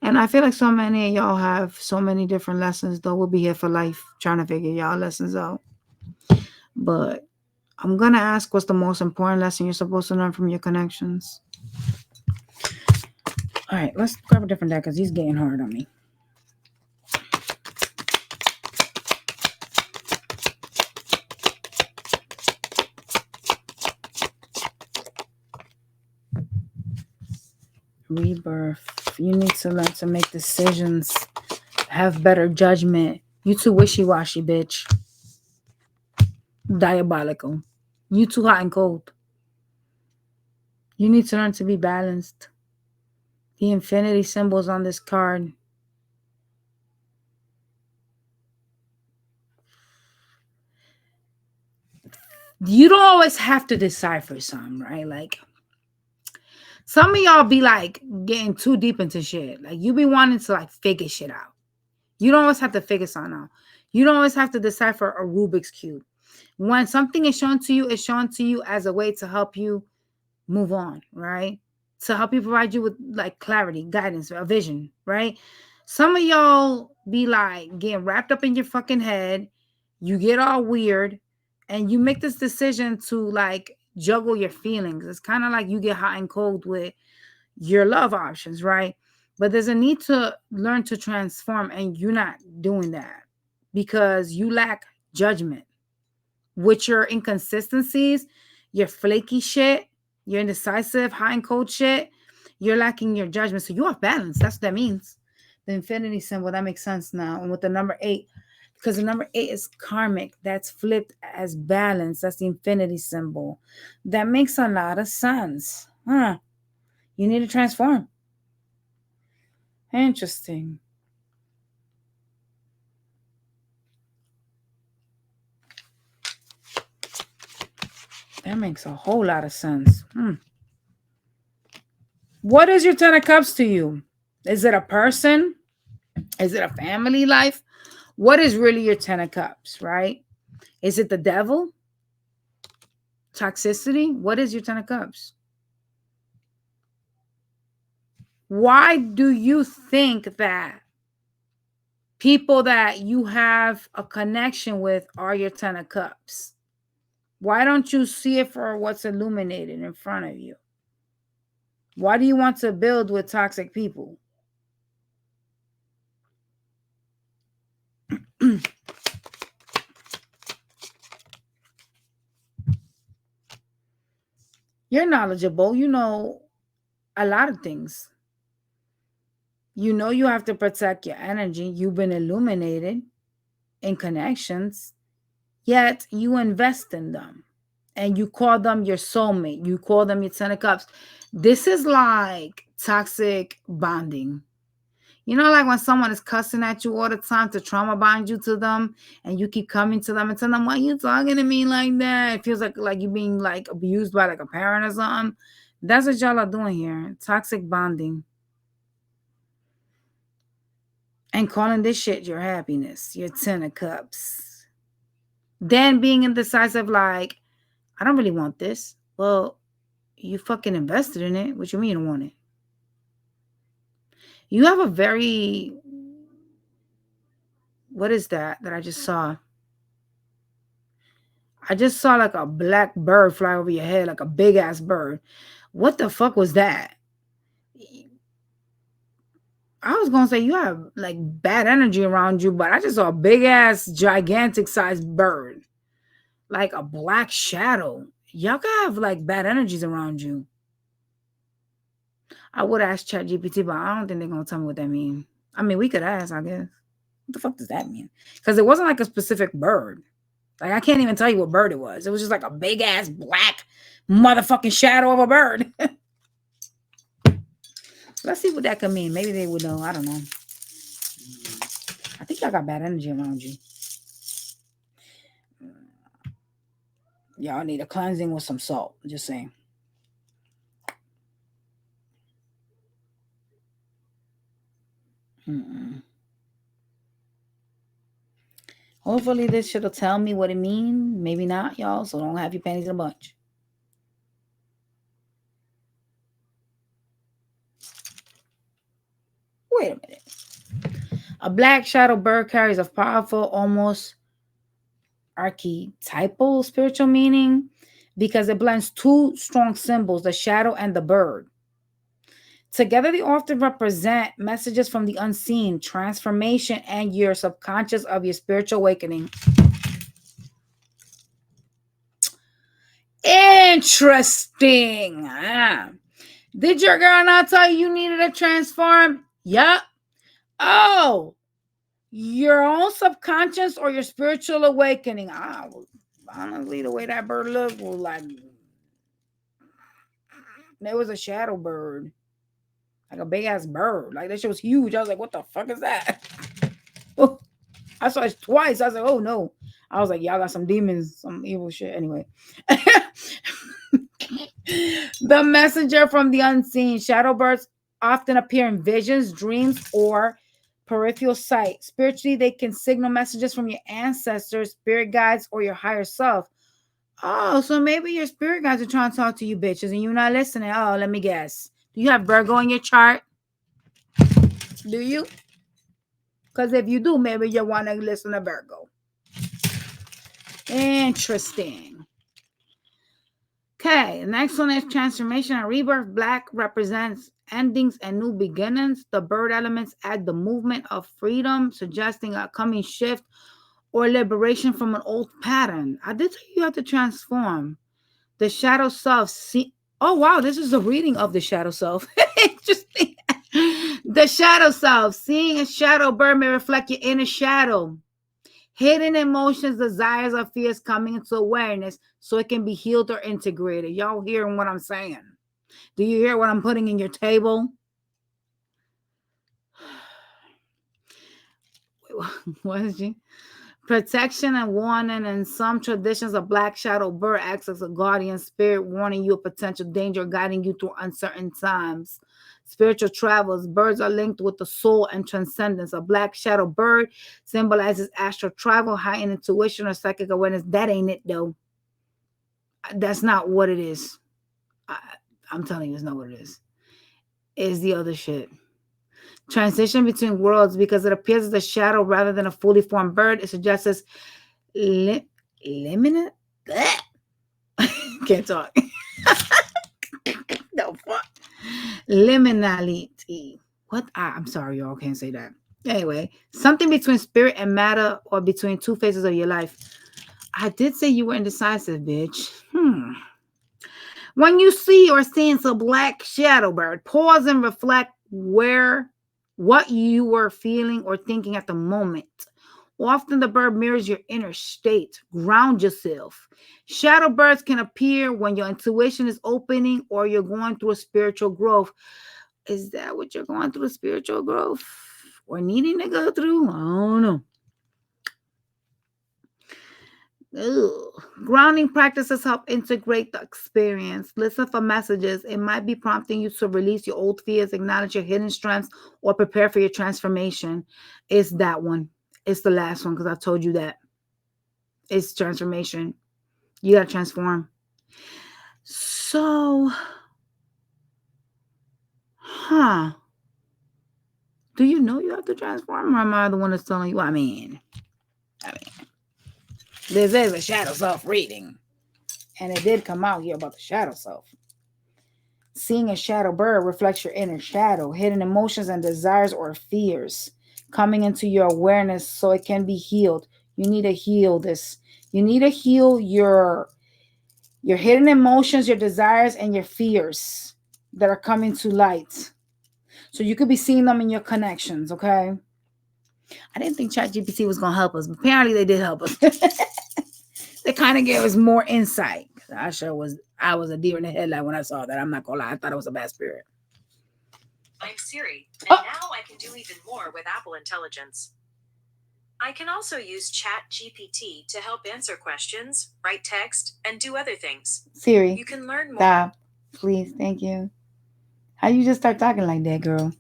And I feel like so many of y'all have so many different lessons. Though we'll be here for life trying to figure y'all lessons out. But I'm going to ask what's the most important lesson you're supposed to learn from your connections. All right, let's grab a different deck because he's getting hard on me. Rebirth. You need to learn to make decisions, have better judgment. You too wishy-washy, bitch. Diabolical. You too hot and cold. You need to learn to be balanced. The infinity symbols on this card. You don't always have to decipher some, right? Like, some of y'all be like getting too deep into shit. Like, you be wanting to like figure shit out. You don't always have to figure something out. You don't always have to decipher a Rubik's Cube. When something is shown to you, it's shown to you as a way to help you move on, right? To help you provide you with like clarity, guidance, a vision, right? Some of y'all be like getting wrapped up in your fucking head. You get all weird and you make this decision to like juggle your feelings. It's kind of like you get hot and cold with your love options, right? But there's a need to learn to transform, and you're not doing that because you lack judgment with your inconsistencies, your flaky shit, your indecisive, high and cold shit. You're lacking your judgment. So you have balance. That's what that means. The infinity symbol, that makes sense now. And with the number 8, because the number 8 is karmic, that's flipped as balance. That's the infinity symbol. That makes a lot of sense. Huh. You need to transform. Interesting. That makes a whole lot of sense. What is your 10 of cups to you? Is it a person? Is it a family life? What is really your 10 of cups, right? Is it the devil? Toxicity? What is your 10 of cups? Why do you think that people that you have a connection with are your 10 of cups? Why don't you see it for what's illuminated in front of you? Why do you want to build with toxic people? You're knowledgeable. You know a lot of things. You know you have to protect your energy. You've been illuminated in connections, yet you invest in them and you call them your soulmate. You call them your 10 of cups. This is like toxic bonding. You know, like when someone is cussing at you all the time to trauma bond you to them, and you keep coming to them and telling them, why you talking to me like that? It feels like you're being like abused by like a parent or something. That's what y'all are doing here. Toxic bonding. And calling this shit your happiness, your 10 of cups. Then being indecisive, like, I don't really want this. Well, you fucking invested in it. What you mean you don't want it? You have a very, what is that I just saw? I just saw like a black bird fly over your head, like a big ass bird. What the fuck was that? I was gonna say you have like bad energy around you, but I just saw a big ass, gigantic sized bird, like a black shadow. Y'all can have like bad energies around you. I would ask ChatGPT, but I don't think they're gonna tell me what that means. I mean, we could ask, I guess. What the fuck does that mean? Because it wasn't like a specific bird. Like I can't even tell you what bird it was. It was just like a big ass black motherfucking shadow of a bird. Let's see what that could mean. Maybe they would know. I don't know. I think y'all got bad energy around you. Y'all need a cleansing with some salt. Just saying. Mm-mm. Hopefully this shit'll tell me what it means. Maybe not, y'all. So don't have your panties in a bunch. Wait a minute. A black shadow bird carries a powerful, almost archetypal spiritual meaning because it blends two strong symbols, the shadow and the bird. Together, they often represent messages from the unseen, transformation, and your subconscious of your spiritual awakening. Interesting. Did your girl not tell you needed to transform? Yup. Oh, your own subconscious or your spiritual awakening? Honestly, the way that bird looked was like there was a shadow bird, like a big ass bird. Like that shit was huge. I was like, what the fuck is that? Oh, I saw it twice. I was like, oh no. I was like, y'all got some demons, some evil shit. Anyway. The messenger from the unseen. Shadow birds often appear in visions, dreams, or peripheral sight. Spiritually, they can signal messages from your ancestors, spirit guides, or your higher self. Oh, so maybe your spirit guides are trying to talk to you bitches and you're not listening. Oh, let me guess. Do you have Virgo in your chart? Do you? Because if you do, maybe you want to listen to Virgo. Interesting. Okay, the next one is transformation and rebirth. Black represents endings and new beginnings. The bird elements add the movement of freedom, suggesting a coming shift or liberation from an old pattern. I did tell you have to transform. The shadow self. Oh, wow, this is a reading of the shadow self. Interesting. The shadow self. Seeing a shadow bird may reflect your inner shadow. Hidden emotions, desires, or fears coming into awareness so it can be healed or integrated. Y'all hearing what I'm saying? Do you hear what I'm putting in your table? What is she? Protection and warning. In some traditions, a black shadow bird acts as a guardian spirit, warning you of potential danger, guiding you through uncertain times. Spiritual travels. Birds are linked with the soul and transcendence. A black shadow bird symbolizes astral travel, heightened intuition, or psychic awareness. That ain't it, though. That's not what it is. I'm telling you, it's not what it is. It's the other shit. Transition between worlds because it appears as a shadow rather than a fully formed bird. It suggests as limited. Can't talk. No fuck. Liminality. What? I'm sorry, y'all can't say that. Anyway, something between spirit and matter or between two phases of your life. I did say you were indecisive, bitch. When you see or sense a black shadow bird, pause and reflect what you were feeling or thinking at the moment. Often the bird mirrors your inner state. Ground yourself. Shadow birds can appear when your intuition is opening or you're going through a spiritual growth. Is that what you're going through, a spiritual growth? Or needing to go through? I don't know. Ugh. Grounding practices help integrate the experience. Listen for messages. It might be prompting you to release your old fears, acknowledge your hidden strengths, or prepare for your transformation. It's that one. It's the last one because I told you that. It's transformation. You got to transform. So, do you know you have to transform, or am I the one that's telling you? I mean, this is a shadow self reading. And it did come out here about the shadow self. Seeing a shadow bird reflects your inner shadow, hidden emotions and desires or fears coming into your awareness so it can be healed. You need to heal this. You need to heal your hidden emotions, your desires, and your fears that are coming to light. So you could be seeing them in your connections, okay? I didn't think ChatGPT was going to help us, but apparently they did help us. They kind of gave us more insight. I was a deer in the headlight when I saw that. I'm not gonna lie, I thought it was a bad spirit. I'm Siri, and now I can do even more with Apple Intelligence. I can also use ChatGPT to help answer questions, write text, and do other things. Siri, you can learn more. Stop, please, thank you. How you just start talking like that, girl?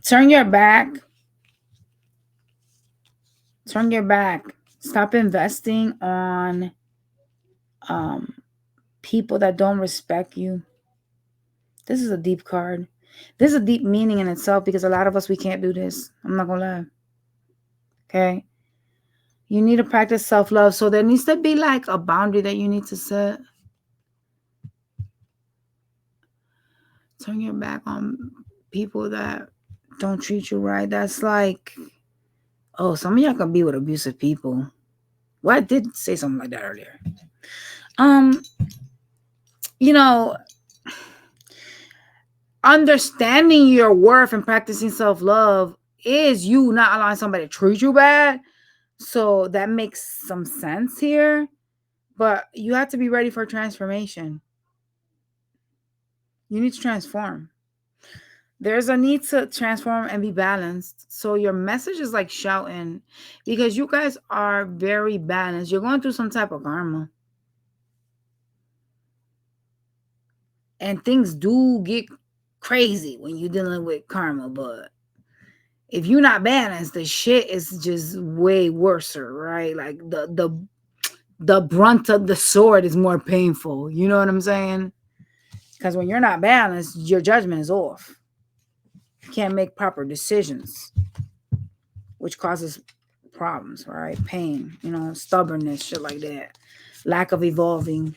Turn your back. Turn your back. Stop investing on people that don't respect you. This is a deep card. This is a deep meaning in itself because a lot of us, we can't do this. I'm not going to lie. Okay. You need to practice self-love. So there needs to be like a boundary that you need to set. Turn your back on people that don't treat you right. That's like, oh, some of y'all can be with abusive people. Well, I did say something like that earlier. You know, understanding your worth and practicing self-love is you not allowing somebody to treat you bad. So that makes some sense here. But you have to be ready for transformation. You need to transform. There's a need to transform and be balanced. So your message is like shouting because you guys are very balanced. You're going through some type of karma. And things do get crazy when you're dealing with karma. But if you're not balanced, the shit is just way worse, right? Like the brunt of the sword is more painful. You know what I'm saying? Because when you're not balanced, your judgment is off. You can't make proper decisions, which causes problems, right? Pain, stubbornness, shit like that. Lack of evolving.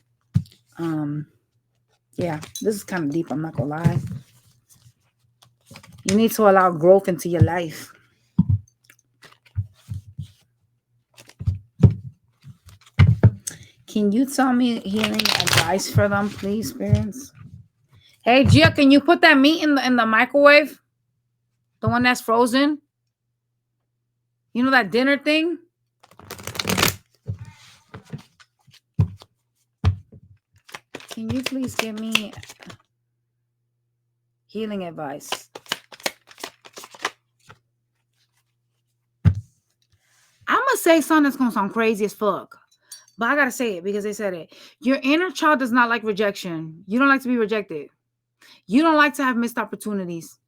Yeah, this is kind of deep, I'm not gonna lie. You need to allow growth into your life. Can you tell me healing advice for them, please, spirits? Hey, Gia, can you put that meat in the microwave? The one that's frozen? You know that dinner thing? Can you please give me healing advice? I'm going to say something that's going to sound crazy as fuck. But I got to say it because they said it. Your inner child does not like rejection. You don't like to be rejected. You don't like to have missed opportunities.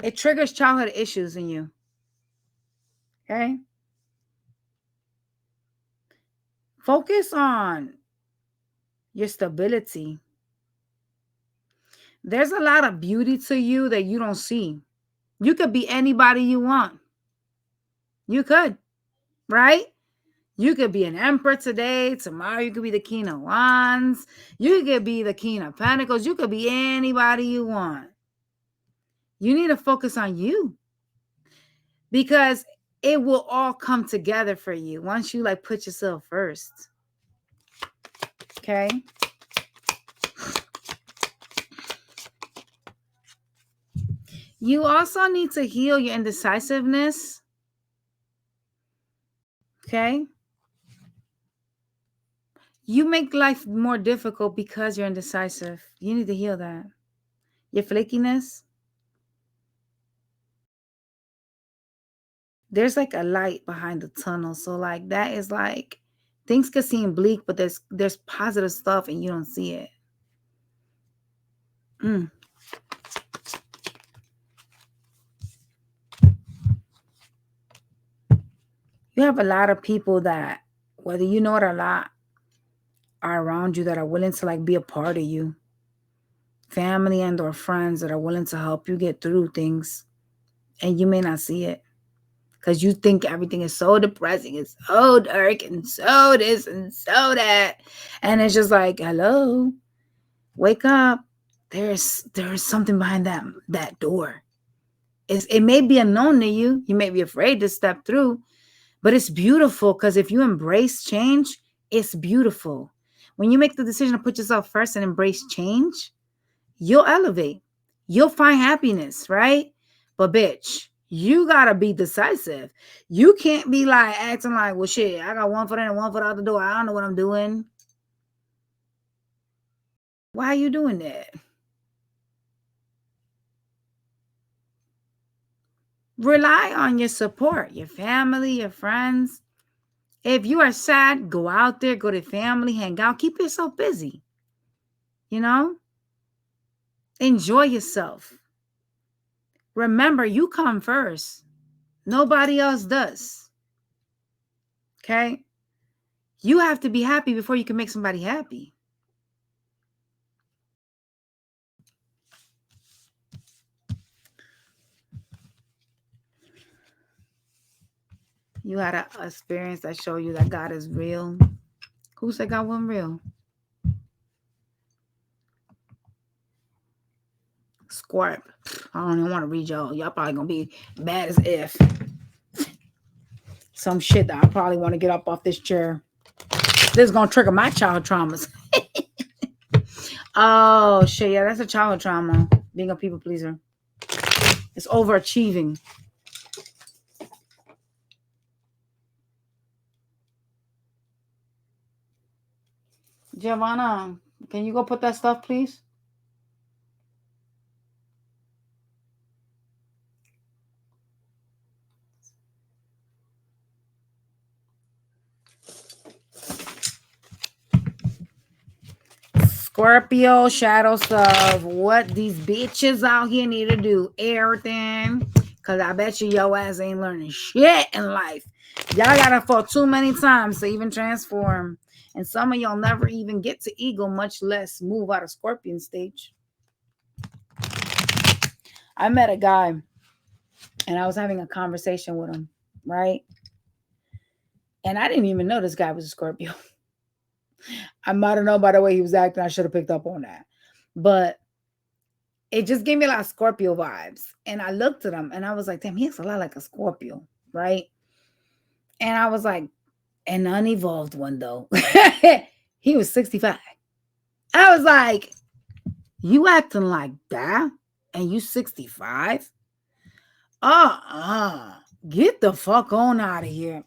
It triggers childhood issues in you. Okay? Focus on your stability. There's a lot of beauty to you that you don't see. You could be anybody you want. You could, right? You could be an emperor today. Tomorrow you could be the king of wands. You could be the king of pentacles. You could be anybody you want. You need to focus on you because it will all come together for you once you like put yourself first. Okay? You also need to heal your indecisiveness. Okay? You make life more difficult because you're indecisive. You need to heal that. Your flakiness. There's like a light behind the tunnel. So like that is like things could seem bleak, but there's positive stuff and you don't see it. You have a lot of people that, whether you know it or not, are around you that are willing to like be a part of you. Family and or friends that are willing to help you get through things. And you may not see it. Because you think everything is so depressing. It's so dark and so this and so that. And it's just like, hello, wake up. There's something behind that door. It may be unknown to you. You may be afraid to step through. But it's beautiful because if you embrace change, it's beautiful. When you make the decision to put yourself first and embrace change, you'll elevate. You'll find happiness, right? But bitch, you gotta be decisive. You can't be like acting like, well, shit, I got one foot in and one foot out the door. I don't know what I'm doing. Why are you doing that? Rely on your support, your family, your friends. If you are sad, go out there, go to family, hang out, keep yourself busy. Enjoy yourself. Remember, you come first. Nobody else does. Okay? You have to be happy before you can make somebody happy. You had an experience that showed you that God is real. Who said God wasn't real? Scorp. I don't even want to read y'all. Y'all probably gonna be bad as if. Some shit that I probably want to get up off this chair. This is gonna trigger my childhood traumas. Oh shit, yeah, that's a childhood trauma. Being a people pleaser. It's overachieving. Giovanna, can you go put that stuff, please? Scorpio, shadow stuff. What these bitches out here need to do. Everything. Because I bet you your ass ain't learning shit in life. Y'all gotta fall too many times to even transform. And some of y'all never even get to ego, much less move out of Scorpion stage. I met a guy and I was having a conversation with him, right? And I didn't even know this guy was a Scorpio. I might have known by the way he was acting. I should have picked up on that. But it just gave me a lot of Scorpio vibes. And I looked at him and I was like, damn, he looks a lot like a Scorpio, right? And I was like, an unevolved one though. He was 65. I was like, you acting like that? And you 65? Get the fuck on out of here.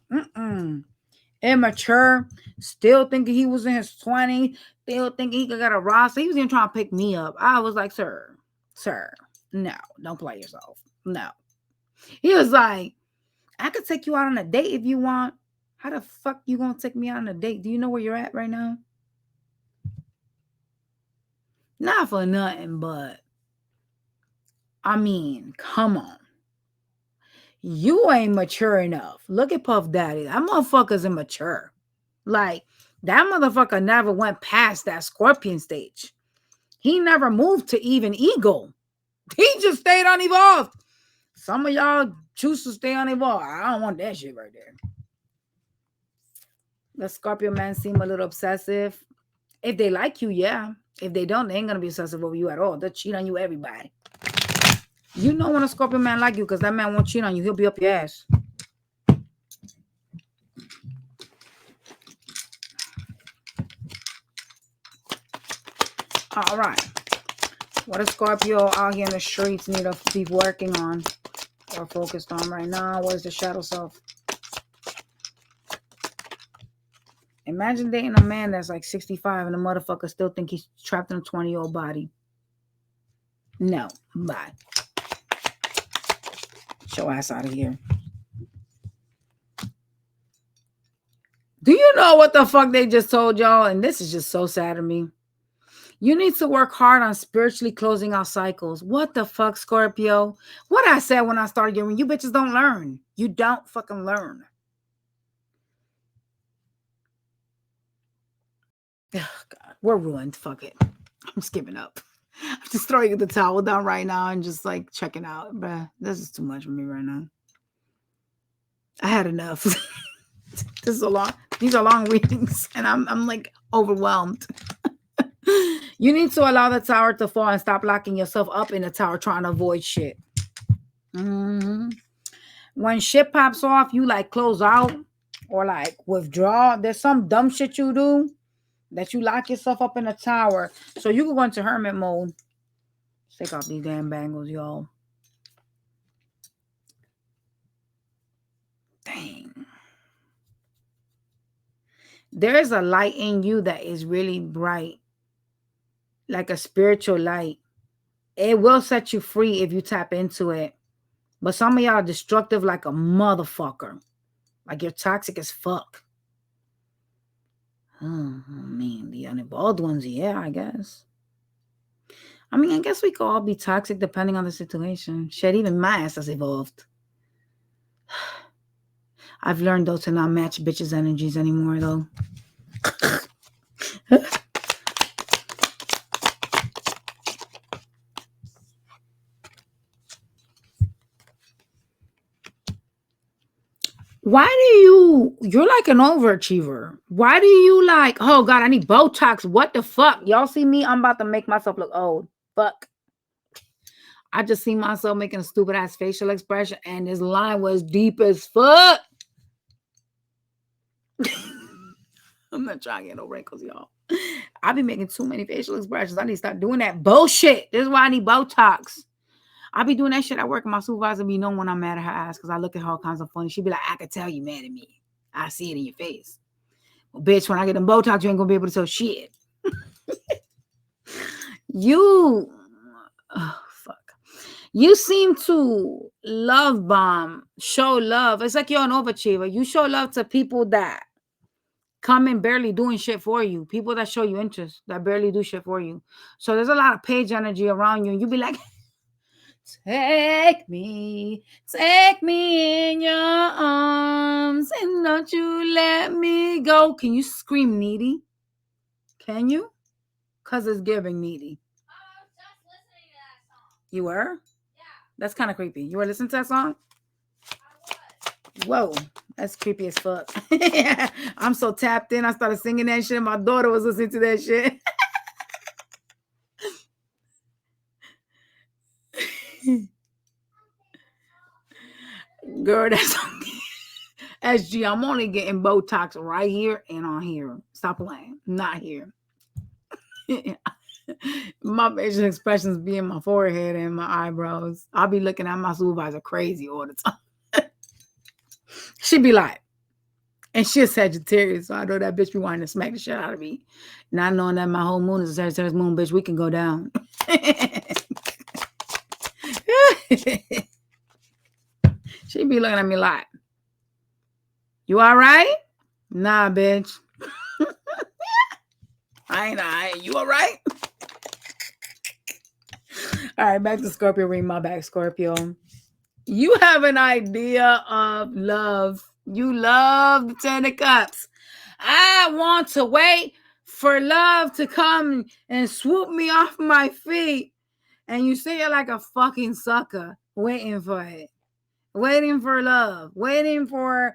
Immature, still thinking he was in his 20s, still thinking he could get a roster. He was even trying to pick me up. I was like, sir, no, don't play yourself. No. He was like, I could take you out on a date if you want. How the fuck you gonna take me out on a date? Do you know where you're at right now? Not for nothing, but I mean, come on. You ain't mature enough. Look at Puff Daddy. That motherfucker's immature. Like, that motherfucker never went past that Scorpion stage. He never moved to even ego. He just stayed unevolved. Some of y'all choose to stay unevolved. I don't want that shit right there. The Scorpio man seem a little obsessive. If they like you, yeah. If they don't, they ain't gonna be obsessive over you at all. They'll cheat on you, everybody. You know when a Scorpio man like you, because that man won't cheat on you. He'll be up your ass. All right. What a Scorpio out here in the streets need to be working on or focused on right now? What is the shadow self? Imagine dating a man that's like 65 and the motherfucker still think he's trapped in a 20-year-old body. No. Bye. Get your ass out of here. Do you know what the fuck they just told y'all? And this is just so sad to me. You need to work hard on spiritually closing out cycles. What the fuck, Scorpio? What I said when I started getting, you bitches don't learn. You don't fucking learn. Oh, God. We're ruined. Fuck it. I'm just giving up. I'm just throwing the towel down right now and just like checking out. Bruh, this is too much for me right now. I had enough. These are long readings and I'm like overwhelmed. You need to allow the tower to fall and stop locking yourself up in the tower trying to avoid shit. When shit pops off, you like close out or like withdraw. There's some dumb shit you do that you lock yourself up in a tower. So you can go into hermit mode. Take off these damn bangles, y'all. Dang. There is a light in you that is really bright. Like a spiritual light. It will set you free if you tap into it. But some of y'all are destructive like a motherfucker. Like you're toxic as fuck. I mean, the unevolved ones, yeah, I guess. I mean, I guess we could all be toxic depending on the situation. Shit, even my ass has evolved. I've learned though to not match bitches' energies anymore though. Why do you're like an overachiever. Why do you like, oh God, I need Botox. What the fuck? Y'all see me? I'm about to make myself look old. Fuck. I just see myself making a stupid ass facial expression and this line was deep as fuck. I'm not trying to get no wrinkles, y'all. I be making too many facial expressions. I need to stop doing that bullshit. This is why I need Botox. I be doing that shit at work, and my supervisor be knowing when I'm mad at her ass because I look at her all kinds of funny. She be like, I could tell you mad at me. I see it in your face. Well, bitch, when I get them Botox, you ain't gonna be able to tell shit. You, oh, fuck. You seem to love bomb, show love. It's like you're an overachiever. You show love to people that come in barely doing shit for you. People that show you interest, that barely do shit for you. So there's a lot of page energy around you, and you be like, take me in your arms, and don't you let me go. Can you scream needy? Can you? Because it's giving needy. I was just listening to that song. You were? Yeah, That's kind of creepy. You were listening to that song? I was. Whoa, that's creepy as fuck. I'm so tapped in. I started singing that shit. My daughter was listening to that shit. Girl, that's SG. I'm only getting Botox right here and on here. Stop playing. Not here. My facial expressions be in my forehead and my eyebrows. I'll be looking at my supervisor crazy all the time. She be like, and she's a Sagittarius, so I know that bitch be wanting to smack the shit out of me. Not knowing that my whole moon is a Sagittarius moon, bitch, we can go down. She be looking at me like, you all right? Nah, bitch. I ain't all right. You all right? All right, back to Scorpio. Ring my back, Scorpio. You have an idea of love. You love the Ten of Cups. I want to wait for love to come and swoop me off my feet. And you say you're like a fucking sucker waiting for it. Waiting for love. Waiting for,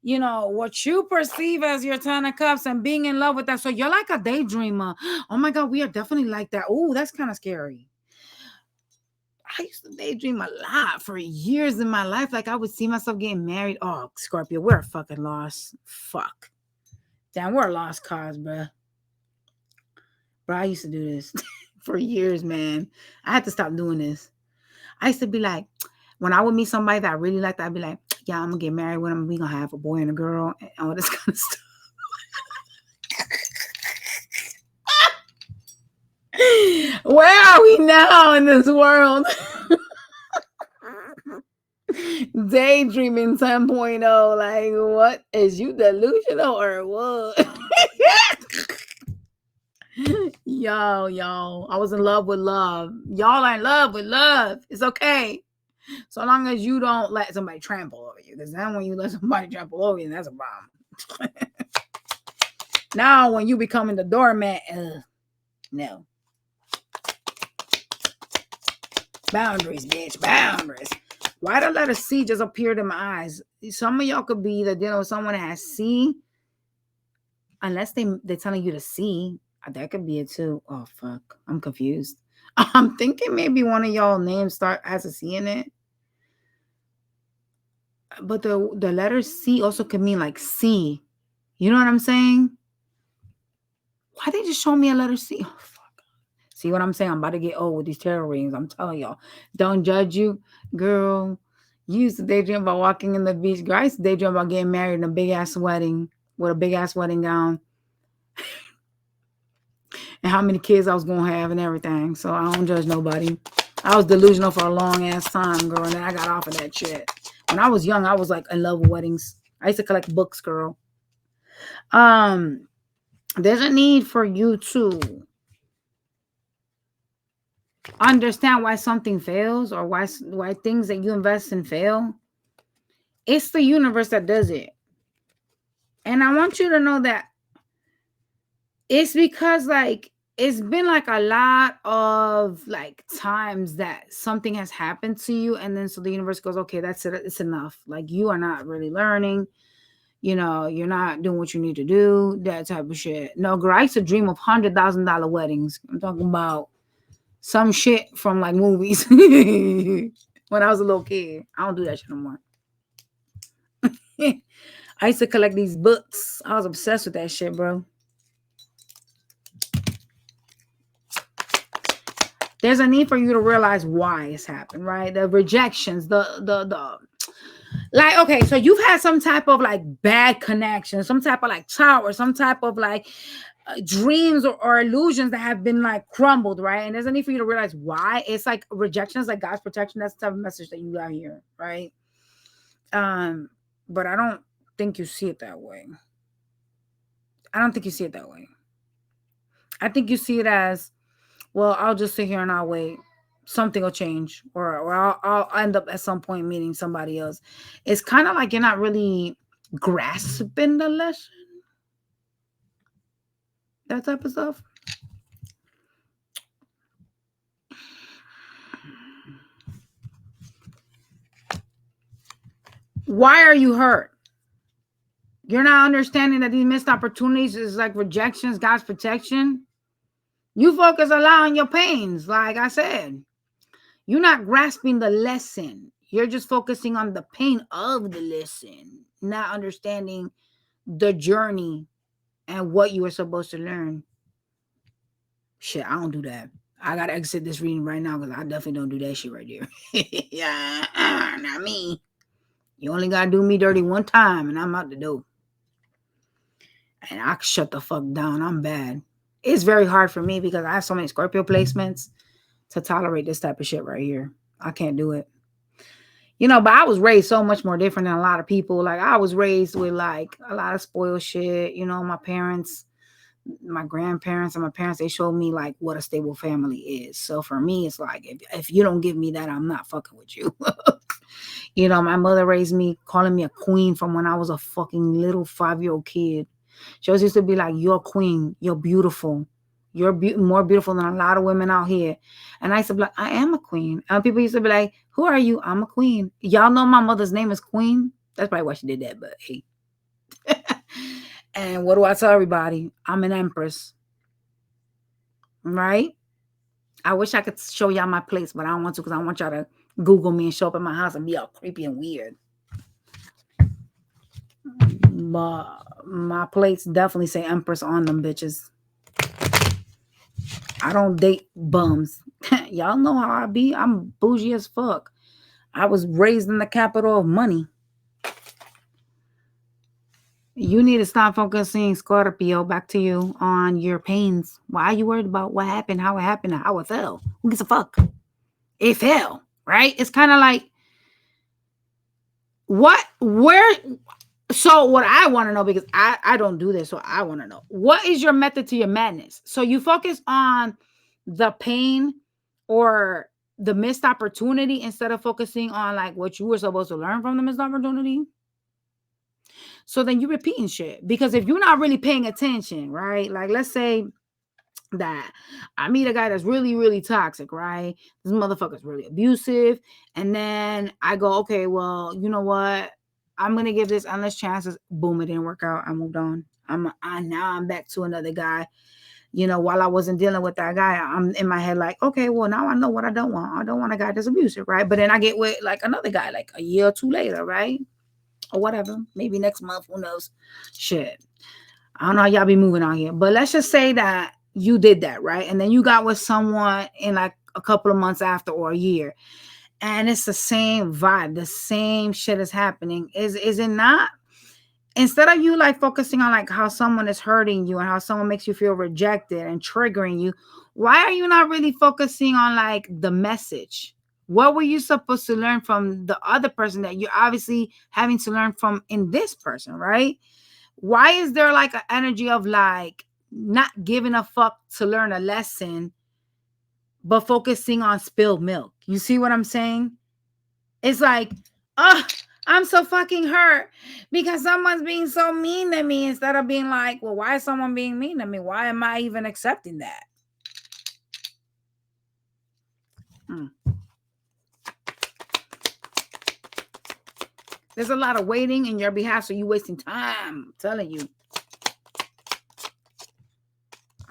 you know, what you perceive as your Ten of Cups and being in love with that. So you're like a daydreamer. Oh my God, we are definitely like that. Oh, that's kind of scary. I used to daydream a lot for years in my life. Like I would see myself getting married. Oh, Scorpio, we're a fucking lost. Fuck. Damn, we're a lost cause, bruh. Bro, I used to do this for years, man. I had to stop doing this. I used to be like, when I would meet somebody that I really liked, I'd be like, yeah, I'm gonna get married with him. We gonna have a boy and a girl and all this kind of stuff. Where are we now in this world? Daydreaming 10.0. Like, what? Is you delusional or what? Yo, I was in love with love. Y'all are in love with love. It's okay. So long as you don't let somebody trample over you. Because then when you let somebody trample over you, that's a problem. Now when you becoming the doormat, no. Boundaries, bitch. Boundaries. Why the letter C just appeared in my eyes? Some of y'all could be either dealing with someone that has C. Unless they're telling you to see. That could be it too. Oh, fuck. I'm confused. I'm thinking maybe one of y'all names has a C in it. But the letter C also could mean like C. You know what I'm saying? Why they just show me a letter C? Oh, fuck. See what I'm saying? I'm about to get old with these tarot readings. I'm telling y'all. Don't judge you. Girl, you used to daydream about walking in the beach. Girl, I used to daydream about getting married in a big-ass wedding with a big-ass wedding gown. And how many kids I was going to have and everything. So I don't judge nobody. I was delusional for a long-ass time, girl. And then I got off of that shit. When I was young, I was like in love with weddings. I used to collect books, girl. There's a need for you to understand why something fails or why things that you invest in fail. It's the universe that does it. And I want you to know that it's because like it's been like a lot of like times that something has happened to you, and then so the universe goes, okay, that's it, it's enough. Like you are not really learning, you know, you're not doing what you need to do, that type of shit. No, girl, I used to dream of $100,000 weddings. I'm talking about some shit from like movies when I was a little kid. I don't do that shit no more. I used to collect these books. I was obsessed with that shit, bro. There's a need for you to realize why it's happened, right? The rejections, the like, okay, so you've had some type of like bad connection, some type of like tower, some type of like dreams or illusions that have been like crumbled, right? And there's a need for you to realize why. It's like rejection is like God's protection. That's the type of message that you got here, right? But I don't think you see it that way. I don't think you see it that way. I think you see it as, well, I'll just sit here and I'll wait. Something will change, or I'll end up at some point meeting somebody else. It's kind of like you're not really grasping the lesson, that type of stuff. Why are you hurt? You're not understanding that these missed opportunities is like rejections, God's protection. You focus a lot on your pains, like I said. You're not grasping the lesson. You're just focusing on the pain of the lesson, not understanding the journey and what you were supposed to learn. Shit, I don't do that. I gotta exit this reading right now because I definitely don't do that shit right there. Yeah, not me. You only gotta do me dirty one time and I'm out the door. And I shut the fuck down. I'm bad. It's very hard for me because I have so many Scorpio placements to tolerate this type of shit right here. I can't do it. You know, but I was raised so much more different than a lot of people. Like I was raised with like a lot of spoiled shit. You know, my parents, my grandparents and my parents, they showed me like what a stable family is. So for me, it's like if you don't give me that, I'm not fucking with you. You know, my mother raised me calling me a queen from when I was a fucking little 5-year-old kid. She always used to be like, you're a queen, you're beautiful, you're more beautiful than a lot of women out here. And I used to be like, I am a queen. And people used to be like, who are you? I'm a queen. Y'all know my mother's name is Queen. That's probably why she did that, but hey. And what do I tell everybody? I'm an empress. Right? I wish I could show y'all my place, but I don't want to because I want y'all to Google me and show up at my house and be all creepy and weird. But my plates definitely say Empress on them bitches. I don't date bums. Y'all know how I be. I'm bougie as fuck. I was raised in the capital of money. You need to stop focusing, Scorpio, back to you, on your pains. Why are you worried about what happened, how it fell? Who gives a fuck? It fell, right? It's kind of like, so what I want to know, because I don't do this, so I want to know, what is your method to your madness? So you focus on the pain or the missed opportunity instead of focusing on like what you were supposed to learn from the missed opportunity. So then you're repeating shit, because if you're not really paying attention, right? Like let's say that I meet a guy that's really, really toxic, right? This motherfucker's really abusive. And then I go, okay, well, you know what? I'm gonna give this endless chances. Boom, it didn't work out. I moved on. Now I'm back to another guy. You know, while I wasn't dealing with that guy, I'm in my head like, okay, well, now I know what I don't want. I don't want a guy that's abusive, right? But then I get with like another guy, like a year or two later, right? Or whatever. Maybe next month, who knows? Shit. I don't know how y'all be moving out here. But let's just say that you did that, right? And then you got with someone in like a couple of months after or a year. And it's the same vibe. The same shit is happening. Is it not? Instead of you like focusing on like how someone is hurting you and how someone makes you feel rejected and triggering you, why are you not really focusing on like the message? What were you supposed to learn from the other person that you're obviously having to learn from in this person, right? Why is there like an energy of like not giving a fuck to learn a lesson, but focusing on spilled milk? You see what I'm saying? It's like, I'm so fucking hurt because someone's being so mean to me instead of being like, well, why is someone being mean to me? Why am I even accepting that? Mm. There's a lot of waiting in your behalf, so you wasting time. I'm telling you.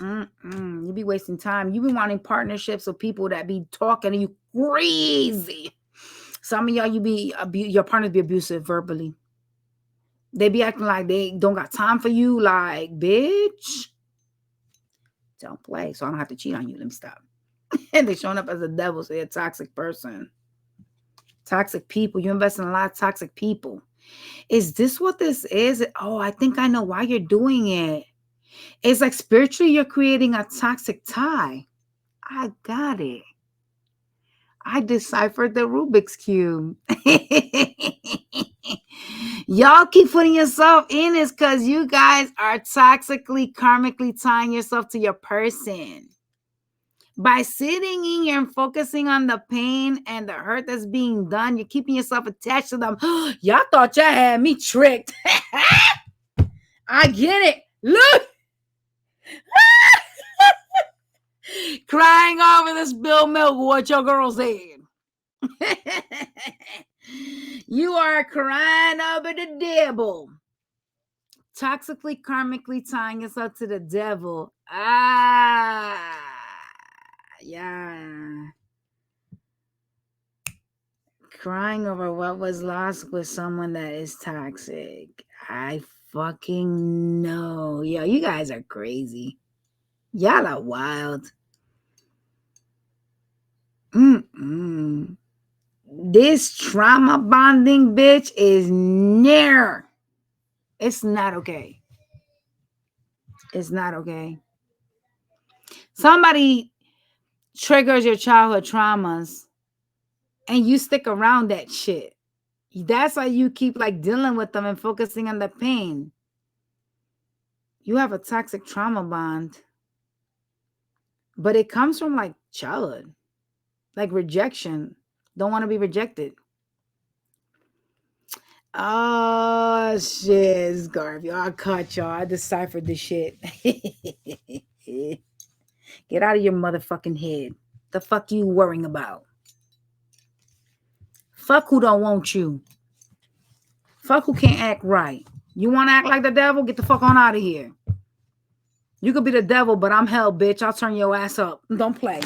You be wasting time. You be wanting partnerships with people that be talking to you crazy. Some of y'all, your partners be abusive verbally. They be acting like they don't got time for you. Like, bitch, don't play. So I don't have to cheat on you. Let me stop. And they showing up as a devil, so you're a toxic person. Toxic people. You invest in a lot of toxic people. Is this what this is? Oh, I think I know why you're doing it. It's like spiritually, you're creating a toxic tie. I got it. I deciphered the Rubik's Cube. Y'all keep putting yourself in this because you guys are toxically, karmically tying yourself to your person. By sitting in here and focusing on the pain and the hurt that's being done, you're keeping yourself attached to them. Y'all thought y'all had me tricked. I get it. Look. Crying over this spilled milk, what your girl said. You are crying over the devil. Toxically, karmically tying yourself to the devil. Yeah. Crying over what was lost with someone that is toxic. I fucking know. Yo, you guys are crazy. Y'all are wild. This trauma bonding bitch is near. It's not okay. It's not okay. Somebody triggers your childhood traumas and you stick around that shit. That's why you keep like dealing with them and focusing on the pain. You have a toxic trauma bond, but it comes from like childhood, like rejection. Don't want to be rejected. Oh shit, Scorpio. I caught y'all. I deciphered the shit. Get out of your motherfucking head. The fuck you worrying about? Fuck who don't want you. Fuck who can't act right. You want to act like the devil? Get the fuck on out of here. You could be the devil, but I'm hell, bitch. I'll turn your ass up. Don't play.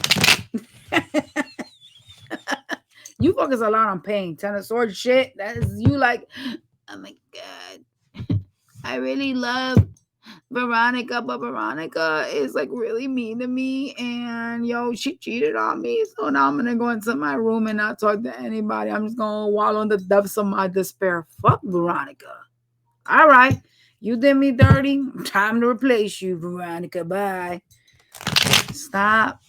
You focus a lot on pain. Ten of Swords shit. That is you like, oh my God. I really love Veronica, but Veronica is like really mean to me. And yo, she cheated on me. So now I'm going to go into my room and not talk to anybody. I'm just going to wallow in the depths of my despair. Fuck Veronica. All right. You did me dirty. Time to replace you, Veronica. Bye. Stop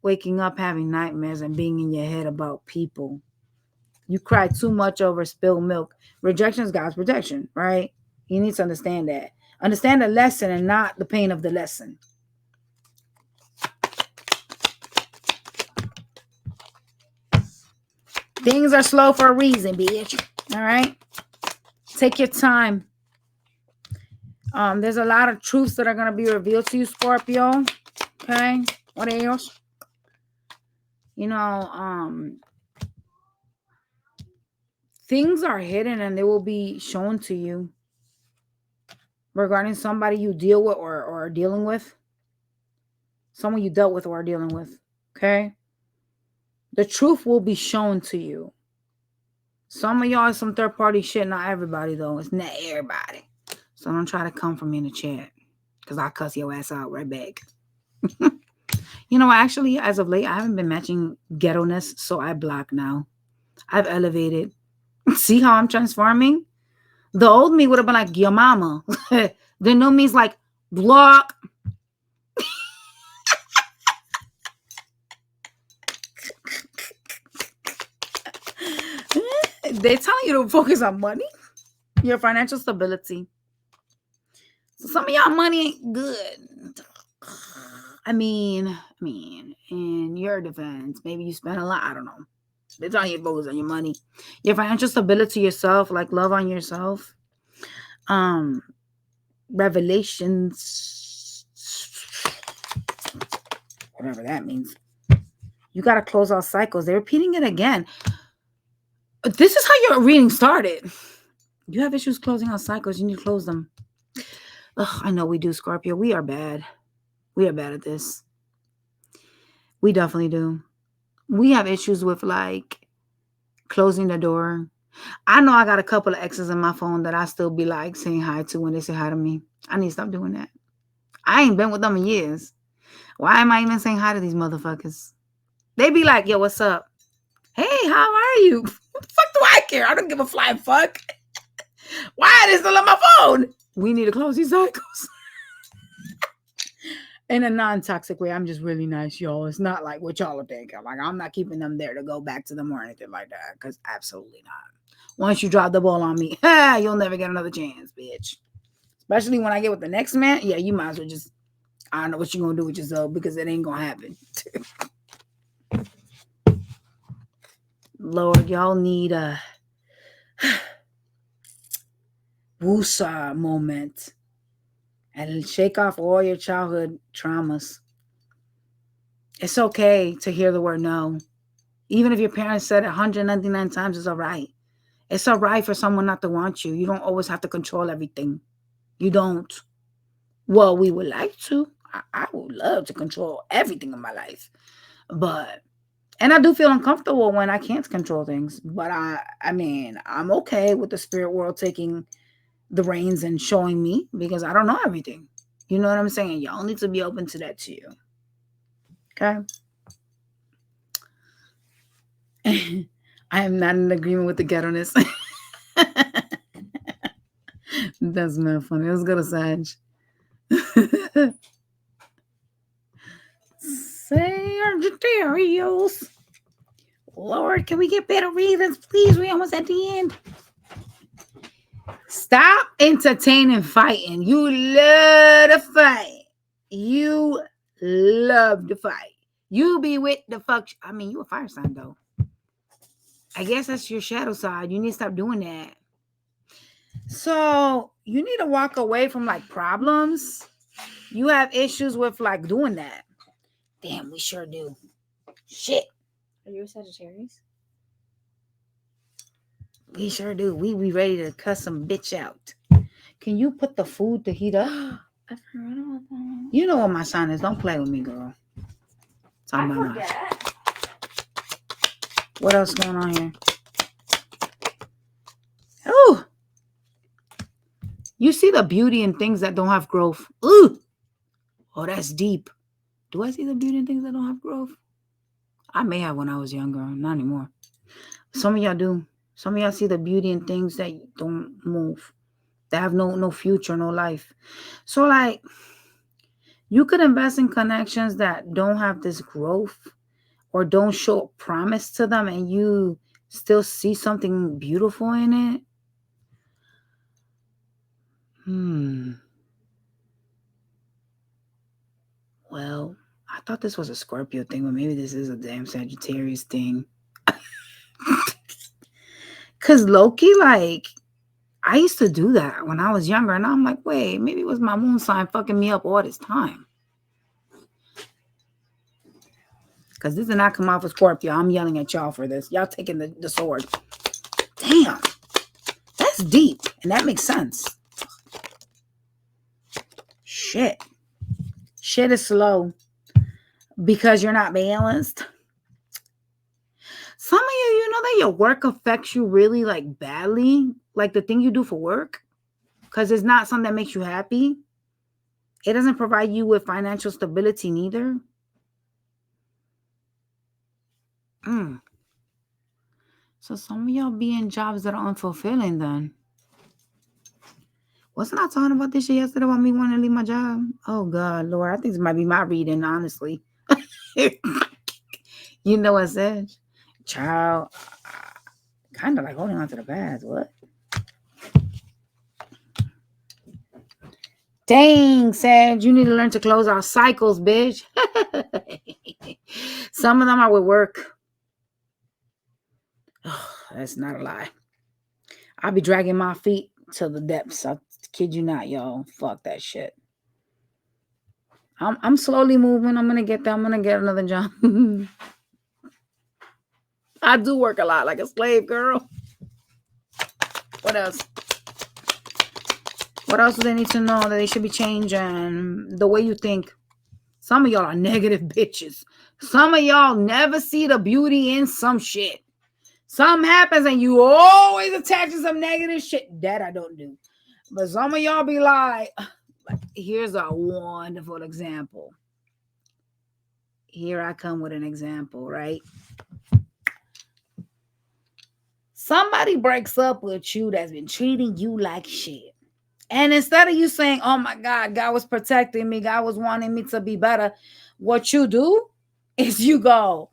waking up having nightmares and being in your head about people. You cry too much over spilled milk. Rejection is God's protection, right? You need to understand that. Understand the lesson and not the pain of the lesson. Things are slow for a reason, bitch. All right? Take your time. There's a lot of truths that are going to be revealed to you, Scorpio. Okay? What else? You know, things are hidden and they will be shown to you regarding somebody you deal with or are dealing with. Someone you dealt with or are dealing with. Okay? The truth will be shown to you. Some of y'all is some third party shit. Not everybody, though. It's not everybody. So don't try to come for me in the chat. Because I'll cuss your ass out right back. You know, actually, as of late, I haven't been matching ghetto-ness. So I block now. I've elevated. See how I'm transforming? The old me would have been like, your mama. The new me's like, block. They're telling you to focus on money, your financial stability. So some of y'all money ain't good. I mean, in your defense, maybe you spend a lot. I don't know. It's on your focus on your money, your financial stability, yourself, like love on yourself. Um, revelations, whatever that means. You got to close out cycles. They're repeating it again. This is how your reading started. You have issues closing out cycles. You need to close them. Ugh, I know we do, Scorpio. We are bad. We are bad at this. We definitely do. We have issues with like closing the door. I know I got a couple of exes in my phone that I still be like saying hi to when they say hi to me. I need to stop doing that. I ain't been with them in years. Why am I even saying hi to these motherfuckers? They be like, yo, what's up? Hey, how are you? What the fuck do I care? I don't give a flying fuck. Why are they still on my phone? We need to close these cycles. In a non-toxic way. I'm just really nice, y'all. It's not like what y'all are thinking. Like, I'm not keeping them there to go back to them or anything like that. Because absolutely not. Once you drop the ball on me, you'll never get another chance, bitch. Especially when I get with the next man. Yeah, you might as well just, I don't know what you're going to do with yourself because it ain't going to happen. Lord, y'all need a woosah moment and shake off all your childhood traumas. It's okay to hear the word no. Even if your parents said it 199 times, it's all right. It's all right for someone not to want you. You don't always have to control everything. You don't. Well, we would like to. I would love to control everything in my life. But, and I do feel uncomfortable when I can't control things. But I mean, I'm okay with the spirit world taking the reins and showing me because I don't know everything. You know what I'm saying? Y'all need to be open to that too. Okay? I am not in agreement with the ghetto-ness. That's not funny. Let's go to Sag. Sagittarius. Lord, can we get better readings, please? We almost at the end. Stop entertaining fighting. You love to fight. You love to fight. You be with the fuck. I mean, you a fire sign though. I guess that's your shadow side. You need to stop doing that. So you need to walk away from like problems. You have issues with like doing that. Damn, we sure do. Shit. Are you a Sagittarius? We sure do. We be ready to cuss some bitch out. Can you put the food to heat up? I forgot about that. You know what my sign is. Don't play with me, girl. I forget. What else going on here? Oh, you see the beauty in things that don't have growth. Ooh, oh, that's deep. Do I see the beauty in things that don't have growth? I may have when I was younger, not anymore. Some of y'all do. Some of y'all see the beauty in things that don't move, that have no future, no life. So like, you could invest in connections that don't have this growth or don't show promise to them, and you still see something beautiful in it. Well, I thought this was a Scorpio thing, but maybe this is a damn Sagittarius thing. Cause Loki, like, I used to do that when I was younger, and I'm like, wait, maybe it was my moon sign fucking me up all this time. Cause this did not come off of Scorpio. I'm yelling at y'all for this. Y'all taking the sword. Damn, that's deep, and that makes sense. Shit is slow because you're not balanced. Some of you know that your work affects you really like badly, like the thing you do for work, because it's not something that makes you happy. It doesn't provide you with financial stability neither. So some of y'all be in jobs that are unfulfilling then. Wasn't I talking about this shit yesterday about me wanting to leave my job? Oh God, Lord, I think this might be my reading, honestly. You know what I said? Child, kind of like holding on to the past. What? Dang, Sag, you need to learn to close our cycles, bitch. Some of them are with work. That's not a lie. I'll be dragging my feet to the depths. I kid you not, y'all. Fuck that shit. I'm slowly moving. I'm gonna get there. I'm gonna get another job. I do work a lot like a slave girl. What else? What else do they need to know that they should be changing? The way you think. Some of y'all are negative bitches. Some of y'all never see the beauty in some shit. Something happens and you always attach to some negative shit. That I don't do. But some of y'all be like, here's a wonderful example. Here I come with an example, right? Somebody breaks up with you that's been treating you like shit. And instead of you saying, oh my God, God was protecting me, God was wanting me to be better, what you do is you go,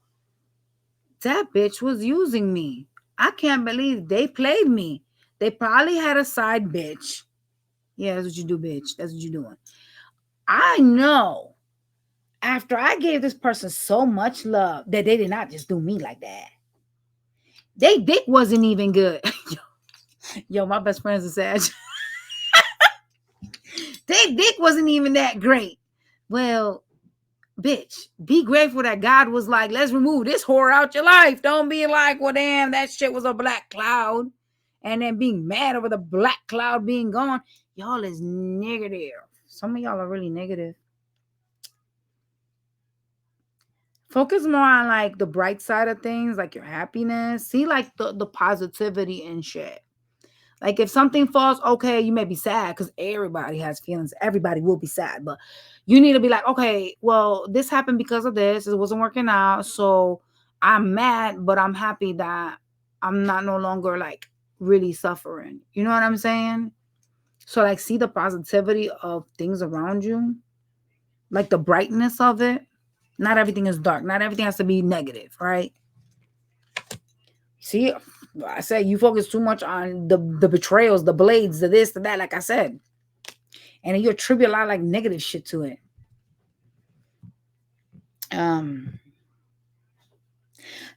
that bitch was using me. I can't believe they played me. They probably had a side bitch. Yeah, that's what you do, bitch. That's what you're doing. I know after I gave this person so much love that they did not just do me like that. They dick wasn't even good. Yo, my best friend's a Sag. They dick wasn't even that great. Well, bitch, be grateful that God was like, let's remove this whore out your life. Don't be like, well, damn, that shit was a black cloud. And then being mad over the black cloud being gone. Y'all is negative. Some of y'all are really negative. Focus more on like the bright side of things, like your happiness. See like the positivity and shit. Like if something falls, okay, you may be sad because everybody has feelings. Everybody will be sad, but you need to be like, okay, well, this happened because of this. It wasn't working out, so I'm mad, but I'm happy that I'm not no longer like really suffering. You know what I'm saying? So like, see the positivity of things around you, like the brightness of it. Not everything is dark. Not everything has to be negative, right? See, I said you focus too much on the betrayals, the blades, the this, the that, like I said. And you attribute a lot of like negative shit to it.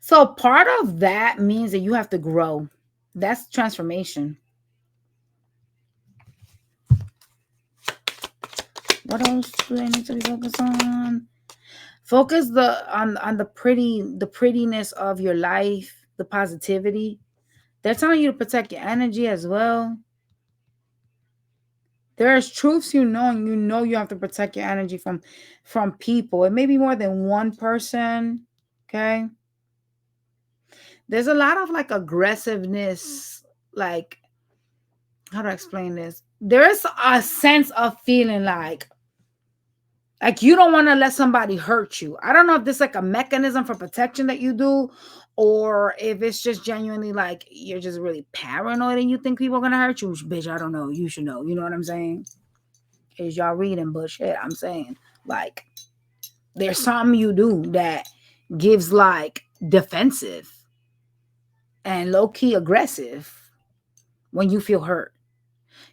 So part of that means that you have to grow. That's transformation. What else do they need to be focused on? Focus on the prettiness of your life, the positivity. They're telling you to protect your energy as well. There's truths you know, and you know you have to protect your energy from people. It may be more than one person. Okay. There's a lot of like aggressiveness, like how do I explain this? There is a sense of feeling like you don't want to let somebody hurt you. I don't know if this is like a mechanism for protection that you do, or if it's just genuinely like you're just really paranoid and you think people are gonna hurt you. Bitch, I don't know. You should know. You know what I'm saying? Is y'all reading bullshit? I'm saying like there's something you do that gives like defensive and low-key aggressive when you feel hurt.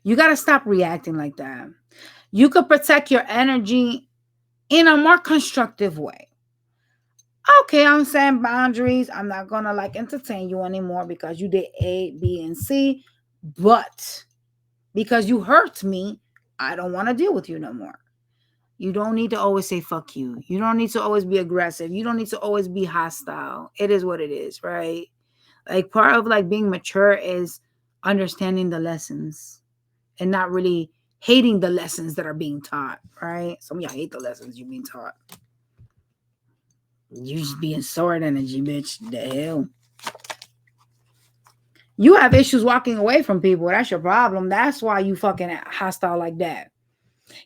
You got to stop reacting like that. You could protect your energy in a more constructive way. Okay, I'm saying boundaries. I'm not gonna like entertain you anymore because you did A, B, and C, but because you hurt me, I don't want to deal with you no more. You don't need to always say fuck you. You don't need to always be aggressive. You don't need to always be hostile. It is what it is, right? Like part of like being mature is understanding the lessons and not really hating the lessons that are being taught, right? Some of y'all hate the lessons you're being taught. You just being sword energy, bitch. The hell. You have issues walking away from people. That's your problem. That's why you fucking hostile like that.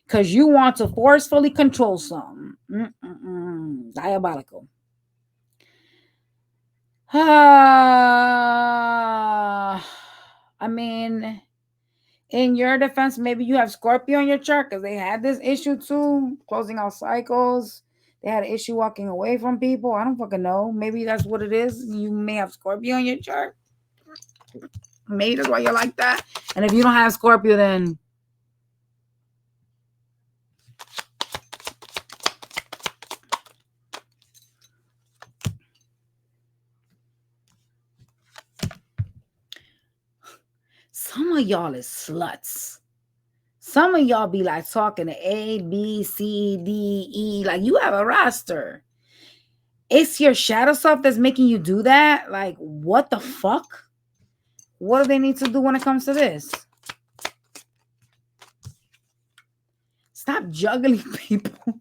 Because you want to forcefully control something. Diabolical. I mean, in your defense, maybe you have Scorpio in your chart because they had this issue too, closing out cycles. They had an issue walking away from people. I don't fucking know. Maybe that's what it is. You may have Scorpio in your chart. Maybe that's why you're like that. And if you don't have Scorpio, then Some of y'all is sluts. Some of y'all be like talking to A, B, C, D, E. Like you have a roster. It's your shadow self that's making you do that. Like, what the fuck? What do they need to do when it comes to this? Stop juggling people.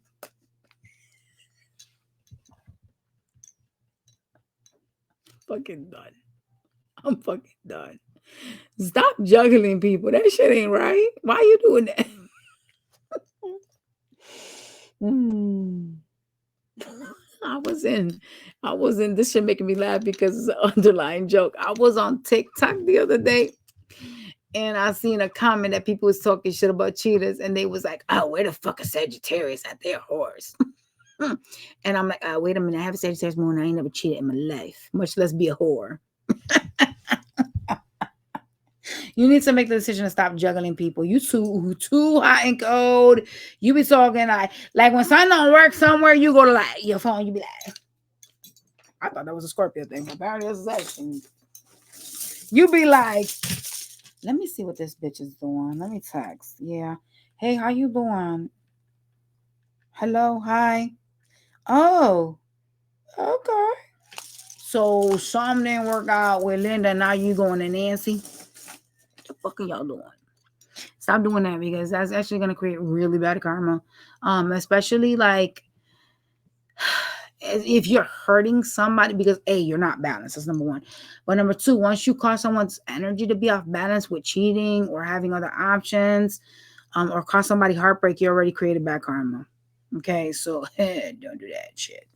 Fucking done. I'm fucking done. Stop juggling people. That shit ain't right. Why you doing that? I was in, this shit making me laugh because it's an underlying joke. I was on TikTok the other day and I seen a comment that people was talking shit about cheaters and they was like, oh, where the fuck is Sagittarius at their whores? And I'm like, wait a minute, I have a Sagittarius moon. I ain't never cheated in my life, much less be a whore. You need to make the decision to stop juggling people. You too hot and cold. You be talking like when something don't work somewhere, you go to like your phone, you be like, I thought that was a Scorpio thing. Apparently it's a sex thing. You be like, let me see what this bitch is doing. Let me text. Yeah. Hey, how you doing? Hello, hi. Oh, okay. So something didn't work out with Linda. Now you going to Nancy. What the fuck are y'all doing? Stop doing that because that's actually going to create really bad karma. Especially like if you're hurting somebody because A, you're not balanced. That's number one. But number two, once you cause someone's energy to be off balance with cheating or having other options, or cause somebody heartbreak, you already created bad karma. Okay, so don't do that shit.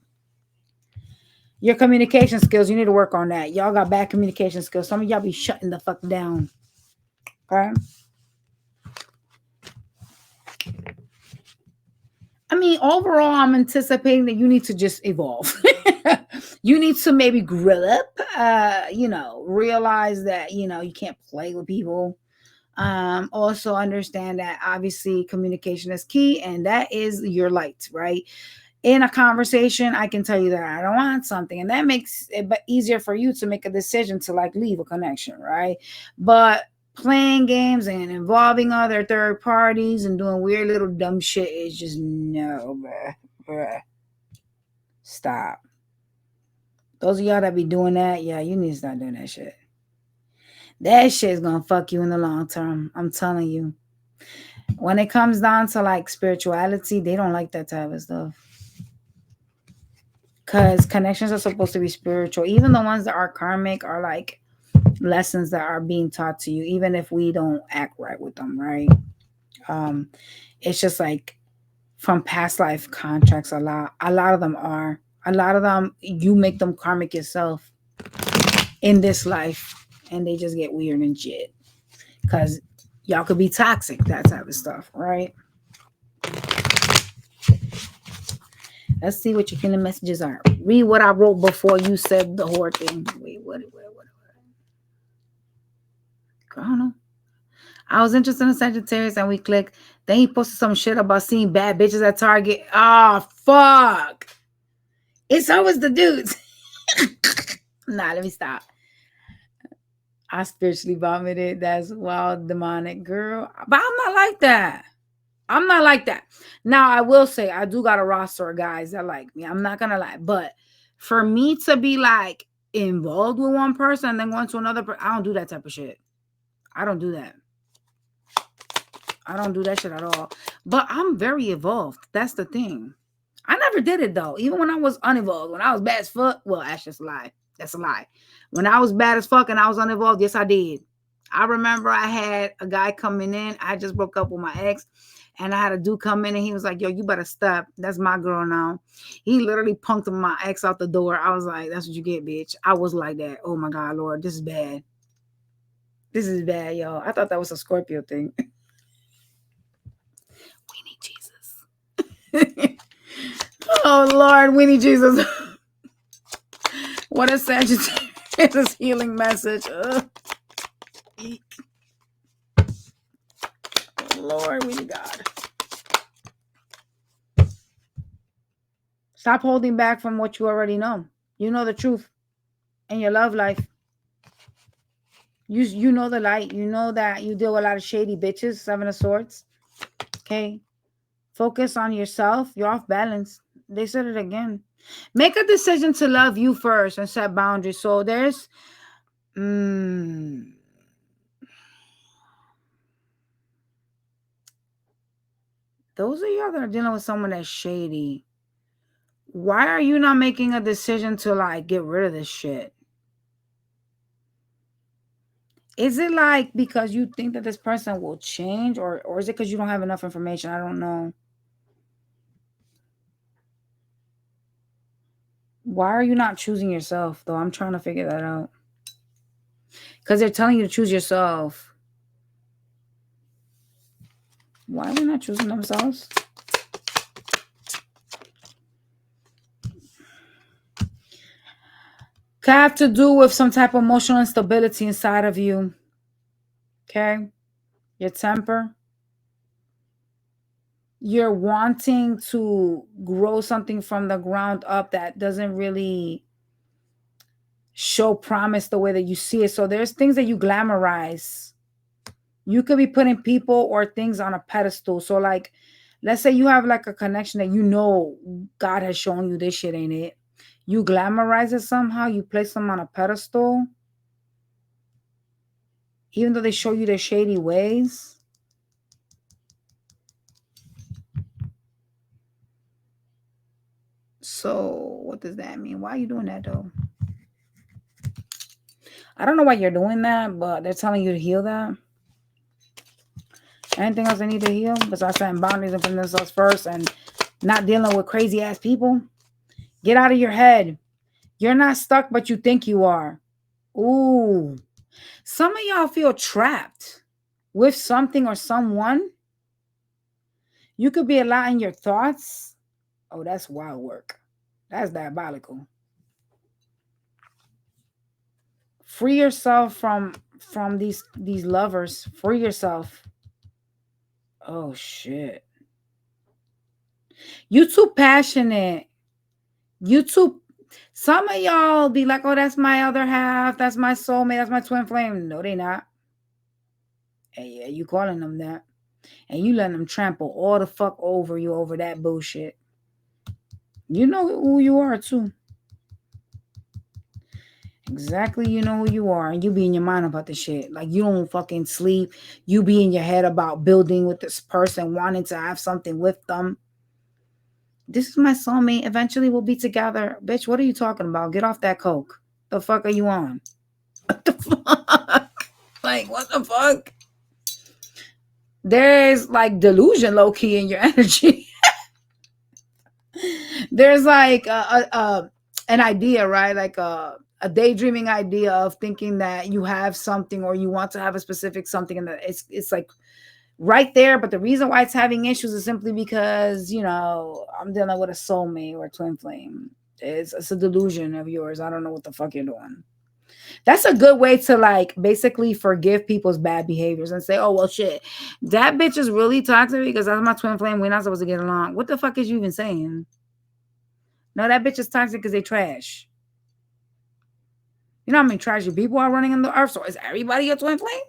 Your communication skills, you need to work on that. Y'all got bad communication skills. Some of y'all be shutting the fuck down. Okay. I mean, overall, I'm anticipating that you need to just evolve. You need to maybe grow up, realize that, you can't play with people. Also understand that obviously communication is key and that is your light, right? In a conversation, I can tell you that I don't want something, and that makes it easier for you to make a decision to like leave a connection, right? But playing games and involving other third parties and doing weird little dumb shit is just no, bruh. Stop. Those of y'all that be doing that, yeah, you need to stop doing that shit. That shit's gonna fuck you in the long term. I'm telling you. When it comes down to like spirituality, they don't like that type of stuff. Because connections are supposed to be spiritual. Even the ones that are karmic are like lessons that are being taught to you, even if we don't act right with them, right? It's just like from past life contracts. A lot of them are. A lot of them you make them karmic yourself in this life, and they just get weird and shit. Because y'all could be toxic, that type of stuff, right? Let's see what your feeling messages are. Read what I wrote before you said the whore thing. Wait, what? I don't know. I was interested in Sagittarius and we clicked. Then he posted some shit about seeing bad bitches at Target. Oh, fuck. It's always the dudes. Nah, let me stop. I spiritually vomited. That's wild, demonic, girl. But I'm not like that. I'm not like that. Now, I will say I do got a roster of guys that like me. I'm not going to lie. But for me to be like involved with one person and then going to another person, I don't do that type of shit. I don't do that. I don't do that shit at all. But I'm very evolved. That's the thing. I never did it though. Even when I was unevolved, when I was bad as fuck. Well, that's just a lie. That's a lie. When I was bad as fuck and I was unevolved, yes, I did. I remember I had a guy coming in. I just broke up with my ex. And I had a dude come in and he was like, yo, you better stop. That's my girl now. He literally punked my ex out the door. I was like, that's what you get, bitch. I was like that. Oh my God, Lord, this is bad. This is bad, y'all. I thought that was a Scorpio thing. We need Jesus. Oh, Lord, we need Jesus. What a Sagittarius healing message. Lord, we need God. Stop holding back from what you already know. You know the truth in your love life. You know the light. You know that you deal with a lot of shady bitches. Seven of Swords. Okay. Focus on yourself. You're off balance. They said it again. Make a decision to love you first and set boundaries. So there's those of y'all that are dealing with someone that's shady. Why are you not making a decision to like get rid of this shit? Is it like because you think that this person will change, or is it because you don't have enough information? I don't know. Why are you not choosing yourself though? I'm trying to figure that out. Because they're telling you to choose yourself. Why are they not choosing themselves? Could have to do with some type of emotional instability inside of you. Okay? Your temper. You're wanting to grow something from the ground up that doesn't really show promise the way that you see it. So there's things that you glamorize. You could be putting people or things on a pedestal. So like, let's say you have like a connection that you know God has shown you this shit, ain't it? You glamorize it somehow. You place them on a pedestal. Even though they show you their shady ways. So what does that mean? Why are you doing that though? I don't know why you're doing that, but they're telling you to heal that. Anything else they need to heal besides setting boundaries and putting themselves first and not dealing with crazy ass people? Get out of your head. You're not stuck, but you think you are. Ooh. Some of y'all feel trapped with something or someone. You could be a lot in your thoughts. Oh, that's wild work. That's diabolical. Free yourself from these lovers. Free yourself. Oh shit. You too passionate. You too. Some of y'all be like, oh, that's my other half. That's my soulmate. That's my twin flame. No, they not. Hey, yeah, you calling them that. And you letting them trample all the fuck over you over that bullshit. You know who you are too. Exactly, you know who you are. And you be in your mind about the shit. Like you don't fucking sleep. You be in your head about building with this person, wanting to have something with them. This is my soulmate. Eventually we'll be together. Bitch, what are you talking about? Get off that coke. The fuck are you on? What the fuck? Like, what the fuck? There's like delusion low-key in your energy. There's like an idea, right? Like a daydreaming idea of thinking that you have something or you want to have a specific something, and that it's like right there. But the reason why it's having issues is simply because, you know, I'm dealing with a soulmate or a twin flame. It's a delusion of yours. I don't know what the fuck you're doing. That's a good way to like basically forgive people's bad behaviors and say, oh, well, shit, that bitch is really toxic because that's my twin flame. We're not supposed to get along. What the fuck is you even saying? No, that bitch is toxic because they trash. You know how many trashy people are running in the earth? So is everybody a twin flame?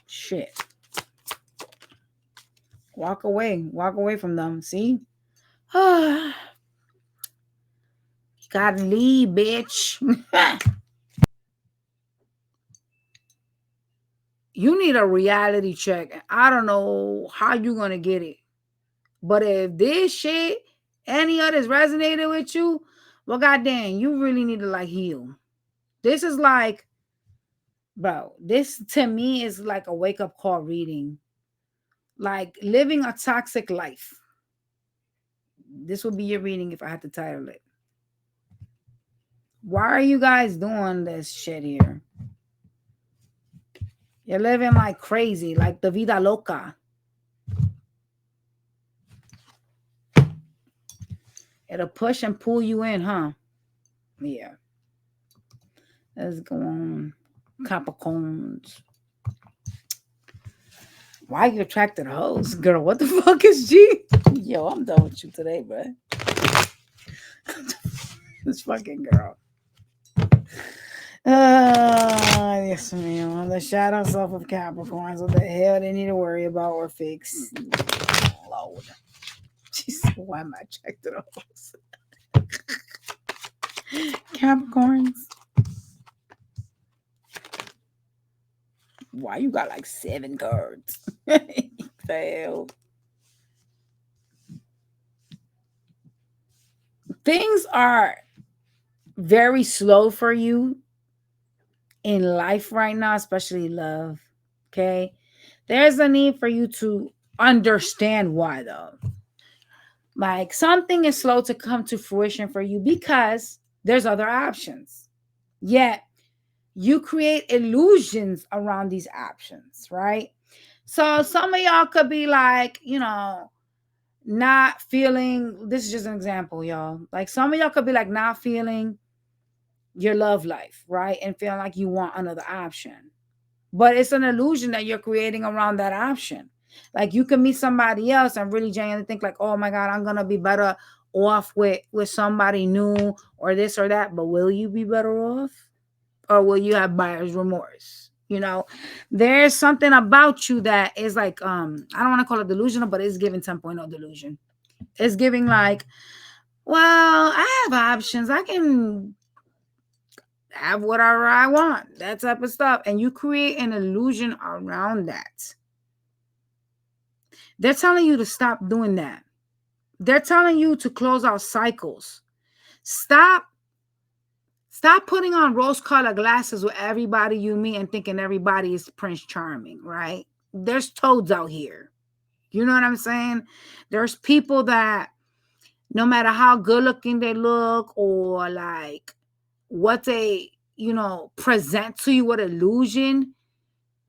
Shit. Walk away from them. See? Gotta leave, bitch. You need a reality check. I don't know how you're gonna get it. But if this shit, any of this resonated with you, well, goddamn, you really need to like heal. This is like, bro, this to me is like a wake-up call reading. Like living a toxic life. This would be your reading if I had to title it. Why are you guys doing this shit here? You're living like crazy, like the vida loca. It'll push and pull you in, huh? Yeah. Let's go on. Capricorns. Why you attracted hoes? Girl, what the fuck is G? Yo, I'm done with you today, bro. This fucking girl. Yes, ma'am. The shadow self of Capricorns. What the hell they need to worry about or fix? Lord. Jesus, why am I checked those? Capricorns. Why you got like 7 cards? The hell? Things are very slow for you in life right now, especially love. Okay. There's a need for you to understand why, though. Like something is slow to come to fruition for you because there's other options. Yet you create illusions around these options, right? So some of y'all could be like, not feeling, this is just an example, y'all. Like some of y'all could be like not feeling your love life, right? And feeling like you want another option. But it's an illusion that you're creating around that option. Like you can meet somebody else and really genuinely think like, oh my God, I'm gonna be better off with somebody new or this or that. But will you be better off? Or will you have buyer's remorse? There's something about you that is like, I don't want to call it delusional, but it's giving 10.0 delusion. It's giving like, well, I have options. I can have whatever I want, that type of stuff. And you create an illusion around that. They're telling you to stop doing that. They're telling you to close out cycles. Stop putting on rose-colored glasses with everybody you meet and thinking everybody is Prince Charming, right? There's toads out here. You know what I'm saying? There's people that no matter how good looking they look or like what they, present to you with illusion,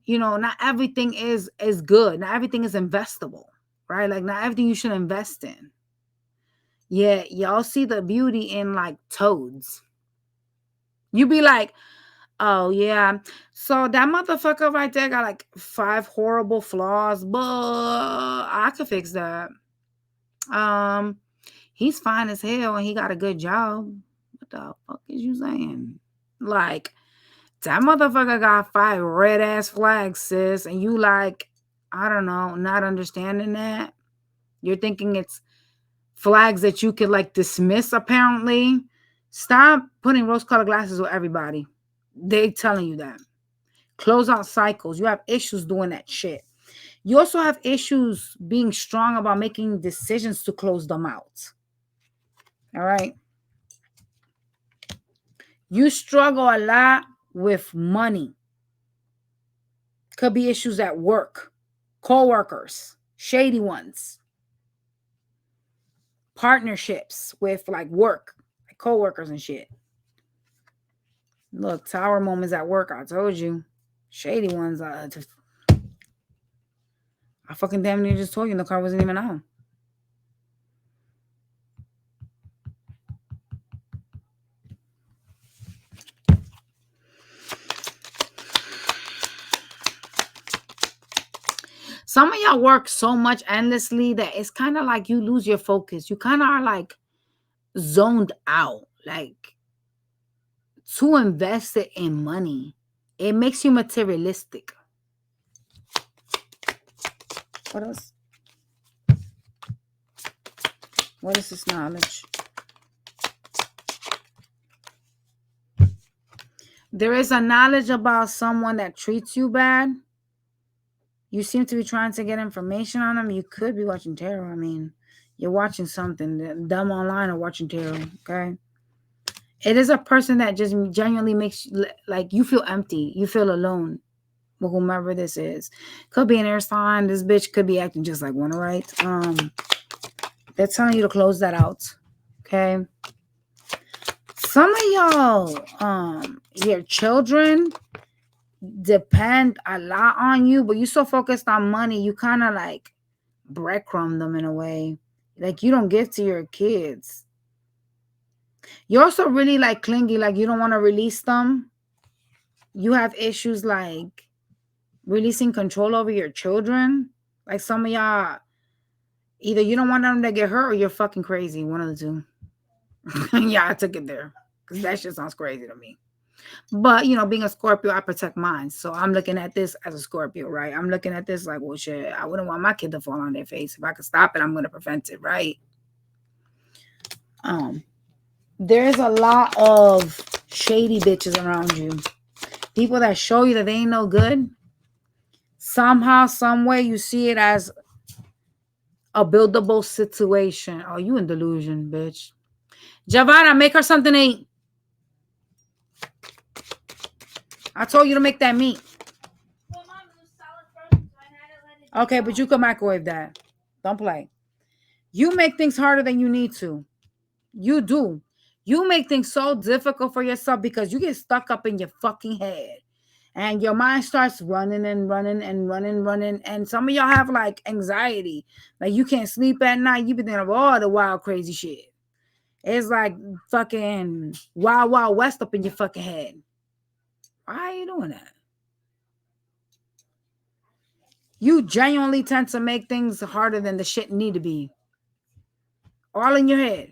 not everything is good. Not everything is investable, right? Like not everything you should invest in. Yeah, y'all see the beauty in like toads. You be like, oh yeah. So that motherfucker right there got like 5 horrible flaws, but I could fix that. He's fine as hell and he got a good job. What the fuck is you saying? Like, that motherfucker got 5 red ass flags, sis, and you like, I don't know, not understanding that. You're thinking it's flags that you could like dismiss, apparently. Stop putting rose-colored glasses with everybody. They telling you that. Close out cycles. You have issues doing that shit. You also have issues being strong about making decisions to close them out. All right. You struggle a lot with money. Could be issues at work, co-workers, shady ones, partnerships with like work, like co-workers and shit. Look, tower moments at work, I told you. Shady ones. I fucking damn near just told you the car wasn't even on. Some of y'all work so much endlessly that it's kind of like you lose your focus. You kind of are like zoned out, like too invested in money. It makes you materialistic. What else? What is this knowledge? There is a knowledge about someone that treats you bad. You seem to be trying to get information on them. You could be watching tarot. I mean, you're watching something. Dumb online or watching tarot, okay? It is a person that just genuinely makes like you feel empty. You feel alone with whomever this is. Could be an air sign. This bitch could be acting just like one, right? They're telling you to close that out, okay? Some of y'all, your children depend a lot on you, but you're so focused on money, you kind of like breadcrumb them in a way. Like you don't give to your kids. You're also really like clingy, like you don't want to release them. You have issues like releasing control over your children. Like some of y'all, either you don't want them to get hurt or you're fucking crazy. One of the two. Yeah, I took it there because that shit sounds crazy to me. But, being a Scorpio, I protect mine. So I'm looking at this as a Scorpio, right? I'm looking at this like, well, shit, I wouldn't want my kid to fall on their face. If I could stop it, I'm going to prevent it, right? There's a lot of shady bitches around you. People that show you that they ain't no good. Somehow, some way, you see it as a buildable situation. Oh, you in delusion, bitch. Giovanna, make her something to eat. I told you to make that meat. Okay, but you can microwave that. Don't play. You make things harder than you need to. You do. You make things so difficult for yourself because you get stuck up in your fucking head. And your mind starts running and running and running. And some of y'all have like anxiety. Like you can't sleep at night. You be thinking of all the wild, crazy shit. It's like fucking wild, wild west up in your fucking head. Why are you doing that? You genuinely tend to make things harder than the shit need to be. All in your head.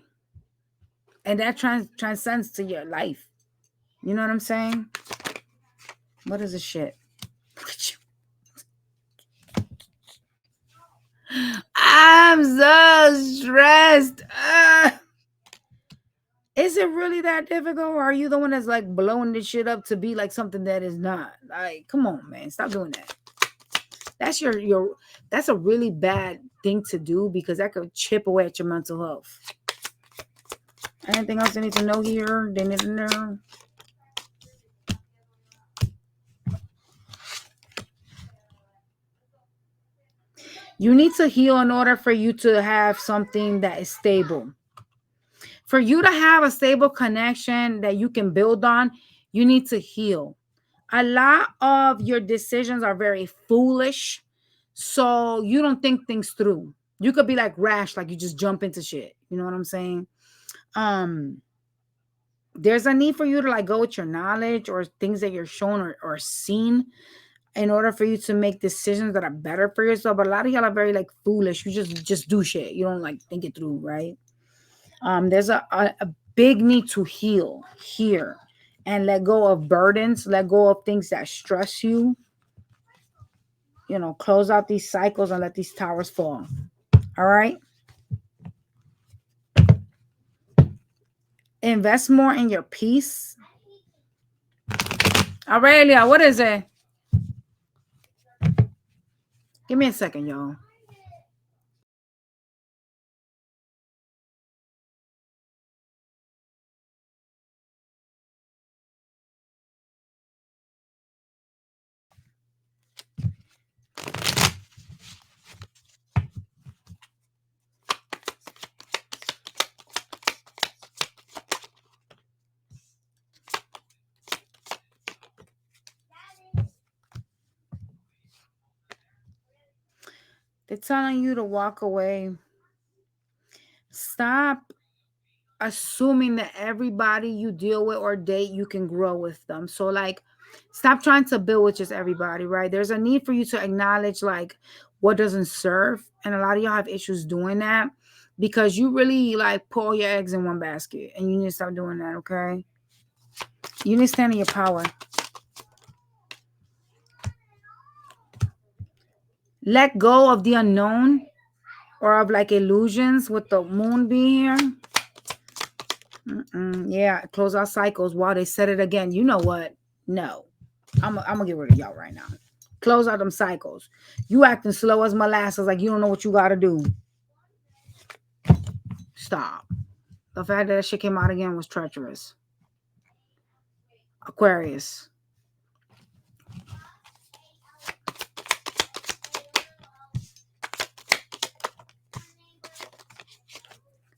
And that transcends to your life. You know what I'm saying? What is this shit? I'm so stressed. Is it really that difficult? Or are you the one that's like blowing this shit up to be like something that is not? Like, come on, man. Stop doing that. That's that's a really bad thing to do because that could chip away at your mental health. Anything else I need to know here? They need to know. You need to heal in order for you to have something that is stable. For you to have a stable connection that you can build on, you need to heal. A lot of your decisions are very foolish, so you don't think things through. You could be like rash, like you just jump into shit. You know what I'm saying? There's a need for you to like go with your knowledge or things that you're shown or seen in order for you to make decisions that are better for yourself. But a lot of y'all are very like foolish. You just do shit. You don't like think it through, right? There's a big need to heal here and let go of burdens, let go of things that stress you. Close out these cycles and let these towers fall. All right. Invest more in your peace. Aurelia, what is it? Give me a second, y'all. They're telling you to walk away. Stop assuming that everybody you deal with or date, you can grow with them. So like, stop trying to build with just everybody, right? There's a need for you to acknowledge like what doesn't serve. And a lot of y'all have issues doing that because you really like put all your eggs in one basket and you need to stop doing that, okay? You need to stand in your power. Let go of the unknown or of like illusions with the moon being here. Yeah, close our cycles. Wow, they said it again. You know what? No. I'm gonna get rid of y'all right now. Close out them cycles. You acting slow as molasses like you don't know what you gotta do. Stop. The fact that shit came out again was treacherous. Aquarius.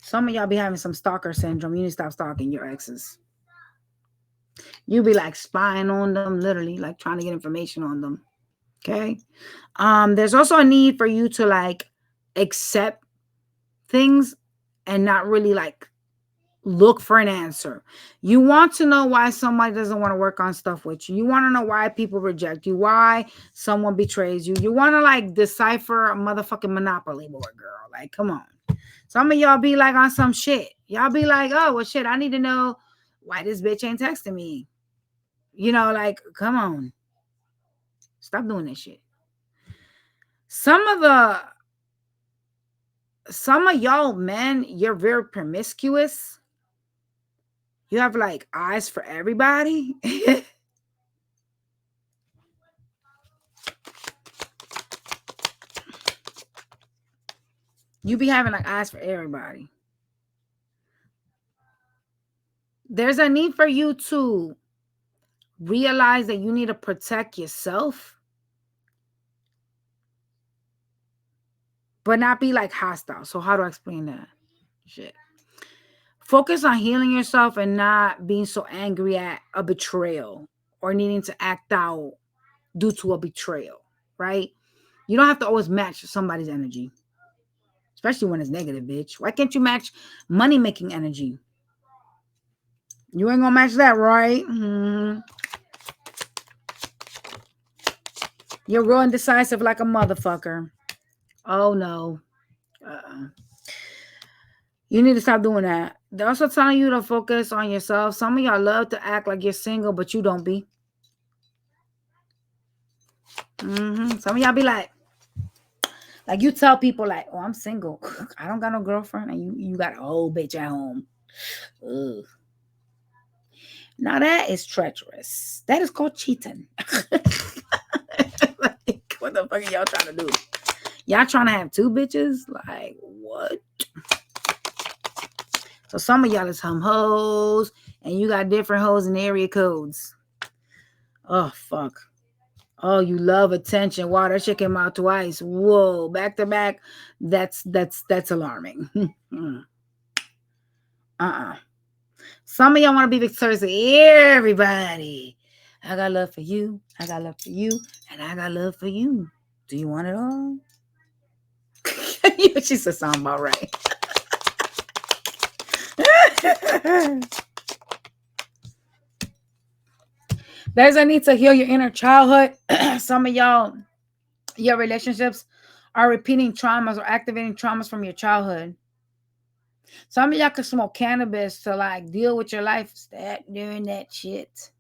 Some of y'all be having some stalker syndrome. You need to stop stalking your exes. You be like spying on them, literally, like trying to get information on them. Okay. There's also a need for you to like accept things and not really like look for an answer. You want to know why somebody doesn't want to work on stuff with you. You want to know why people reject you, why someone betrays you. You want to like decipher a motherfucking Monopoly board, girl. Like, come on. Some of y'all be like on some shit. Y'all be like, oh, well, shit, I need to know why this bitch ain't texting me. Like, come on. Stop doing that shit. Some of y'all men, you're very promiscuous. You have like eyes for everybody. You be having like eyes for everybody. There's a need for you to realize that you need to protect yourself, but not be like hostile. So how do I explain that? Shit. Focus on healing yourself and not being so angry at a betrayal or needing to act out due to a betrayal, right? You don't have to always match somebody's energy, especially when it's negative, bitch. Why can't you match money making energy? You ain't gonna match that, right? You're real indecisive like a motherfucker. Oh no. You need to stop doing that. They're also telling you to focus on yourself. Some of y'all love to act like you're single, but you don't be. Some of y'all be like you tell people like, oh, I'm single. I don't got no girlfriend. And you got a whole bitch at home. Ugh. Now that is treacherous. That is called cheating. Like, what the fuck are y'all trying to do? Y'all trying to have two bitches? Like, what? So some of y'all is some hoes, and you got different hoes and area codes. Oh, fuck. Oh, you love attention. Wow, that shit came out twice. Whoa, back to back. That's alarming. Some of y'all want to be victorious. Everybody. I got love for you. I got love for you. And I got love for you. Do you want it all? She said something about right. There's a need to heal your inner childhood. Some of y'all, your relationships are repeating traumas or activating traumas from your childhood. Some of y'all can smoke cannabis to like deal with your life. Stop doing that shit.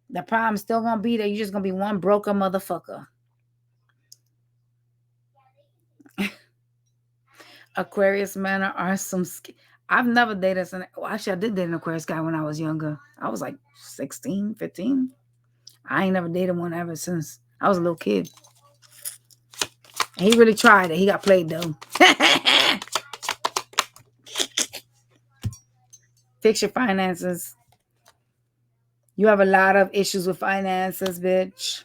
The problem's still gonna be there. You're just gonna be one broken motherfucker. Aquarius men are some. I've never dated actually, I did date an Aquarius guy when I was younger. I was like 16, 15. I ain't never dated one ever since. I was a little kid. He really tried it. He got played though. Fix your finances. You have a lot of issues with finances, bitch.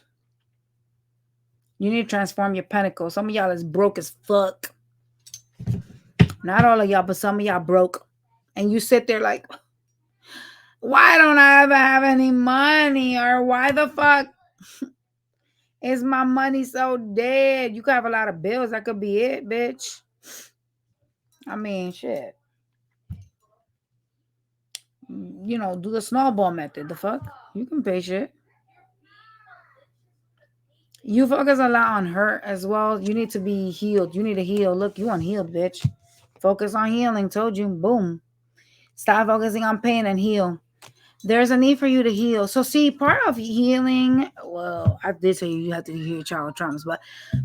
You need to transform your pentacle. Some of y'all is broke as fuck. Not all of y'all, but some of y'all broke. And you sit there like, why don't I ever have any money? Or why the fuck is my money so dead? You could have a lot of bills. That could be it, bitch. I mean, shit. Do the snowball method. The fuck? You can pay shit. You focus a lot on hurt as well. You need to be healed. You need to heal. Look, you unhealed, bitch. Focus on healing. Told you. Boom. Stop focusing on pain and heal. There's a need for you to heal. So see, part of healing, well, I did say you have to heal your childhood traumas, but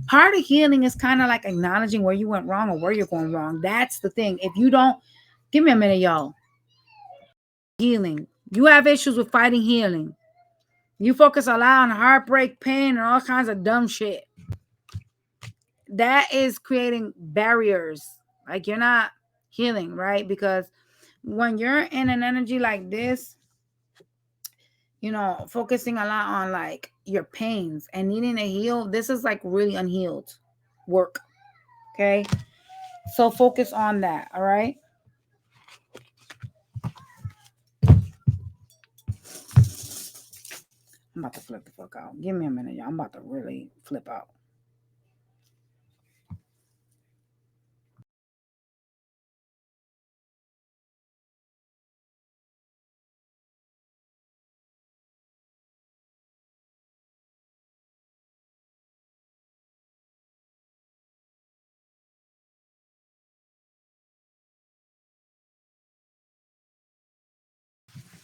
part of healing is kind of like acknowledging where you went wrong or where you're going wrong. That's the thing. If you don't, give me a minute, y'all. Healing. You have issues with fighting healing. You focus a lot on heartbreak, pain, and all kinds of dumb shit. That is creating barriers. Like you're not healing, right? Because when you're in an energy like this, focusing a lot on like your pains and needing to heal, this is like really unhealed work. Okay. So focus on that. All right. I'm about to flip the fuck out. Give me a minute, y'all. I'm about to really flip out.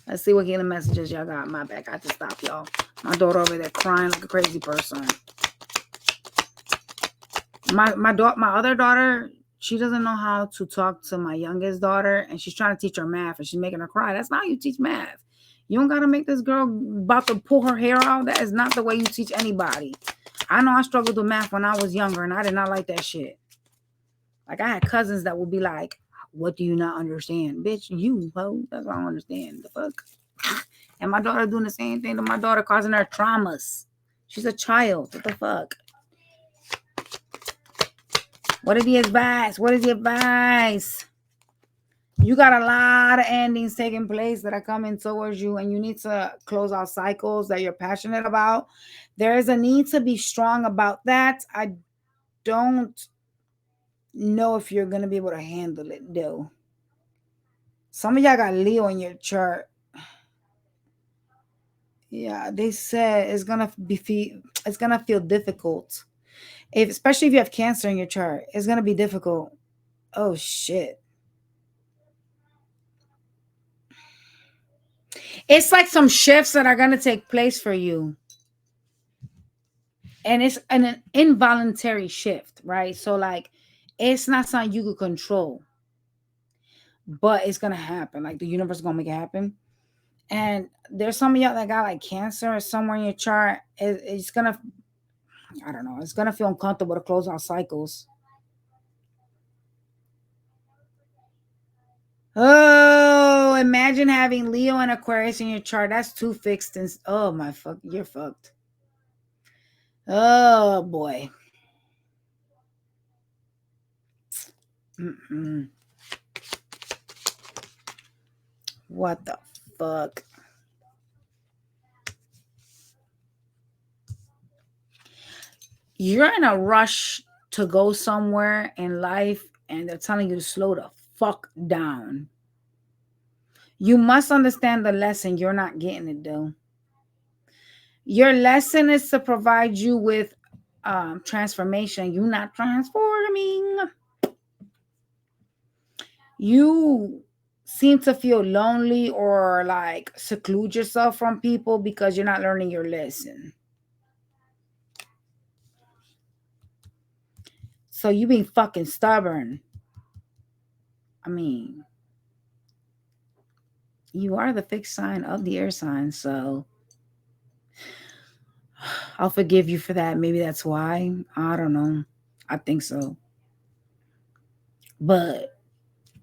Let's see what healing messages y'all got. My back. I have to stop, y'all. My daughter over there crying like a crazy person. My other daughter, she doesn't know how to talk to my youngest daughter, and she's trying to teach her math, and she's making her cry. That's not how you teach math. You don't gotta make this girl about to pull her hair out. That is not the way you teach anybody. I know I struggled with math when I was younger, and I did not like that shit. Like, I had cousins that would be like, "What do you not understand, bitch? You ho, that's what I don't understand. The fuck." And my daughter doing the same thing to my daughter, causing her traumas. She's a child. What the fuck? What is the advice? What is the advice? You got a lot of endings taking place that are coming towards you, and you need to close out cycles that you're passionate about. There is a need to be strong about that. I don't know if you're going to be able to handle it, though. Some of y'all got Leo in your chart. Yeah, they said it's gonna feel difficult. Especially if you have Cancer in your chart, it's gonna be difficult. Oh shit. It's like some shifts that are gonna take place for you. And it's an involuntary shift, right? So like it's not something you could control. But it's gonna happen. Like the universe is gonna make it happen. And there's some of y'all that got like Cancer somewhere in your chart. It's gonna, I don't know, it's gonna feel uncomfortable to close out cycles. Oh, imagine having Leo and Aquarius in your chart. That's too fixed. And oh my fuck, you're fucked. Oh boy. Mm-mm. What the fuck? You're in a rush to go somewhere in life, and they're telling you to slow the fuck down. You must understand the lesson. You're not getting it though. Your lesson is to provide you with transformation. You're not transforming. You seem to feel lonely or like seclude yourself from people because you're not learning your lesson. So you being fucking stubborn. I mean, you are the fixed sign of the air sign, so I'll forgive you for that. Maybe that's why. I don't know. I think so. But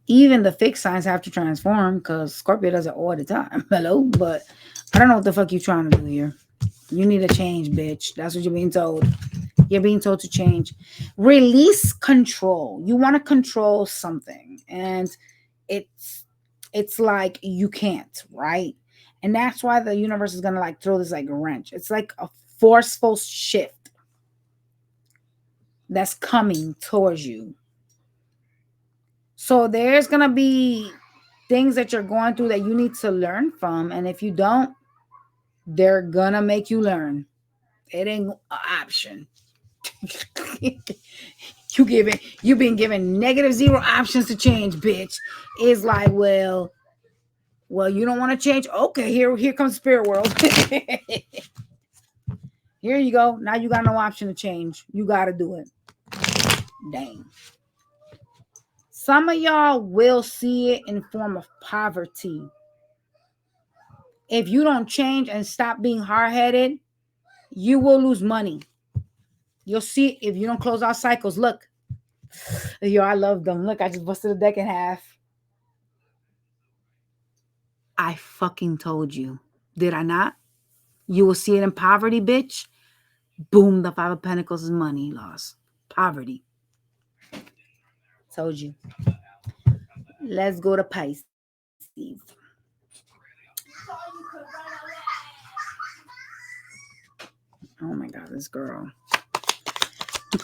even the fixed signs have to transform because Scorpio does it all the time. Hello? But I don't know what the fuck you trying to do here. You need a change, bitch. That's what you're being told. You're being told to change. Release control. You want to control something. And it's like you can't, right? And that's why the universe is gonna like throw this like a wrench. It's like a forceful shift that's coming towards you. So there's gonna be things that you're going through that you need to learn from, and if you don't, they're gonna make you learn. It ain't an option. You been given negative 0 options to change, bitch. It's like, well, you don't want to change. Okay, here comes spirit world. Here you go. Now you got no option to change. You got to do it. Dang. Some of y'all will see it in form of poverty. If you don't change and stop being hard-headed, you will lose money. You'll see it if you don't close out cycles. Look. Yo, I love them. Look, I just busted the deck in half. I fucking told you. Did I not? You will see it in poverty, bitch. Boom, the 5 of Pentacles is money loss. Poverty. Told you. Let's go to Pisces. Oh my God, this girl.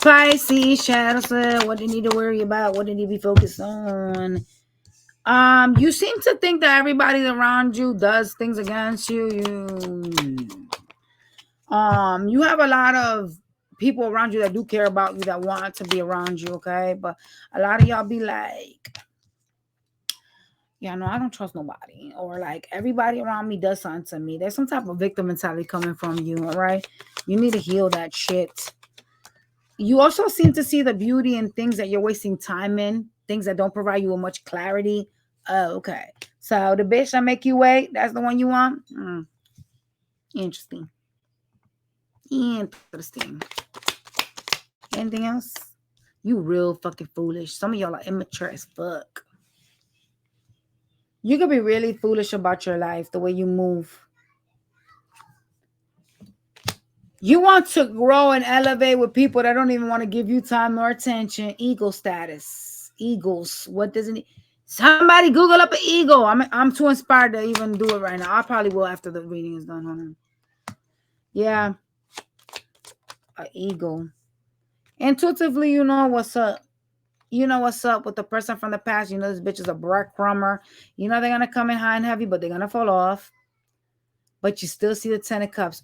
Pisces, shadow self. What do you need to worry about? What do you need to be focused on? You seem to think that everybody around you does things against you. You have a lot of people around you that do care about you, that want to be around you, okay? But a lot of y'all be like, Yeah, no, I don't trust nobody. Or like everybody around me does something to me. There's some type of victim mentality coming from you, all right? You need to heal that shit. You also seem to see the beauty in things that you're wasting time in, things that don't provide you with much clarity. Oh, okay. So the bitch that make you wait, that's the one you want? Interesting. Interesting. Anything else? You real fucking foolish. Some of y'all are immature as fuck. You could be really foolish about your life, the way you move. You want to grow and elevate with people that don't even want to give you time or attention. Ego status. Eagles. What does it? Somebody Google up an ego. I'm too inspired to even do it right now. I probably will after the reading is done. Hold on. Yeah. An ego. Intuitively, you know what's up. You know what's up with the person from the past. You know this bitch is a breadcrumber. You know they're gonna come in high and heavy, but they're gonna fall off. But you still see the 10 of cups.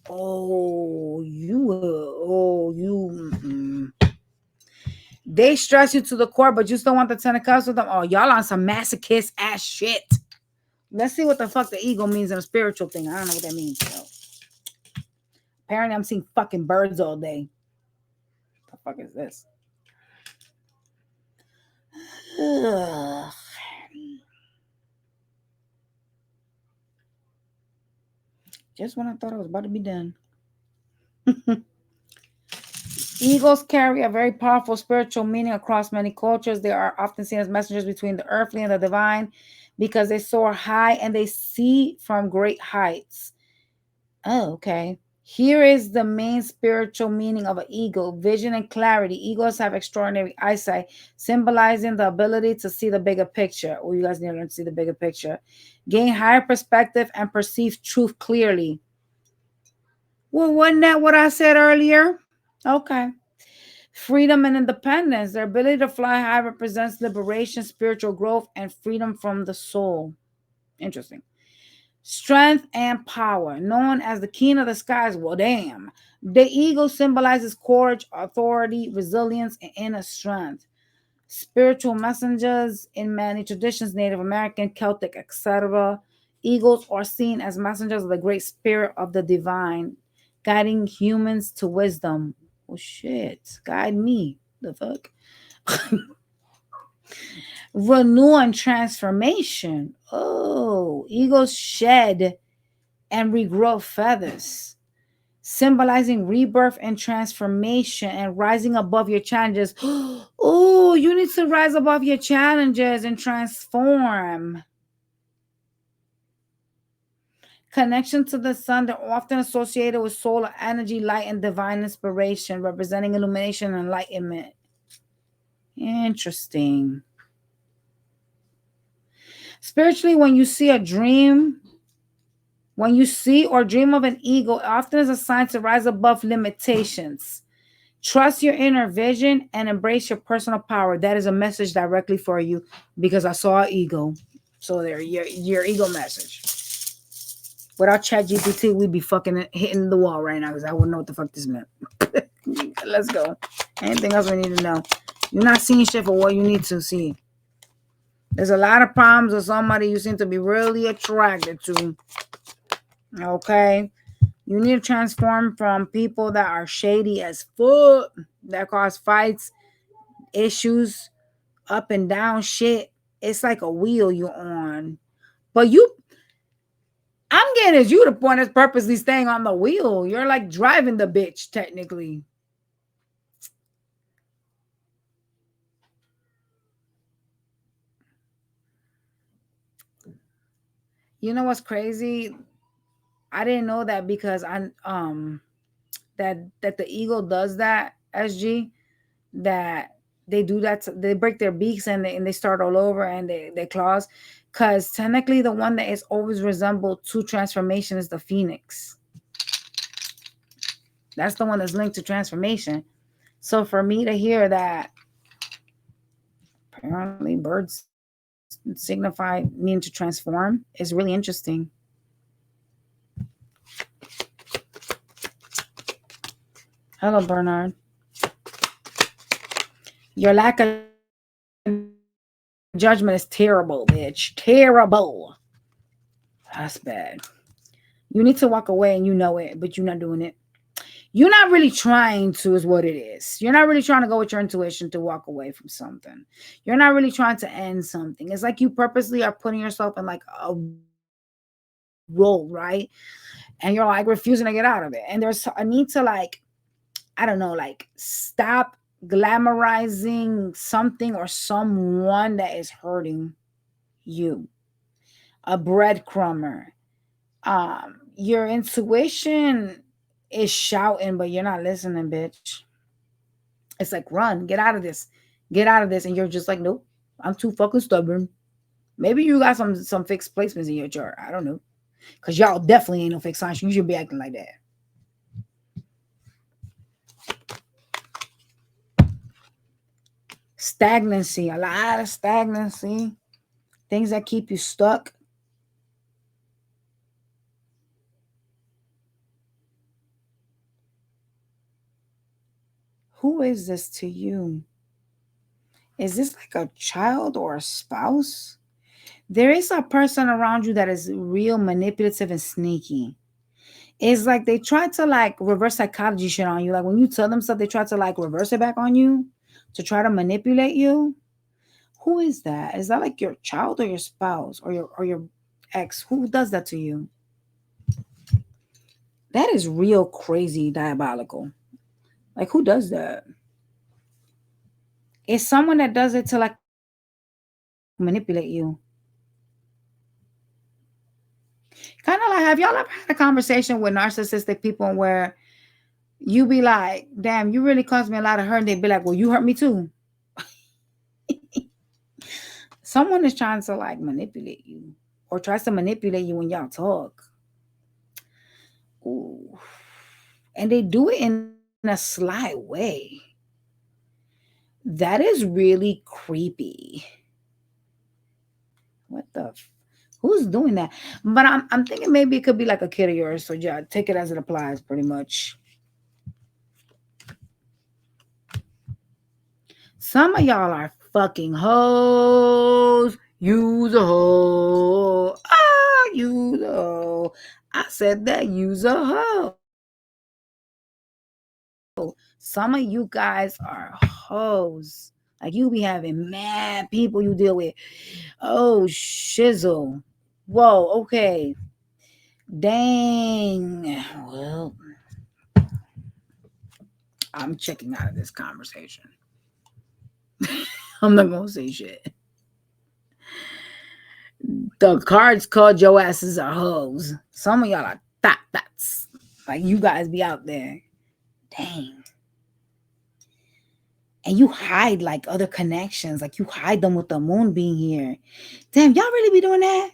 They stress you to the core, but you still want the 10 of cups with them. Oh, y'all on some masochist ass shit. Let's see what the fuck the ego means in a spiritual thing. I don't know what that means. So. Apparently, I'm seeing fucking birds all day. What the fuck is this? Ugh. Just when I thought I was about to be done. Eagles carry a very powerful spiritual meaning across many cultures. They are often seen as messengers between the earthly and the divine because they soar high and they see from great heights. Oh, okay. Here is the main spiritual meaning of an eagle: vision and clarity. Eagles have extraordinary eyesight, symbolizing the ability to see the bigger picture. Oh, you guys need to learn to see the bigger picture. Gain higher perspective and perceive truth clearly. Well, wasn't that what I said earlier? Okay. Freedom and independence. Their ability to fly high represents liberation, spiritual growth, and freedom from the soul. Interesting. Strength and power, known as the king of the skies. Well, damn. The eagle symbolizes courage, authority, resilience, and inner strength. Spiritual messengers in many traditions, Native American, Celtic, etc. Eagles are seen as messengers of the great spirit of the divine, guiding humans to wisdom. Oh shit, guide me. The fuck? Renewal and transformation. Oh, eagles shed and regrow feathers, symbolizing rebirth and transformation and rising above your challenges. Oh, you need to rise above your challenges and transform. Connection to the sun, they're often associated with solar energy, light, and divine inspiration, representing illumination and enlightenment. Interesting. Spiritually, when you see or dream of an eagle, it often is a sign to rise above limitations. Trust your inner vision and embrace your personal power. That is a message directly for you because I saw an eagle. So there, your ego message. Without ChatGPT, we'd be fucking hitting the wall right now because I wouldn't know what the fuck this meant. Let's go. Anything else we need to know? You're not seeing shit for what you need to see. There's a lot of problems with somebody you seem to be really attracted to. Okay? You need to transform from people that are shady as fuck, that cause fights, issues, up and down shit. It's like a wheel you're on. But I'm getting is you the point that's purposely staying on the wheel. You're like driving the bitch, technically. You know what's crazy? I didn't know that because that the eagle does that, SG, that they do that, they break their beaks and they start all over and they claws, because technically the one that is always resembled to transformation is the phoenix. That's the one that's linked to transformation. So for me to hear that apparently birds signify mean to transform is really interesting. Hello, Bernard. Your lack of judgment is terrible, bitch. Terrible. That's bad. You need to walk away and you know it, but you're not doing it. You're not really trying to, is what it is. You're not really trying to go with your intuition to walk away from something. You're not really trying to end something. It's like you purposely are putting yourself in like a role, right? And you're like refusing to get out of it. And there's a need to like, I don't know, like stop glamorizing something or someone that is hurting you. A breadcrumber. Your intuition is shouting, but you're not listening, bitch. It's like, run, get out of this, and you're just like, nope, I'm too fucking stubborn. Maybe you got some fixed placements in your chart. I don't know, cause y'all definitely ain't no fixed signs. You should be acting like that. Stagnancy, a lot of stagnancy, things that keep you stuck. Who is this to you? Is this like a child or a spouse? There is a person around you that is real manipulative and sneaky. It's like they try to like reverse psychology shit on you. Like when you tell them stuff, they try to like reverse it back on you to try to manipulate you. Who is that? Is that like your child or your spouse or your ex? Who does that to you? That is real crazy diabolical. Like who does that? It's someone that does it to like manipulate you. Kind of like, have y'all ever had a conversation with narcissistic people where you be like, damn, you really caused me a lot of hurt. And they'd be like, well, you hurt me too. Someone is trying to like manipulate you or tries to manipulate you when y'all talk. Ooh. And they do it in a sly way. That is really creepy. What the who's doing that? But I'm thinking maybe it could be like a kid of yours. So yeah, take it as it applies, pretty much. Some of y'all are fucking hoes. Use a hoe. Ah, use a hoe. I said that. Use a hoe. Some of you guys are hoes. Like you be having mad people you deal with. Oh shizzle. Whoa. Okay. Dang. Well, I'm checking out of this conversation. I'm not gonna say shit. The cards called your asses are hoes. Some of y'all are that's like you guys be out there. Dang. And you hide like other connections. Like you hide them with the moon being here. Damn, y'all really be doing that?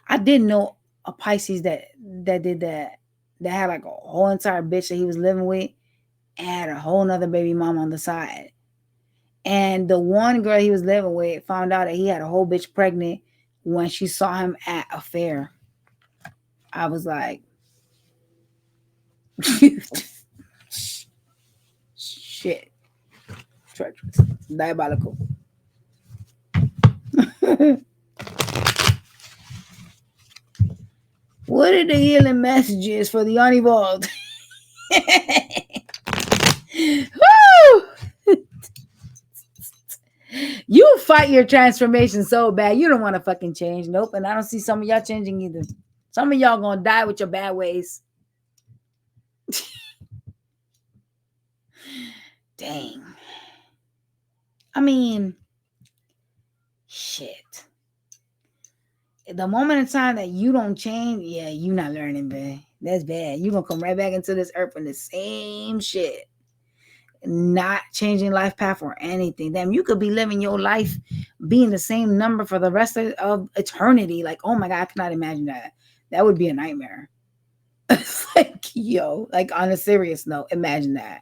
I didn't know a Pisces that did that. That had like a whole entire bitch that he was living with and had a whole nother baby mama on the side. And the one girl he was living with found out that he had a whole bitch pregnant when she saw him at a fair. I was like, shit. Treacherous. Diabolical. What are the healing messages for the unevolved? Woo! You fight your transformation so bad. You don't want to fucking change. Nope. And I don't see some of y'all changing either. Some of y'all gonna die with your bad ways. Dang. I mean, shit. The moment in time that you don't change, yeah, you not learning, man. That's bad. You gonna come right back into this earth from the same shit. Not changing life path or anything. Damn, you could be living your life being the same number for the rest of eternity. Like, oh my God, I cannot imagine that. That would be a nightmare. It's like, yo, like on a serious note, imagine that.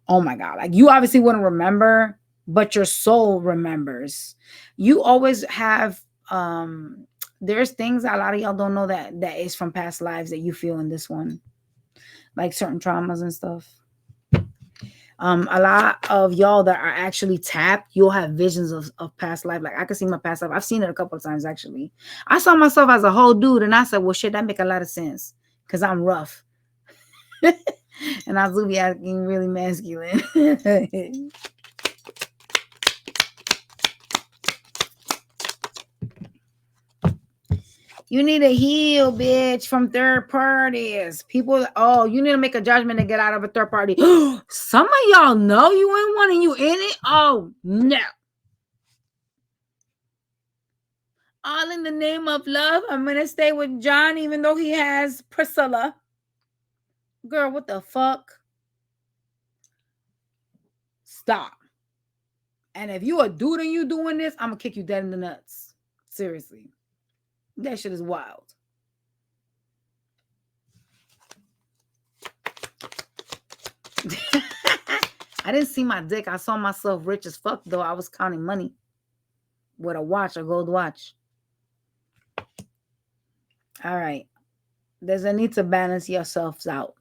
Oh my God. Like you obviously wouldn't remember, but your soul remembers. You always have there's things that a lot of y'all don't know that is from past lives that you feel in this one. Like certain traumas and stuff. A lot of y'all that are actually tapped, you'll have visions of past life. Like I can see my past life. I've seen it a couple of times actually. I saw myself as a whole dude and I said, well shit, that make a lot of sense. Cause I'm rough. And I do be acting really masculine. You need to heal, bitch, from third parties. People, oh, you need to make a judgment and get out of a third party. Some of y'all know you in one and you in it. Oh, no. All in the name of love. I'm going to stay with John even though he has Priscilla. Girl, what the fuck? Stop. And if you a dude and you doing this, I'm going to kick you dead in the nuts. Seriously. That shit is wild. I didn't see my dick. I saw myself rich as fuck, though. I was counting money with a watch, a gold watch. All right. There's a need to balance yourselves out.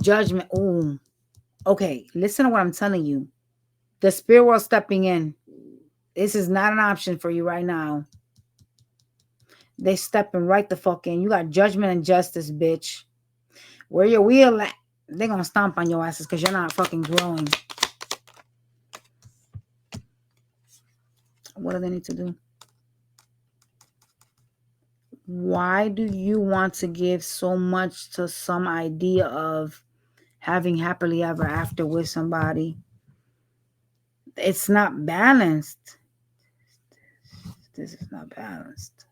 Judgment. Ooh. Okay. Listen to what I'm telling you. The spirit world stepping in. This is not an option for you right now. They stepping right the fuck in. You got judgment and justice, bitch. Where your wheel at? They're going to stomp on your asses because you're not fucking growing. What do they need to do? Why do you want to give so much to some idea of having happily ever after with somebody? It's not balanced. This is not balanced.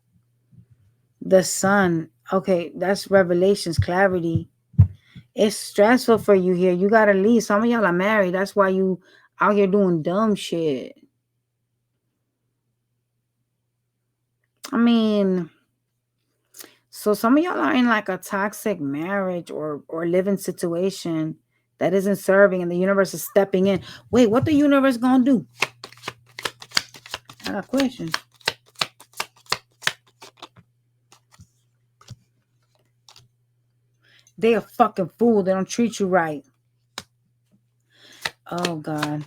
The sun. Okay, that's revelations, clarity. It's stressful for you here. You gotta leave. Some of y'all are married. That's why you out here doing dumb shit. I mean, so some of y'all are in like a toxic marriage or living situation that isn't serving, and the universe is stepping in. Wait, what the universe gonna do? I got questions. They a fucking fool. They don't treat you right. Oh God.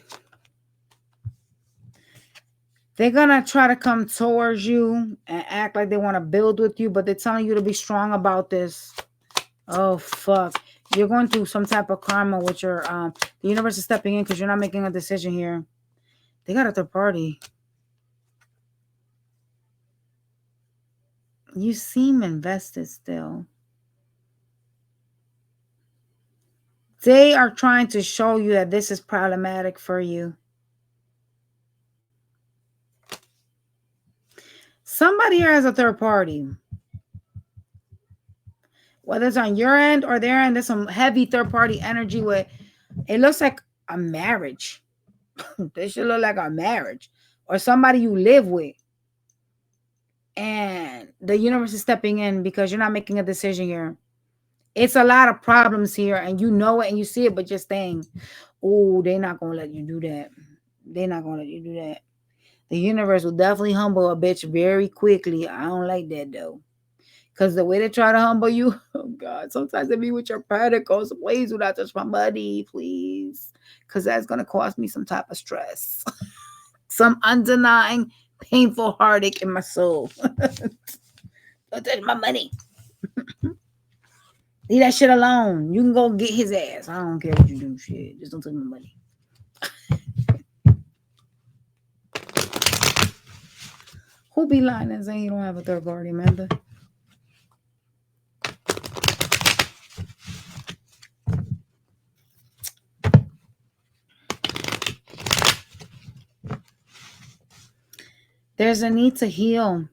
They're gonna try to come towards you and act like they want to build with you, but they're telling you to be strong about this. Oh fuck. You're going through some type of karma with your the universe is stepping in because you're not making a decision here. They got a third party. You seem invested still. They are trying to show you that this is problematic for you. Somebody here has a third party. Whether it's on your end or their end, there's some heavy third party energy with it looks like a marriage. This should look like a marriage or somebody you live with. And the universe is stepping in because you're not making a decision here. It's a lot of problems here and you know it and you see it, but you're staying, oh, they're not going to let you do that. They're not going to let you do that. The universe will definitely humble a bitch very quickly. I don't like that though. Because the way they try to humble you, oh God, sometimes they be with your particles. Please do not touch my money, please. Because that's going to cause me some type of stress. Some undenying, painful heartache in my soul. Don't touch my money. Leave that shit alone. You can go get his ass. I don't care what you do. Shit. Just don't touch my money. Who be lying and saying you don't have a third party member? There's a need to heal.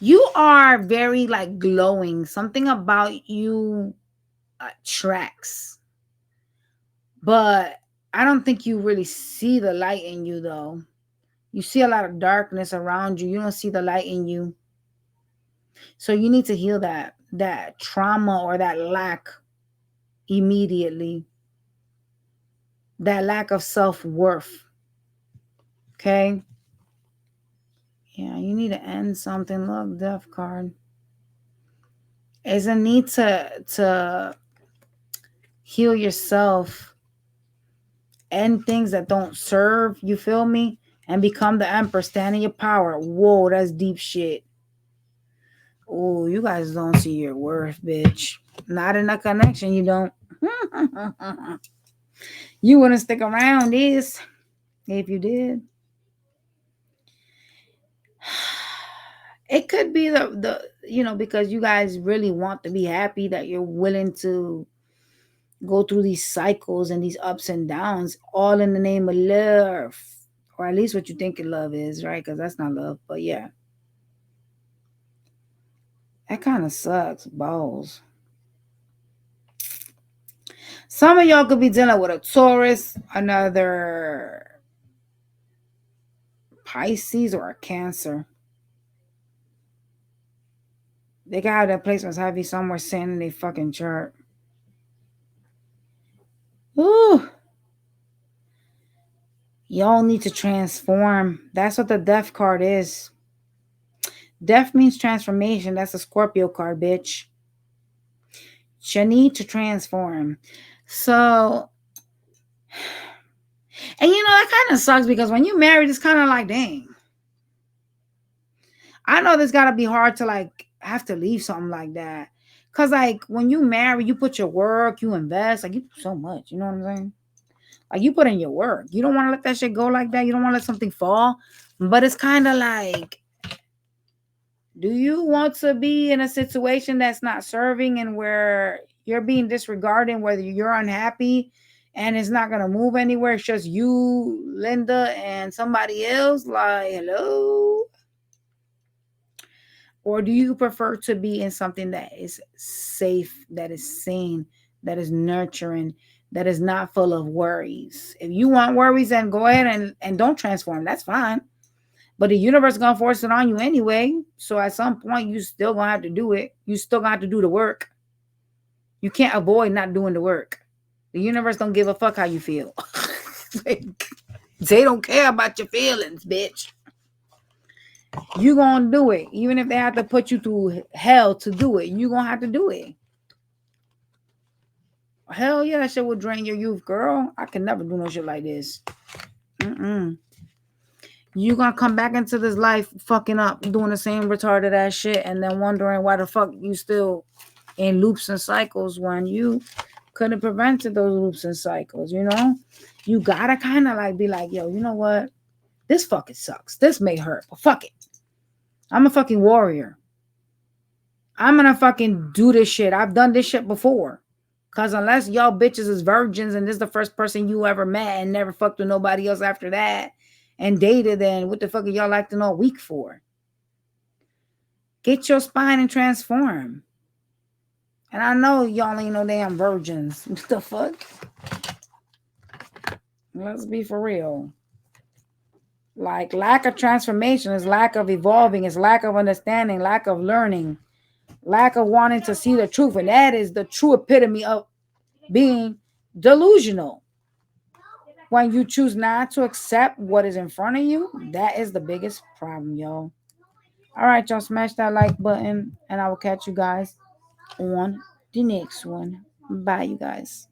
You are very like glowing. Something about you attracts. But I don't think you really see the light in you though. You see a lot of darkness around you. You don't see the light in you. So you need to heal that trauma or that lack immediately. That lack of self-worth. Okay? Yeah, you need to end something. Look, death card. There's a need to heal yourself, end things that don't serve, you feel me? And become the emperor, stand in your power. Whoa, that's deep shit. Oh, you guys don't see your worth, bitch. Not in a connection, you don't. You wouldn't stick around this if you did. It could be the because you guys really want to be happy, that you're willing to go through these cycles and these ups and downs, all in the name of love, or at least what you think love is, right? Because that's not love. But yeah, that kind of sucks balls. Some of y'all could be dealing with a Taurus, another Pisces, or a Cancer. They got that placements heavy somewhere sitting in their fucking chart. Ooh. Y'all need to transform. That's what the death card is. Death means transformation. That's a Scorpio card, bitch. You need to transform. So, and that kind of sucks, because when you married, it's kind of like, dang. I know this gotta be hard to like have to leave something like that. Cause like when you marry, you put your work, you invest, like you do so much, you know what I'm saying? Like you put in your work. You don't want to let that shit go like that. You don't want to let something fall. But it's kind of like, do you want to be in a situation that's not serving, and where you're being disregarded, whether you're unhappy and it's not going to move anywhere? It's just you, Linda, and somebody else. Like, hello? Or do you prefer to be in something that is safe, that is sane, that is nurturing, that is not full of worries? If you want worries, then go ahead and don't transform. That's fine. But the universe is going to force it on you anyway. So at some point, you still going to have to do it. You still going to have to do the work. You can't avoid not doing the work. The universe don't give a fuck how you feel. They don't care about your feelings, bitch. You gonna do it. Even if they have to put you through hell to do it, you gonna have to do it. Hell yeah, that shit will drain your youth, girl. I can never do no shit like this. You gonna come back into this life fucking up, doing the same retarded ass shit, and then wondering why the fuck you still in loops and cycles, when you could have prevented those loops and cycles, You gotta kind of like be like, yo, you know what? This fucking sucks. This may hurt, but fuck it. I'm a fucking warrior. I'm gonna fucking do this shit. I've done this shit before. Cause unless y'all bitches is virgins and this is the first person you ever met and never fucked with nobody else after that and dated, then what the fuck are y'all acting all weak for? Get your spine and transform. And I know y'all ain't no damn virgins. What the fuck? Let's be for real. Like, lack of transformation is lack of evolving, is lack of understanding, lack of learning, lack of wanting to see the truth. And that is the true epitome of being delusional. When you choose not to accept what is in front of you, that is the biggest problem, y'all. All right, y'all, smash that like button, and I will catch you guys on the next one. Bye, you guys.